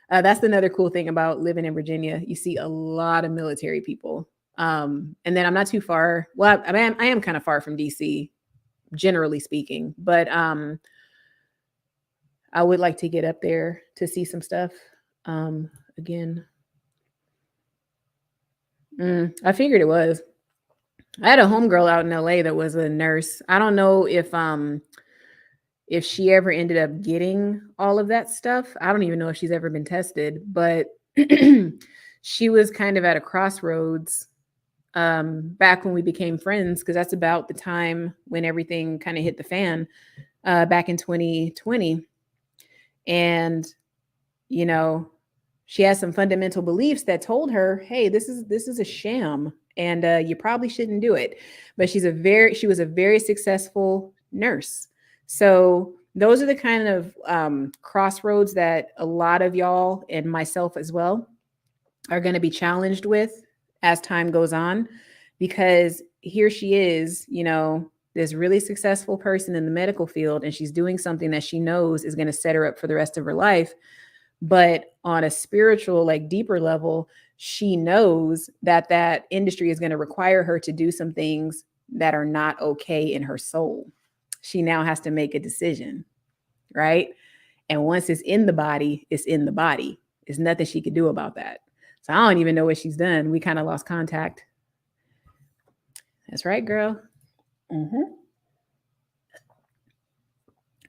That's another cool thing about living in Virginia. You see a lot of military people. And then I'm not too far. Well, I am kind of far from DC, generally speaking, but I would like to get up there to see some stuff. Again, I figured it was. I had a homegirl out in LA that was a nurse. I don't know if she ever ended up getting all of that stuff. I don't even know if she's ever been tested, but she was kind of at a crossroads back when we became friends, because that's about the time when everything kind of hit the fan back in 2020. And, you know, she has some fundamental beliefs that told her, hey, this is a sham and you probably shouldn't do it. But she was a very successful nurse. So those are the kind of crossroads that a lot of y'all and myself as well are going to be challenged with as time goes on, because here she is, this really successful person in the medical field, and she's doing something that she knows is going to set her up for the rest of her life. But on a spiritual, like deeper level, she knows that that industry is going to require her to do some things that are not okay in her soul. She now has to make a decision, right? And once it's in the body, it's in the body. There's nothing she could do about that. So I don't even know what she's done. We kind of lost contact. That's right, girl. Mm-hmm.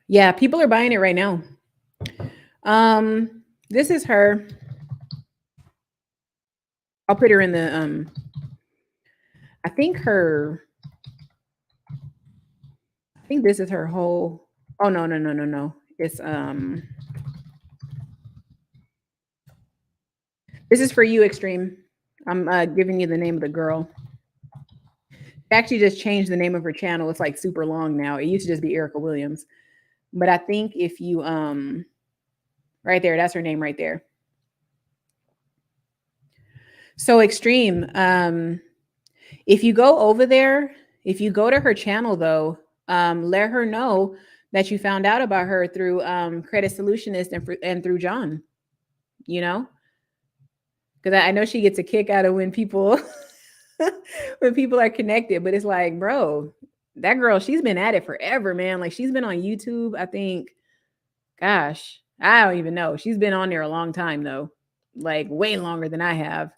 Yeah, people are buying it right now. This is her. I'll put her in the I think this is her whole. Oh no, no, no, no, no. It's this is for you, Extreme. I'm giving you the name of the girl. She actually just changed the name of her channel. It's like super long now. It used to just be Erica Williams. But I think if you right there, that's her name right there. So Extreme, if you go over there, if you go to her channel though, let her know that you found out about her through Credit Solutionist and through John, because I know she gets a kick out of when people when people are connected, but it's like, bro, that girl, she's been at it forever, man. Like she's been on YouTube, I think, gosh, I don't even know. She's been on there a long time though, like way longer than I have.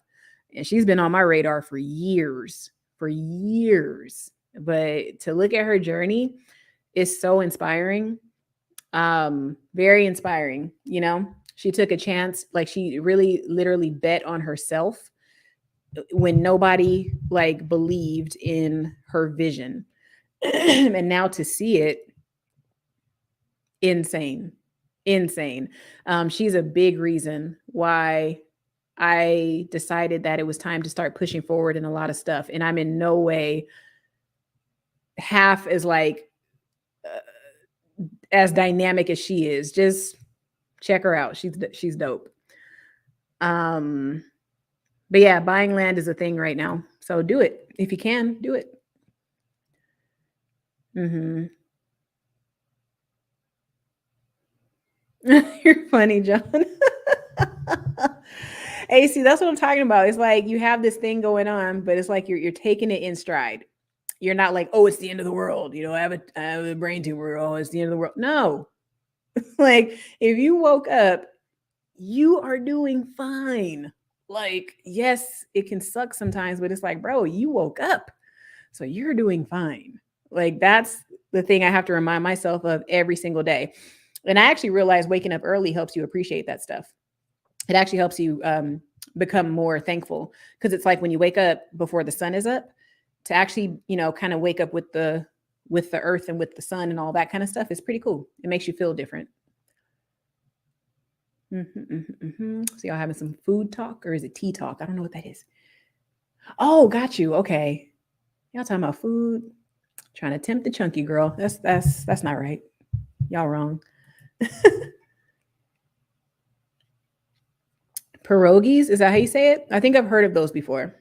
And she's been on my radar for years, But to look at her journey is so inspiring. Very inspiring, She took a chance, like she really literally bet on herself when nobody like believed in her vision. And now to see it, insane. She's a big reason why I decided that it was time to start pushing forward in a lot of stuff. And I'm in no way half as like as dynamic as she is. Just check her out. She's dope. But yeah, buying land is a thing right now. So do it. If you can, do it. Mm-hmm. You're funny, John. Hey, see, that's what I'm talking about. It's like you have this thing going on, but it's like you're taking it in stride. You're not like, oh, it's the end of the world. I have a brain tumor. Oh, it's the end of the world. No. Like if you woke up, you are doing fine. Like, yes, it can suck sometimes, but it's like, bro, you woke up. So you're doing fine. Like that's the thing I have to remind myself of every single day. And I actually realized waking up early helps you appreciate that stuff. It actually helps you become more thankful because it's like when you wake up before the sun is up to actually, kind of wake up with the earth and with the sun and all that kind of stuff is pretty cool. It makes you feel different. So y'all having some food talk or is it tea talk? I don't know what that is. Oh, got you. Okay. Y'all talking about food, trying to tempt the chunky girl. That's not right. Y'all wrong. Pierogies, is that how you say it? I think I've heard of those before.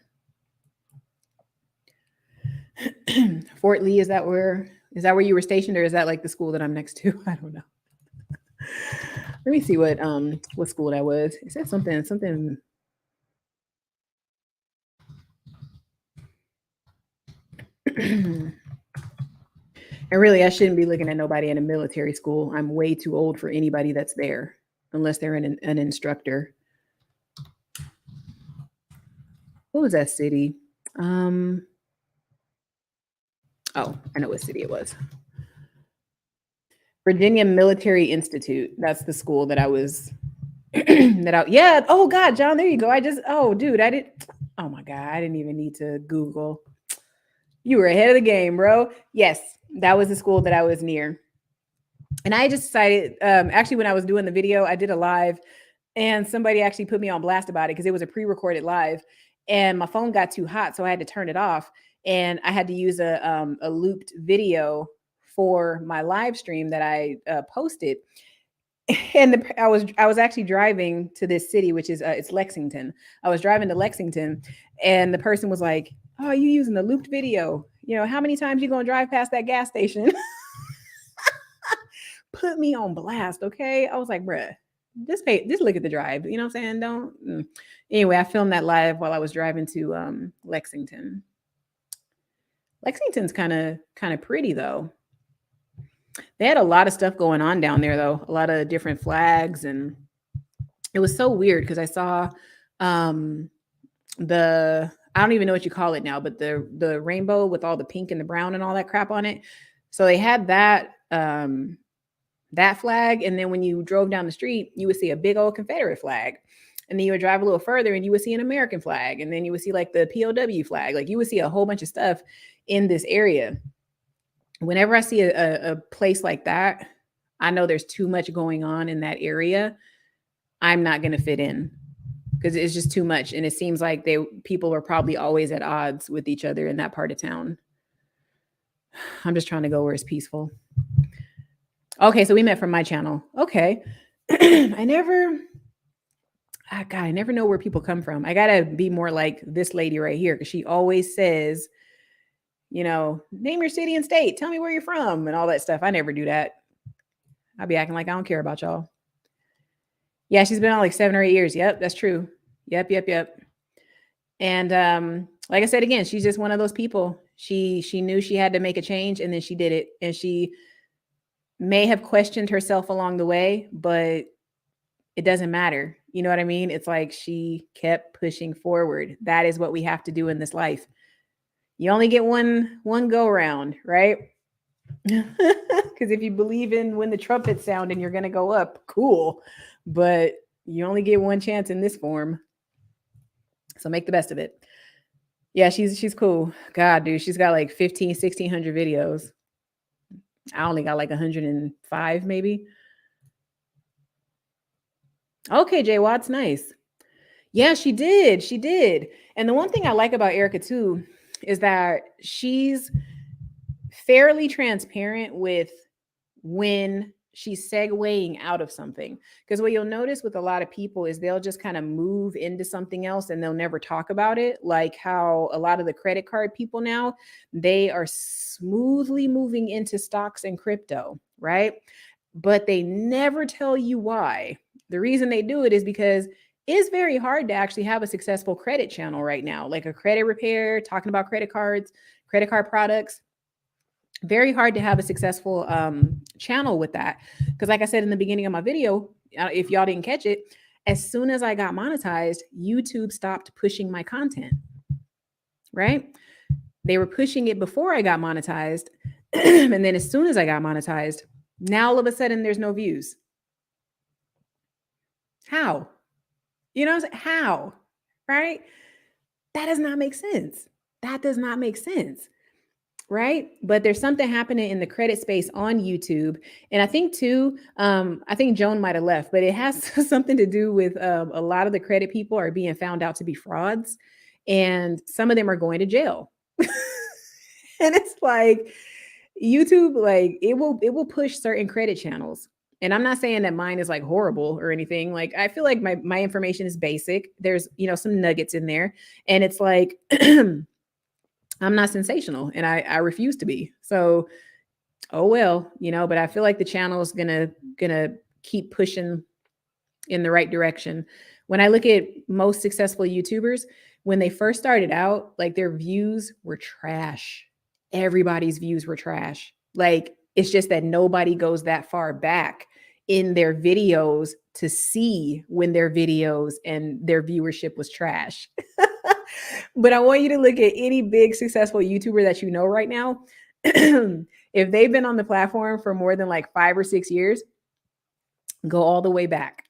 Fort Lee, is that where you were stationed or is that like the school that I'm next to? I don't know. Let me see what school that was. It said something. And really, I shouldn't be looking at nobody in a military school. I'm way too old for anybody that's there, unless they're an instructor. What was that city? Um, oh, I know what city it was. Virginia Military Institute. That's the school that I was. Yeah. Oh God, John, there you go. Oh dude, I did. Oh my God, I didn't even need to Google. You were ahead of the game, bro. Yes, that was the school that I was near. And I just decided, actually, when I was doing the video, I did a live and somebody actually put me on blast about it because it was a pre-recorded live and my phone got too hot. So I had to turn it off and I had to use a looped video for my live stream that I posted. And I was actually driving to this city, which is it's Lexington. I was driving to Lexington and the person was like, oh, you using the looped video? How many times you gonna drive past that gas station? Put me on blast, okay? I was like, bruh, just look at the drive. You know what I'm saying? Don't. Anyway, I filmed that live while I was driving to Lexington. Lexington's kind of pretty though. They had a lot of stuff going on down there though, a lot of different flags, and it was so weird because I saw the I don't even know what you call it now, but the rainbow with all the pink and the brown and all that crap on it. So they had that flag, and then when you drove down the street, you would see a big old Confederate flag. And then you would drive a little further and you would see an American flag, and then you would see like the POW flag. Like you would see a whole bunch of stuff in this area. Whenever I see a place like that, I know there's too much going on in that area. I'm not going to fit in because it's just too much. And it seems like people are probably always at odds with each other in that part of town. I'm just trying to go where it's peaceful. Okay, so we met from my channel. Okay. I never know where people come from. I gotta be more like this lady right here because she always says, name your city and state. Tell me where you're from and all that stuff. I never do that. I'll be acting like I don't care about y'all. Yeah, she's been on like 7 or 8 years. Yep, that's true. Yep. And like I said again, she's just one of those people. She knew she had to make a change and then she did it. And she may have questioned herself along the way, but it doesn't matter. You know what I mean? It's like she kept pushing forward. That is what we have to do in this life. You only get one go round, right? Because if you believe in when the trumpets sound and you're going to go up, cool. But you only get one chance in this form. So make the best of it. Yeah, she's cool. God, dude, she's got like 1,600 videos. I only got like 105 maybe. Okay, Jay Watts, nice. Yeah, she did. And the one thing I like about Erica too is that she's fairly transparent with when she's segueing out of something. Because what you'll notice with a lot of people is they'll just kind of move into something else and they'll never talk about it. Like how a lot of the credit card people now, they are smoothly moving into stocks and crypto, right? But they never tell you why. The reason they do it is because It's very hard to actually have a successful credit channel right now, like a credit repair, talking about credit cards, credit card products. Very hard to have a successful channel with that. Because, like I said in the beginning of my video, if y'all didn't catch it, as soon as I got monetized, YouTube stopped pushing my content, right? They were pushing it before I got monetized. And then as soon as I got monetized, now all of a sudden there's no views. How? You know what I'm saying? How? Right? That does not make sense. That does not make sense. Right. But there's something happening in the credit space on YouTube. And I think too, I think Joan might have left, but it has something to do with a lot of the credit people are being found out to be frauds. And some of them are going to jail. And it's like YouTube, like it will push certain credit channels. And I'm not saying that mine is like horrible or anything. Like I feel like my information is basic. There's, some nuggets in there. And it's like I'm not sensational and I refuse to be. So, oh well, but I feel like the channel is gonna keep pushing in the right direction. When I look at most successful YouTubers, when they first started out, like their views were trash. Everybody's views were trash. Like it's just that nobody goes that far back in their videos to see when their videos and their viewership was trash. But I want you to look at any big successful YouTuber that you know right now. If they've been on the platform for more than like 5 or 6 years, go all the way back.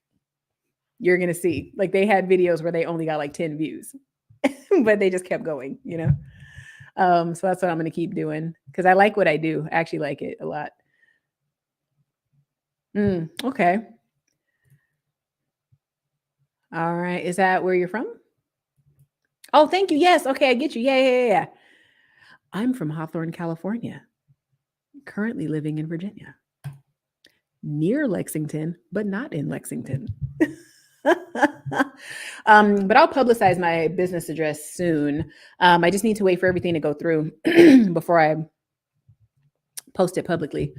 You're going to see like they had videos where they only got like 10 views, but they just kept going, So that's what I'm going to keep doing because I like what I do. I actually like it a lot. Okay. All right. Is that where you're from? Oh, thank you. Yes. Okay. I get you. Yeah. I'm from Hawthorne, California, currently living in Virginia, near Lexington, but not in Lexington. But I'll publicize my business address soon. I just need to wait for everything to go through before I post it publicly.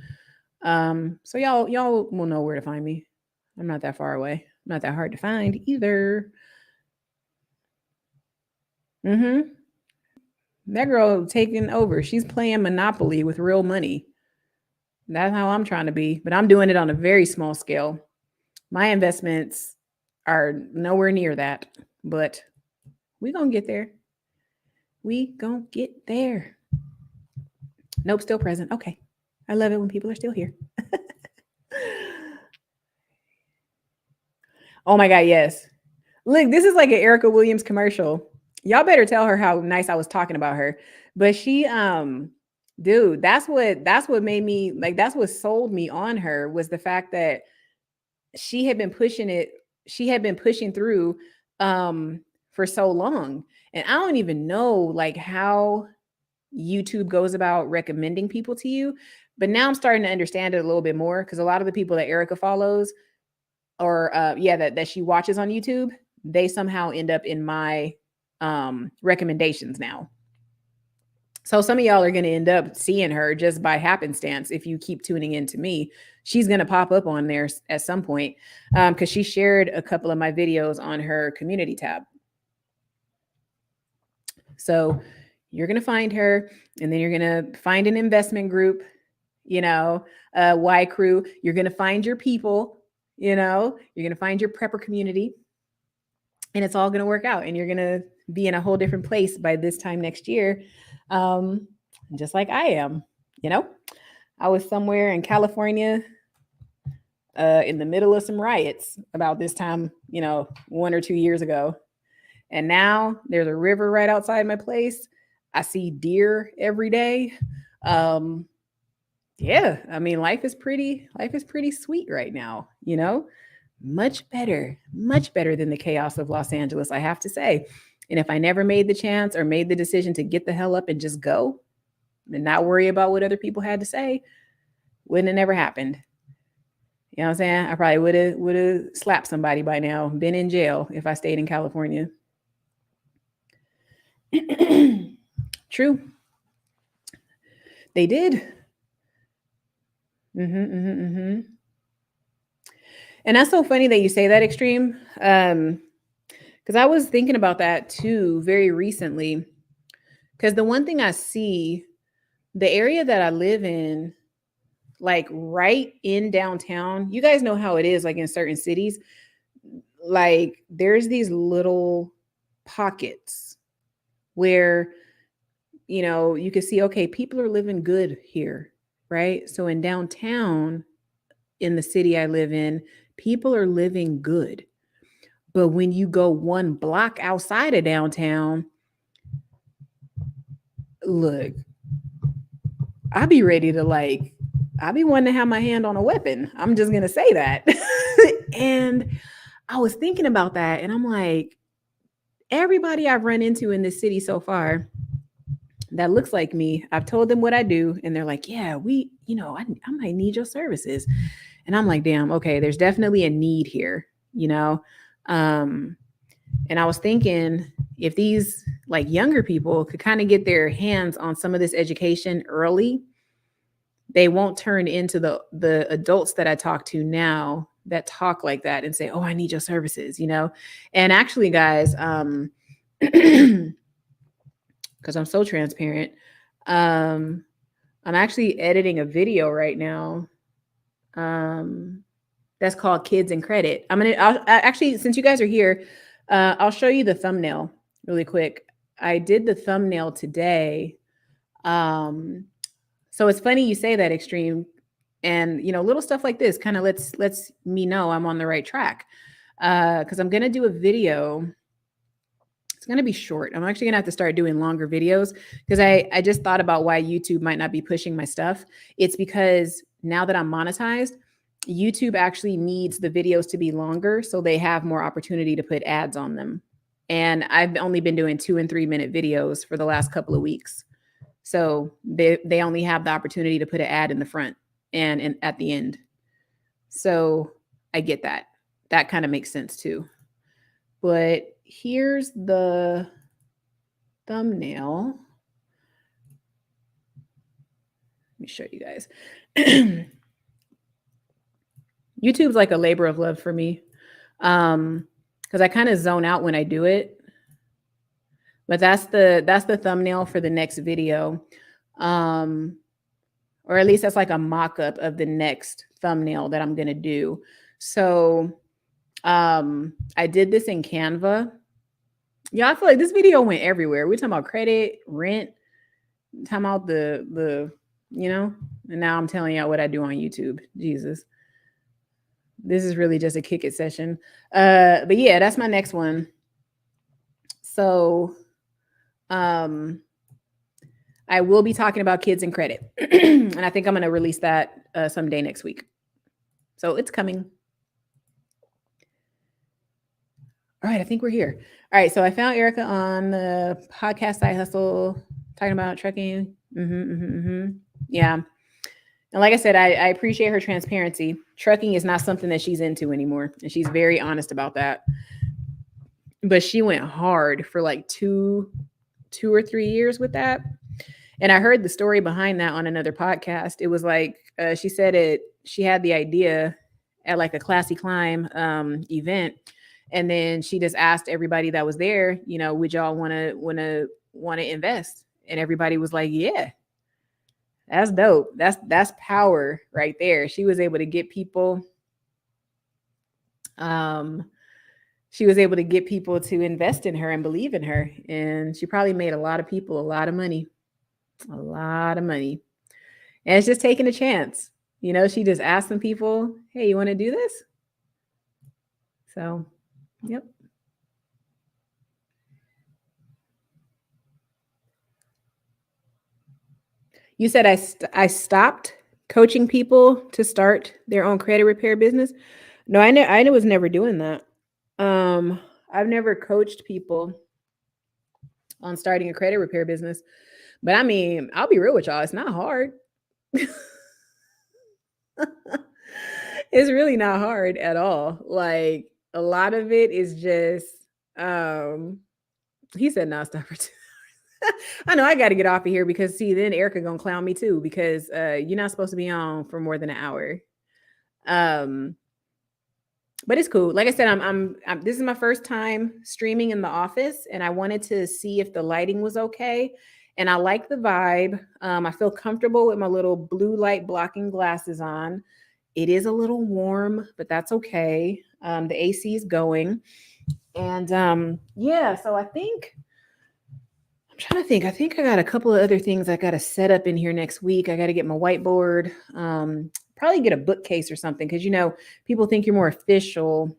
So y'all will know where to find me. I'm not that far away. I'm not that hard to find either. That girl taking over. She's playing Monopoly with real money. That's how I'm trying to be, but I'm doing it on a very small scale. My investments are nowhere near that, but we gonna get there. We gonna get there. Nope, still present. Okay. I love it when people are still here. Oh my God, yes. Look, this is like an Erica Williams commercial. Y'all better tell her how nice I was talking about her. But she dude, that's what made me like that's what sold me on her was the fact that she had been pushing through for so long. And I don't even know like how YouTube goes about recommending people to you, but now I'm starting to understand it a little bit more because a lot of the people that Erica follows or that she watches on YouTube, they somehow end up in my recommendations now. So some of y'all are going to end up seeing her just by happenstance. If you keep tuning in to me, she's going to pop up on there at some point because she shared a couple of my videos on her community tab. So you're going to find her and then you're going to find an investment group, Y crew. You're going to find your people, you're going to find your prepper community and it's all going to work out and you're going to be in a whole different place by this time next year. Just like I am, I was somewhere in California in the middle of some riots about this time, 1 or 2 years ago. And now there's a river right outside my place. I see deer every day. Yeah, I mean, life is pretty sweet right now, much better than the chaos of Los Angeles, I have to say. And if I never made the chance or made the decision to get the hell up and just go and not worry about what other people had to say, wouldn't have never happened. You know what I'm saying? I probably would have slapped somebody by now, been in jail if I stayed in California. True. They did. And that's so funny that you say that, Extreme. Because I was thinking about that too very recently. Because the one thing I see, the area that I live in, like right in downtown, you guys know how it is, like in certain cities, like there's these little pockets where, you can see, okay, people are living good here, right? So in downtown, in the city I live in, people are living good. But when you go one block outside of downtown, look, I be ready to I be wanting to have my hand on a weapon. I'm just gonna say that. And I was thinking about that, and I'm like, everybody I've run into in this city so far that looks like me, I've told them what I do, and they're like, yeah, I might need your services. And I'm like, damn, okay, there's definitely a need here, you know? Um, and I was thinking, if these like younger people could kind of get their hands on some of this education early, they won't turn into the adults that I talk to now that talk like that and say, "Oh, I need your services," you know? And actually, guys, because I'm so transparent, I'm actually editing a video right now. That's called Kids and Credit. Actually, since you guys are here, I'll show you the thumbnail really quick. I did the thumbnail today. So it's funny you say that, Extreme. And little stuff like this kind of lets me know I'm on the right track. Because I'm gonna do a video. It's gonna be short. I'm actually gonna have to start doing longer videos because I just thought about why YouTube might not be pushing my stuff. It's because now that I'm monetized, YouTube actually needs the videos to be longer so they have more opportunity to put ads on them. And I've only been doing 2 and 3 minute videos for the last couple of weeks. So they only have the opportunity to put an ad in the front and at the end. So I get that. That kind of makes sense too. But here's the thumbnail. Let me show you guys. YouTube's like a labor of love for me. Because I kind of zone out when I do it. But that's the thumbnail for the next video. Or at least that's like a mock-up of the next thumbnail that I'm gonna do. So I did this in Canva. Yeah, I feel like this video went everywhere. We're talking about credit, rent, talking about the and now I'm telling y'all what I do on YouTube. Jesus. This is really just a kick it session. But yeah, that's my next one. So I will be talking about kids and credit. And I think I'm going to release that someday next week. So it's coming. All right, I think we're here. All right, so I found Erica on the podcast Side Hustle, talking about trucking. Yeah. And like I said, I appreciate her transparency. Trucking is not something that she's into anymore. And she's very honest about that. But she went hard for like two or 3 years with that. And I heard the story behind that on another podcast. It was like, she said she had the idea at like a Classy Climb event. And then she just asked everybody that was there, would y'all want to invest? And everybody was like, yeah, that's dope. That's power right there. She was able to get people. She was able to get people to invest in her and believe in her. And she probably made a lot of people a lot of money. A lot of money. And it's just taking a chance. She just asked some people, hey, you want to do this? So, yep. You said I stopped coaching people to start their own credit repair business. No, I was never doing that. I've never coached people on starting a credit repair business. But I mean, I'll be real with y'all. It's not hard. It's really not hard at all. Like a lot of it is just, he said, no, stop for 2 hours. I know I got to get off of here because then Erica gonna clown me too, because you're not supposed to be on for more than an hour. but it's cool. Like I said, this is my first time streaming in the office, and I wanted to see if the lighting was okay. And I like the vibe. I feel comfortable with my little blue light blocking glasses on. It is a little warm, but that's okay. The AC is going. And yeah, so I'm trying to think. I think I got a couple of other things I got to set up in here next week. I got to get my whiteboard, probably get a bookcase or something, because people think you're more official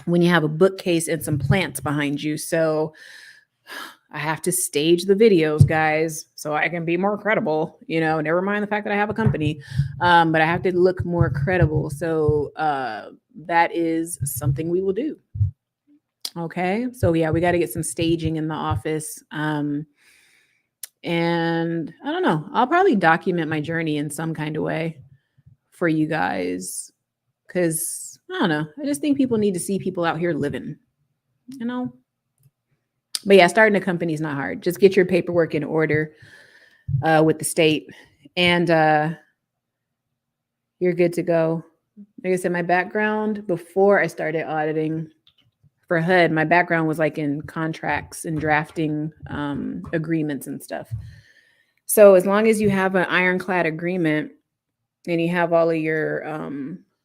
when you have a bookcase and some plants behind you. So I have to stage the videos, guys, so I can be more credible. Never mind the fact that I have a company, but I have to look more credible. So that is something we will do. Okay, so yeah, we got to get some staging in the office. And I don't know, I'll probably document my journey in some kind of way for you guys, because I don't know, I just think people need to see people out here living, But yeah, starting a company is not hard. Just get your paperwork in order with the state, and you're good to go. Like I said, my background before I started auditing for HUD, my background was like in contracts and drafting agreements and stuff. So as long as you have an ironclad agreement and you have all of your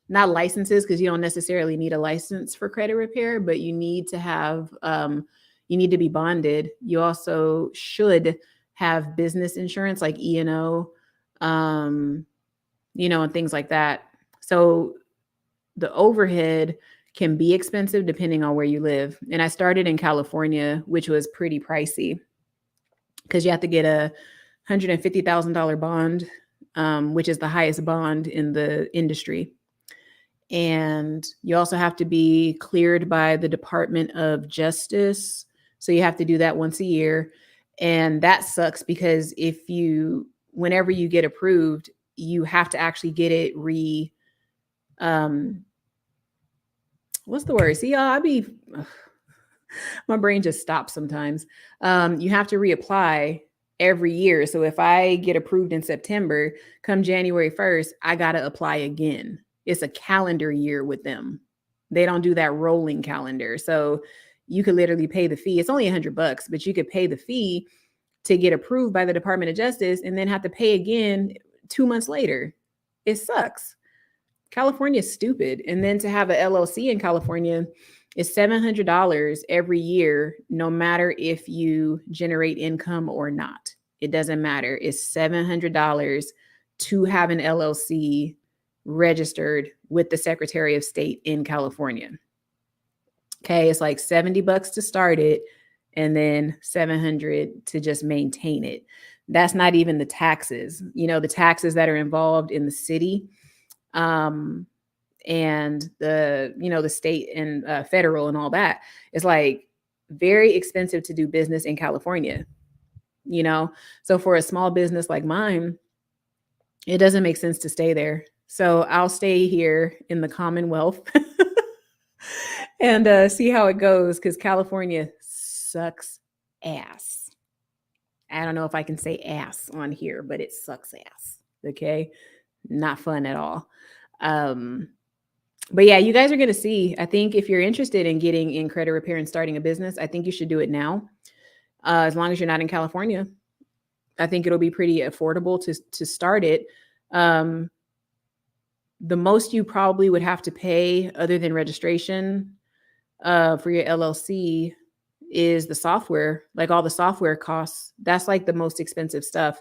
not licenses, because you don't necessarily need a license for credit repair, but you need to have you need to be bonded. You also should have business insurance like E&O, and things like that. So the overhead can be expensive depending on where you live. And I started in California, which was pretty pricey, because you have to get a $150,000 bond, which is the highest bond in the industry. And you also have to be cleared by the Department of Justice. So you have to do that once a year. And that sucks, because whenever you get approved, you have to actually get it what's the word? See, y'all, my brain just stops sometimes. You have to reapply every year. So if I get approved in September, come January 1st, I got to apply again. It's a calendar year with them. They don't do that rolling calendar. So you could literally pay the fee. It's only $100, but you could pay the fee to get approved by the Department of Justice and then have to pay again 2 months later. It sucks. California is stupid. And then to have an LLC in California is $700 every year, no matter if you generate income or not. It doesn't matter. It's $700 to have an LLC registered with the Secretary of State in California. Okay, it's like $70 to start it, and then $700 to just maintain it. That's not even the taxes. The taxes that are involved in the city, and the state and federal and all that. It's like very expensive to do business in California. So for a small business like mine, it doesn't make sense to stay there. So I'll stay here in the Commonwealth and see how it goes, because California sucks ass. I don't know if I can say ass on here, but it sucks ass. Okay, not fun at all. But yeah, you guys are going to see. I think if you're interested in getting in credit repair and starting a business, I think you should do it now. As long as you're not in California, I think it'll be pretty affordable to start it. The most you probably would have to pay, other than registration, for your LLC, is the software. Like all the software costs. That's like the most expensive stuff.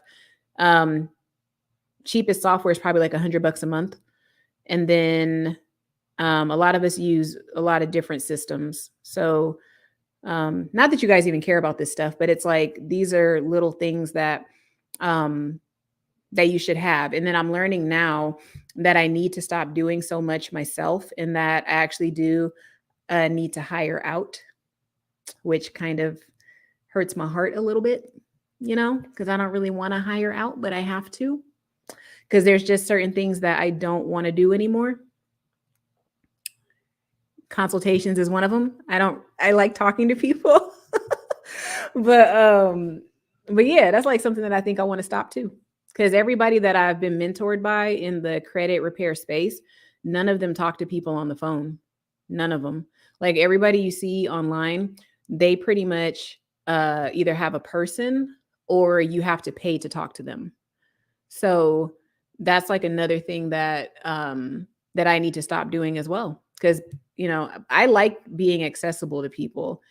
Cheapest software is probably like $100 a month. And then a lot of us use a lot of different systems. So not that you guys even care about this stuff, but it's like, these are little things that you should have. And then I'm learning now that I need to stop doing so much myself, and that I actually do need to hire out, which kind of hurts my heart a little bit, because I don't really want to hire out, but I have to, because there's just certain things that I don't want to do anymore. Consultations is one of them. I like talking to people, but yeah, that's like something that I think I want to stop too. Because everybody that I've been mentored by in the credit repair space, none of them talk to people on the phone. None of them. Like everybody you see online, they pretty much either have a person or you have to pay to talk to them. So that's like another thing that that I need to stop doing as well. Because I like being accessible to people,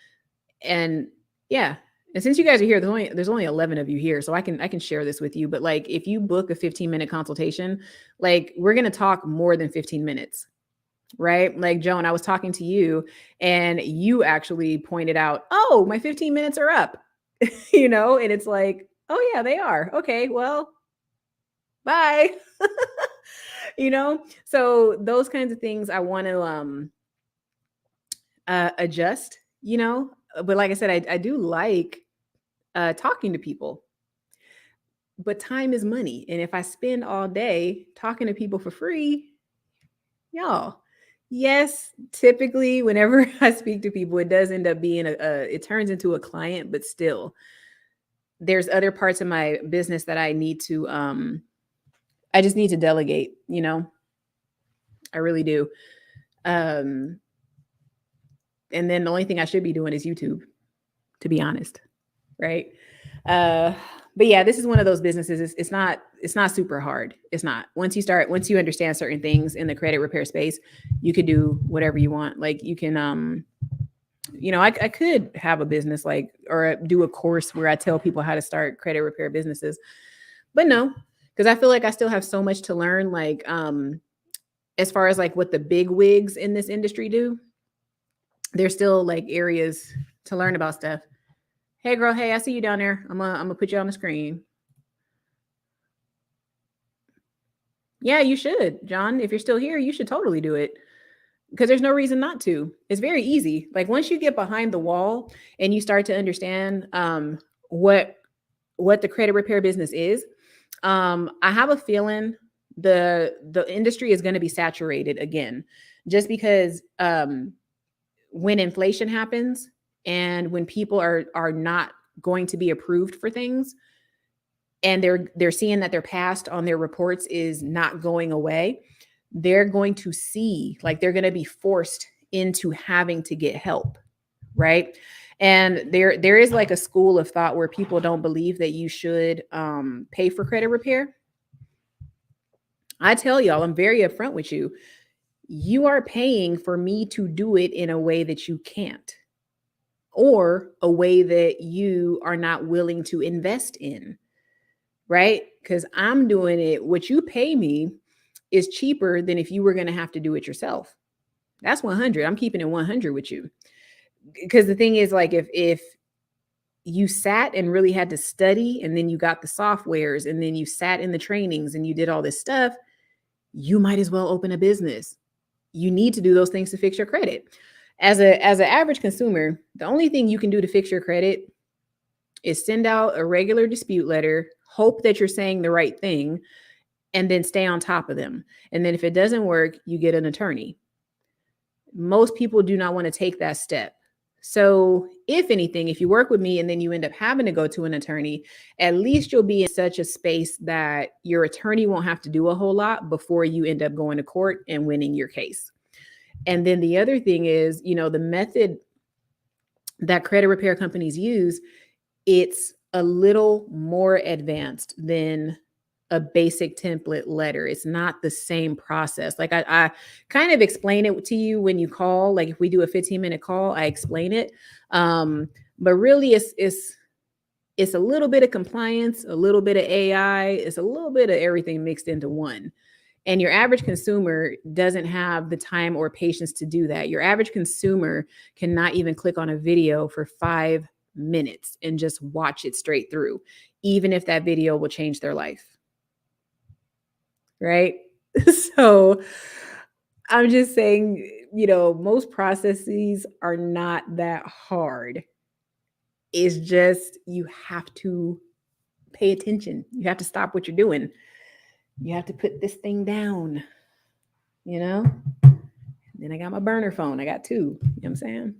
and yeah. And since you guys are here, there's only 11 of you here, so I can share this with you. But like, if you book a 15-minute consultation, like we're gonna talk more than 15 minutes, right? Like Joan, I was talking to you, and you actually pointed out, oh, my 15 minutes are up, and it's like, oh yeah, they are. Okay, well, bye. So those kinds of things I want to adjust, but like I said, I do like talking to people, but time is money. And if I spend all day talking to people for free, y'all, yes, typically whenever I speak to people, it does end up being it turns into a client, but still there's other parts of my business that I just need to delegate, I really do. Um, and then the only thing I should be doing is YouTube, to be honest. Right. But yeah, this is one of those businesses. It's not super hard. It's not. Once you understand certain things in the credit repair space, you could do whatever you want. Like you can, I could have a business or do a course where I tell people how to start credit repair businesses, but no, because I feel like I still have so much to learn. Like, as far as like what the big wigs in this industry do, there's still like areas to learn about stuff. Hey girl, hey, I see you down there. I'm gonna put you on the screen. Yeah, you should, John. If you're still here, you should totally do it, because there's no reason not to. It's very easy. Like once you get behind the wall and you start to understand what the credit repair business is, I have a feeling the industry is going to be saturated again, just because when inflation happens and when people are not going to be approved for things, and they're seeing that their past on their reports is not going away, they're going to see, like, they're going to be forced into having to get help, right? And there is like a school of thought where people don't believe that you should pay for credit repair. I tell y'all, I'm very upfront with you. You are paying for me to do it in a way that you can't, or a way that you are not willing to invest in, right? Because I'm doing it. What you pay me is cheaper than if you were going to have to do it yourself. That's 100. I'm keeping it 100 with you. Because the thing is, like, if you sat and really had to study, and then you got the softwares, and then you sat in the trainings and you did all this stuff, you might as well open a business. You need to do those things to fix your credit. As an average consumer, the only thing you can do to fix your credit is send out a regular dispute letter, hope that you're saying the right thing, and then stay on top of them. And then if it doesn't work, you get an attorney. Most people do not want to take that step. So if anything, if you work with me and then you end up having to go to an attorney, at least you'll be in such a space that your attorney won't have to do a whole lot before you end up going to court and winning your case. And then the other thing is, the method that credit repair companies use, it's a little more advanced than a basic template letter. It's not the same process. Like I kind of explain it to you when you call. Like if we do a 15-minute call, I explain it. But really it's a little bit of compliance, a little bit of AI, it's a little bit of everything mixed into one. And your average consumer doesn't have the time or patience to do that. Your average consumer cannot even click on a video for 5 minutes and just watch it straight through, even if that video will change their life. Right? So I'm just saying, most processes are not that hard. It's just, you have to pay attention. You have to stop what you're doing. You have to put this thing down, Then I got my burner phone. I got 2, you know what I'm saying?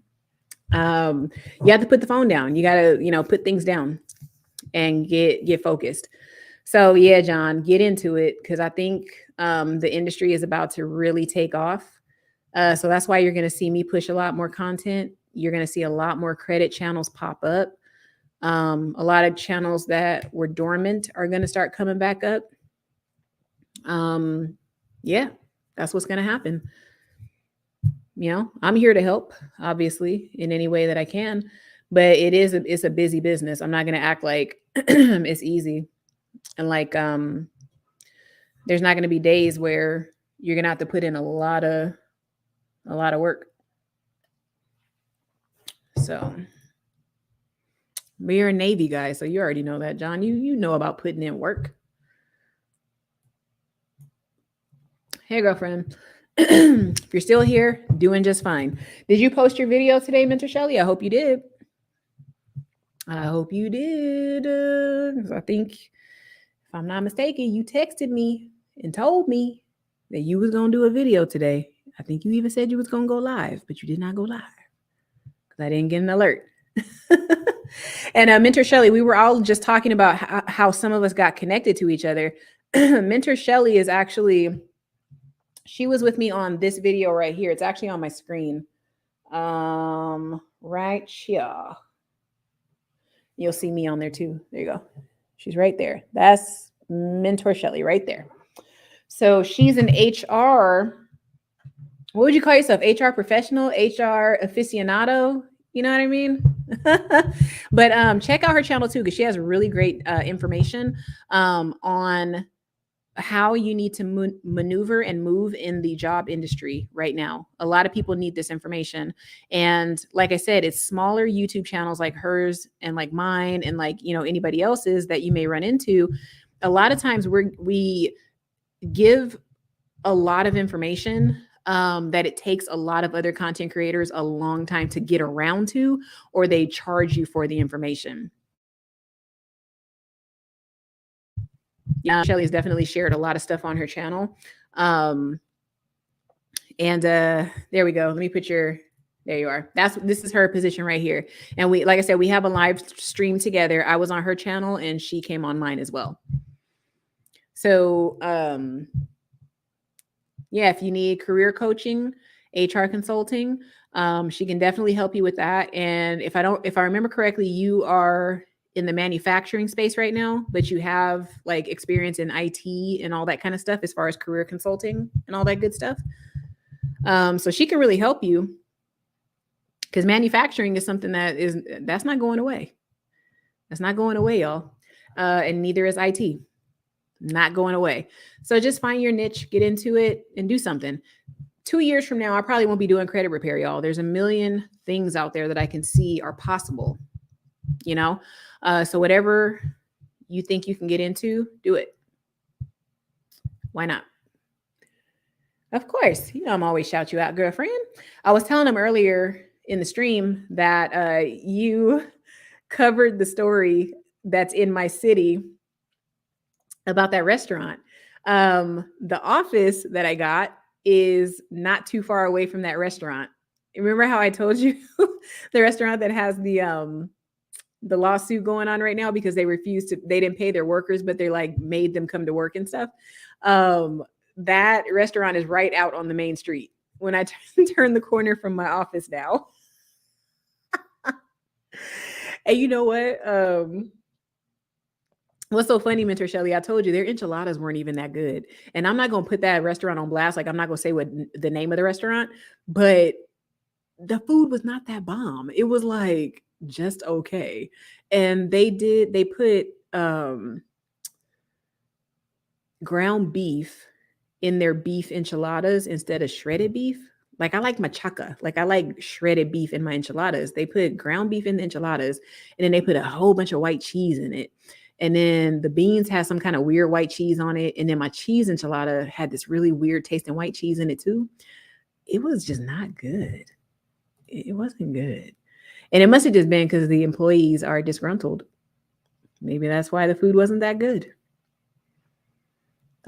You have to put the phone down. You got to, put things down and get focused. So yeah, John, get into it, because I think the industry is about to really take off. So that's why you're going to see me push a lot more content. You're going to see a lot more credit channels pop up. A lot of channels that were dormant are going to start coming back up. Yeah, that's what's going to happen. I'm here to help, obviously, in any way that I can, but it's a busy business. I'm not going to act like it's easy. And like, there's not going to be days where you're going to have to put in a lot of work. So, but you're a Navy guy, so you already know that, John. You know about putting in work. Hey, girlfriend. If you're still here, doing just fine. Did you post your video today, Mentor Shelly? I hope you did. I hope you did. I think, if I'm not mistaken, you texted me and told me that you was going to do a video today. I think you even said you was going to go live, but you did not go live because I didn't get an alert. And Mentor Shelly, we were all just talking about how some of us got connected to each other. Mentor Shelly is actually, she was with me on this video right here. It's actually on my screen. Right here. You'll see me on there too. There you go. She's right there. That's Mentor Shelly right there. So she's an HR. What would you call yourself? HR professional, HR aficionado. You know what I mean? But check out her channel too, because she has really great information on how you need to maneuver and move in the job industry right now. A lot of people need this information. And like I said, it's smaller YouTube channels like hers and like mine and like, anybody else's that you may run into. A lot of times we give a lot of information that it takes a lot of other content creators a long time to get around to, or they charge you for the information. Yeah, Shelly has definitely shared a lot of stuff on her channel. And there we go. Let me put there you are. This is her position right here. And like I said, we have a live stream together. I was on her channel and she came on mine as well. So, yeah, if you need career coaching, HR consulting, she can definitely help you with that. And if I remember correctly, you are in the manufacturing space right now, but you have like experience in IT and all that kind of stuff as far as career consulting and all that good stuff. So she can really help you, because manufacturing is something that's not going away. That's not going away, y'all. And neither is IT. Not going away. So just find your niche, get into it, and do something. 2 years from now, I probably won't be doing credit repair, y'all. There's a million things out there that I can see are possible, so whatever you think you can get into, do it. Why not? Of course, I'm always shout you out, girlfriend. I was telling him earlier in the stream that you covered the story that's in my city about that restaurant. The office that I got is not too far away from that restaurant. Remember how I told you the restaurant that has the lawsuit going on right now because they didn't pay their workers, but they like made them come to work and stuff. That restaurant is right out on the main street when I turn the corner from my office now. And you know what? What's so funny, Mentor Shelly? I told you their enchiladas weren't even that good. And I'm not going to put that restaurant on blast. Like, I'm not going to say what the name of the restaurant, but the food was not that bomb. It was like just okay. And they put ground beef in their beef enchiladas instead of shredded beef. Like, I like machaca. Like, I like shredded beef in my enchiladas. They put ground beef in the enchiladas, and then they put a whole bunch of white cheese in it. And then the beans had some kind of weird white cheese on it. And then my cheese enchilada had this really weird tasting white cheese in it too. It was just not good. It wasn't good. And it must have just been because the employees are disgruntled. Maybe that's why the food wasn't that good.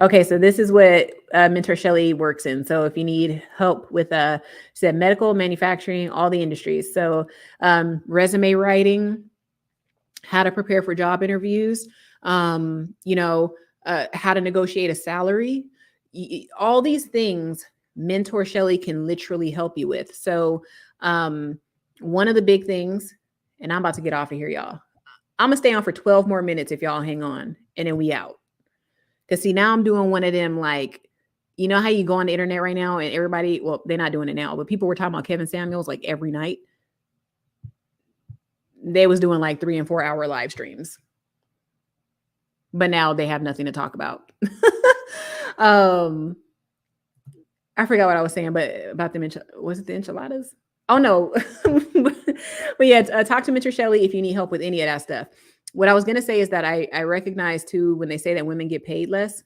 Okay, so this is what Mentor Shelly works in. So if you need help with said medical, manufacturing, all the industries. So resume writing, how to prepare for job interviews, how to negotiate a salary, all these things Mentor Shelly can literally help you with. So one of the big things, and I'm about to get off of here, y'all. I'm gonna stay on for 12 more minutes if y'all hang on, and then we out. Because see, now I'm doing one of them, like, you know how you go on the internet right now and everybody, well, they're not doing it now, but people were talking about Kevin Samuels like every night. They was doing like 3 and 4 hour live streams. But now they have nothing to talk about. I forgot what I was saying, but about the was it the enchiladas? Oh no. But yeah, talk to Mentor Shelly if you need help with any of that stuff. What I was gonna say is that I recognize too when they say that women get paid less.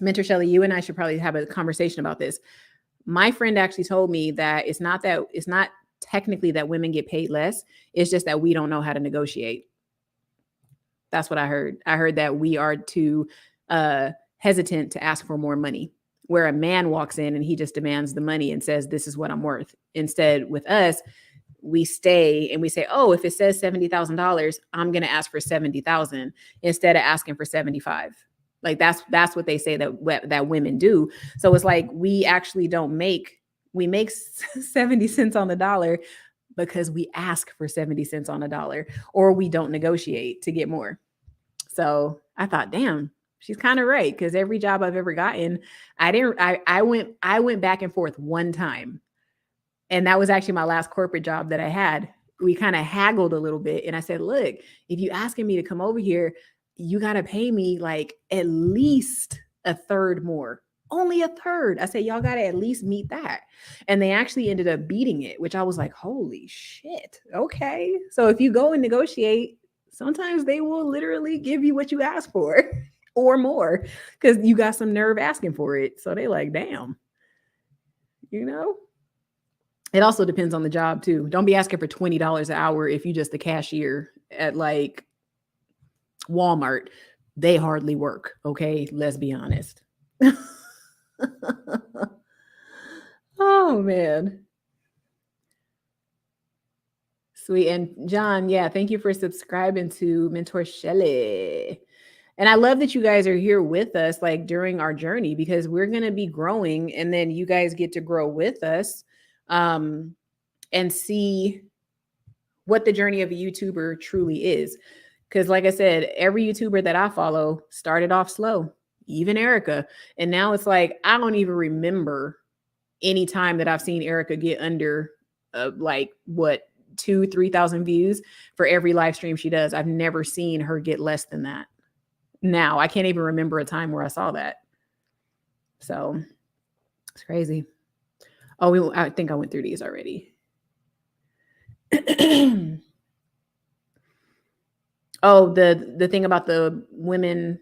Mentor Shelly, you and I should probably have a conversation about this. My friend actually told me that it's not technically that women get paid less. It's just that we don't know how to negotiate. That's what I heard. I heard that we are too hesitant to ask for more money, where a man walks in and he just demands the money and says, this is what I'm worth. Instead, with us, we stay and we say, oh, if it says $70,000, I'm going to ask for 70,000 instead of asking for 75. Like that's what they say that women do. So it's like, we actually we make 70 cents on the dollar because we ask for 70 cents on a dollar, or we don't negotiate to get more. So I thought, damn, she's kind of right. Cause every job I've ever gotten, I went back and forth one time. And that was actually my last corporate job that I had. We kind of haggled a little bit. And I said, look, if you asking me to come over here, you got to pay me like at least a third more. Only a third. I said, y'all got to at least meet that. And they actually ended up beating it, which I was like, holy shit. Okay. So if you go and negotiate, sometimes they will literally give you what you ask for or more because you got some nerve asking for it. So they like, damn, you know? It also depends on the job too. Don't be asking for $20 an hour if you just a cashier at like Walmart. They hardly work. Okay. Let's be honest. Oh man. Sweet. And John, yeah, thank you for subscribing to Mentor Shelly. And I love that you guys are here with us like during our journey because we're going to be growing and then you guys get to grow with us and see what the journey of a YouTuber truly is. Because like I said, every YouTuber that I follow started off slow, even Erica. And now it's like, I don't even remember any time that I've seen Erica get under like what, 2,000-3,000 views for every live stream she does. I've never seen her get less than that. Now I can't even remember a time where I saw that. So it's crazy. Oh, I think I went through these already. Oh, the thing about the women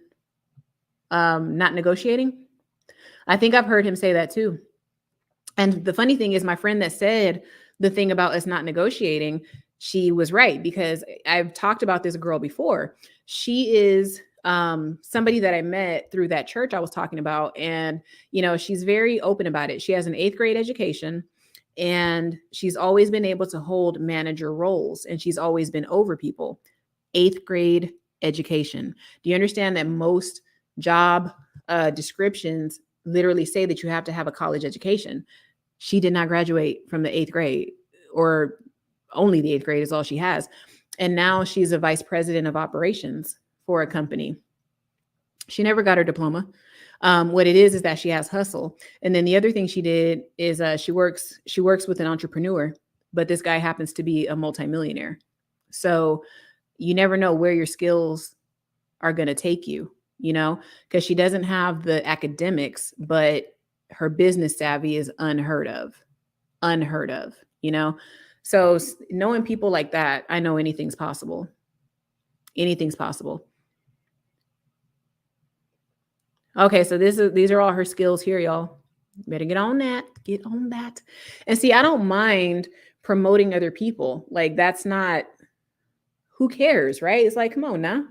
not negotiating. I think I've heard him say that too. And the funny thing is my friend that said the thing about us not negotiating, she was right because I've talked about this girl before. She is somebody that I met through that church I was talking about. And, you know, she's very open about it. She has an 8th grade education and she's always been able to hold manager roles and she's always been over people. 8th grade education. Do you understand that most job descriptions literally say that you have to have a college education? She did not graduate from the 8th grade, or only the 8th grade is all she has. And now she's a vice president of operations for a company. She never got her diploma. What it is that she has hustle. And then the other thing she did is she works with an entrepreneur, but this guy happens to be a multimillionaire. So you never know where your skills are going to take you, you know, because she doesn't have the academics, but her business savvy is unheard of, you know? So knowing people like that, I know anything's possible. Anything's possible. Okay. So these are all her skills here, y'all. Better get on that. Get on that. And see, I don't mind promoting other people. Like that's not, who cares, right? It's like, come on now.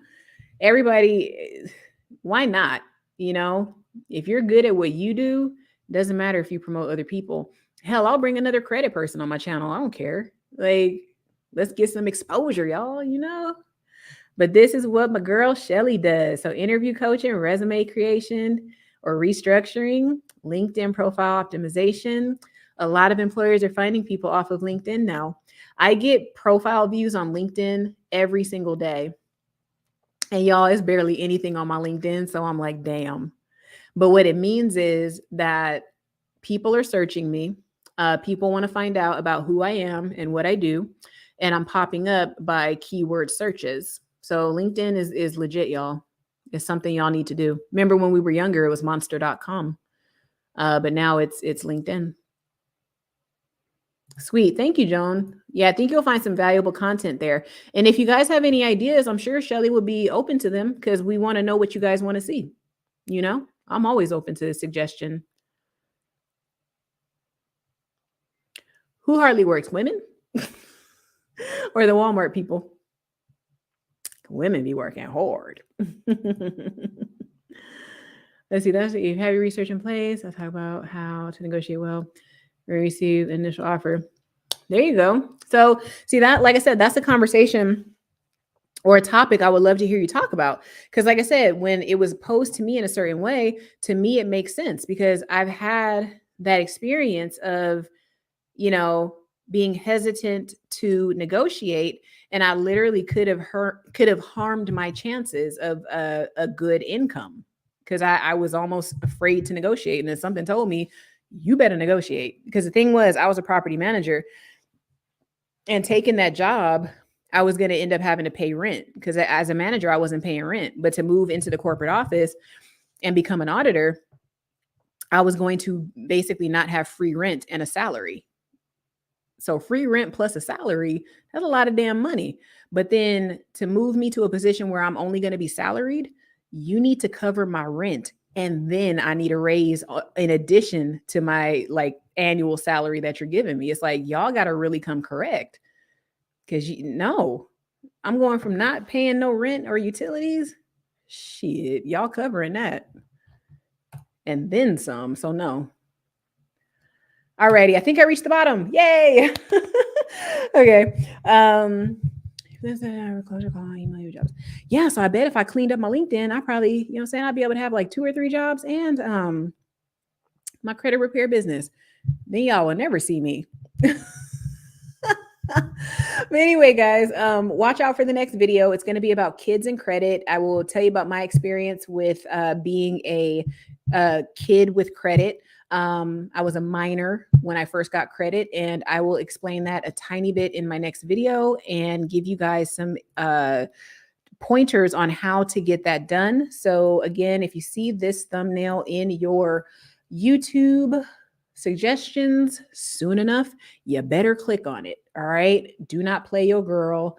Everybody, why not? You know, if you're good at what you do, doesn't matter if you promote other people. Hell, I'll bring another credit person on my channel. I don't care. Like, let's get some exposure, y'all, you know? But this is what my girl Shelly does. So interview coaching, resume creation, or restructuring, LinkedIn profile optimization. A lot of employers are finding people off of LinkedIn now. I get profile views on LinkedIn every single day. And y'all, it's barely anything on my LinkedIn. So I'm like, damn. But what it means is that people are searching me. People want to find out about who I am and what I do. And I'm popping up by keyword searches. So LinkedIn is legit, y'all. It's something y'all need to do. Remember when we were younger, it was monster.com. But now it's LinkedIn. Sweet. Thank you, Joan. Yeah, I think you'll find some valuable content there. And if you guys have any ideas, I'm sure Shelly will be open to them because we want to know what you guys want to see. You know, I'm always open to a suggestion. Who hardly works? Women? Or the Walmart people? Women be working hard. Let's see. That's you have your research in place. I'll talk about how to negotiate well. Receive initial offer. There you go. So see that, like I said, that's a conversation or a topic I would love to hear you talk about. Because like I said, when it was posed to me in a certain way, to me, it makes sense because I've had that experience of, you know, being hesitant to negotiate. And I literally could have harmed my chances of a good income because I was almost afraid to negotiate. And then something told me, you better negotiate. Because the thing was, I was a property manager and taking that job, I was going to end up having to pay rent because as a manager, I wasn't paying rent. But to move into the corporate office and become an auditor, I was going to basically not have free rent and a salary. So free rent plus a salary, that's a lot of damn money. But then to move me to a position where I'm only going to be salaried, you need to cover my rent. And then I need a raise in addition to my like annual salary that you're giving me. It's like, y'all got to really come correct. Because I'm going from not paying no rent or utilities. Shit, y'all covering that. And then some. So no. Alrighty, I think I reached the bottom. Yay. Okay. Yeah, so I bet if I cleaned up my LinkedIn, I probably, you know what I'm saying, I'd be able to have like 2 or 3 jobs and my credit repair business. Then y'all will never see me. But anyway, guys, watch out for the next video. It's going to be about kids and credit. I will tell you about my experience with being a kid with credit. I was a minor when I first got credit, and I will explain that a tiny bit in my next video and give you guys some pointers on how to get that done. So again, if you see this thumbnail in your YouTube suggestions soon enough, you better click on it. All right. Do not play your girl.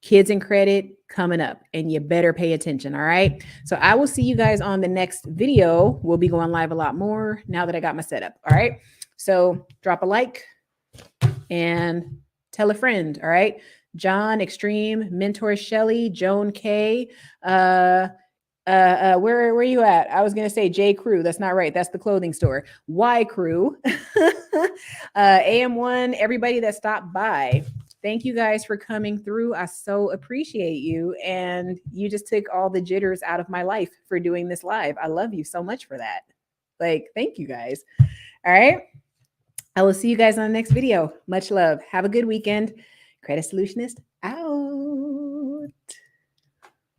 Kids and credit coming up, and you better pay attention. All right. So I will see you guys on the next video. We'll be going live a lot more now that I got my setup. All right. So drop a like and tell a friend. All right. John, Extreme, Mentor Shelly, Joan K. Where are you at? I was going to say J Crew. That's not right. That's the clothing store. Y Crew. AM1, everybody that stopped by. Thank you guys for coming through. I so appreciate you. And you just took all the jitters out of my life for doing this live. I love you so much for that. Like, thank you guys. All right. I will see you guys on the next video. Much love. Have a good weekend. Credit Solutionist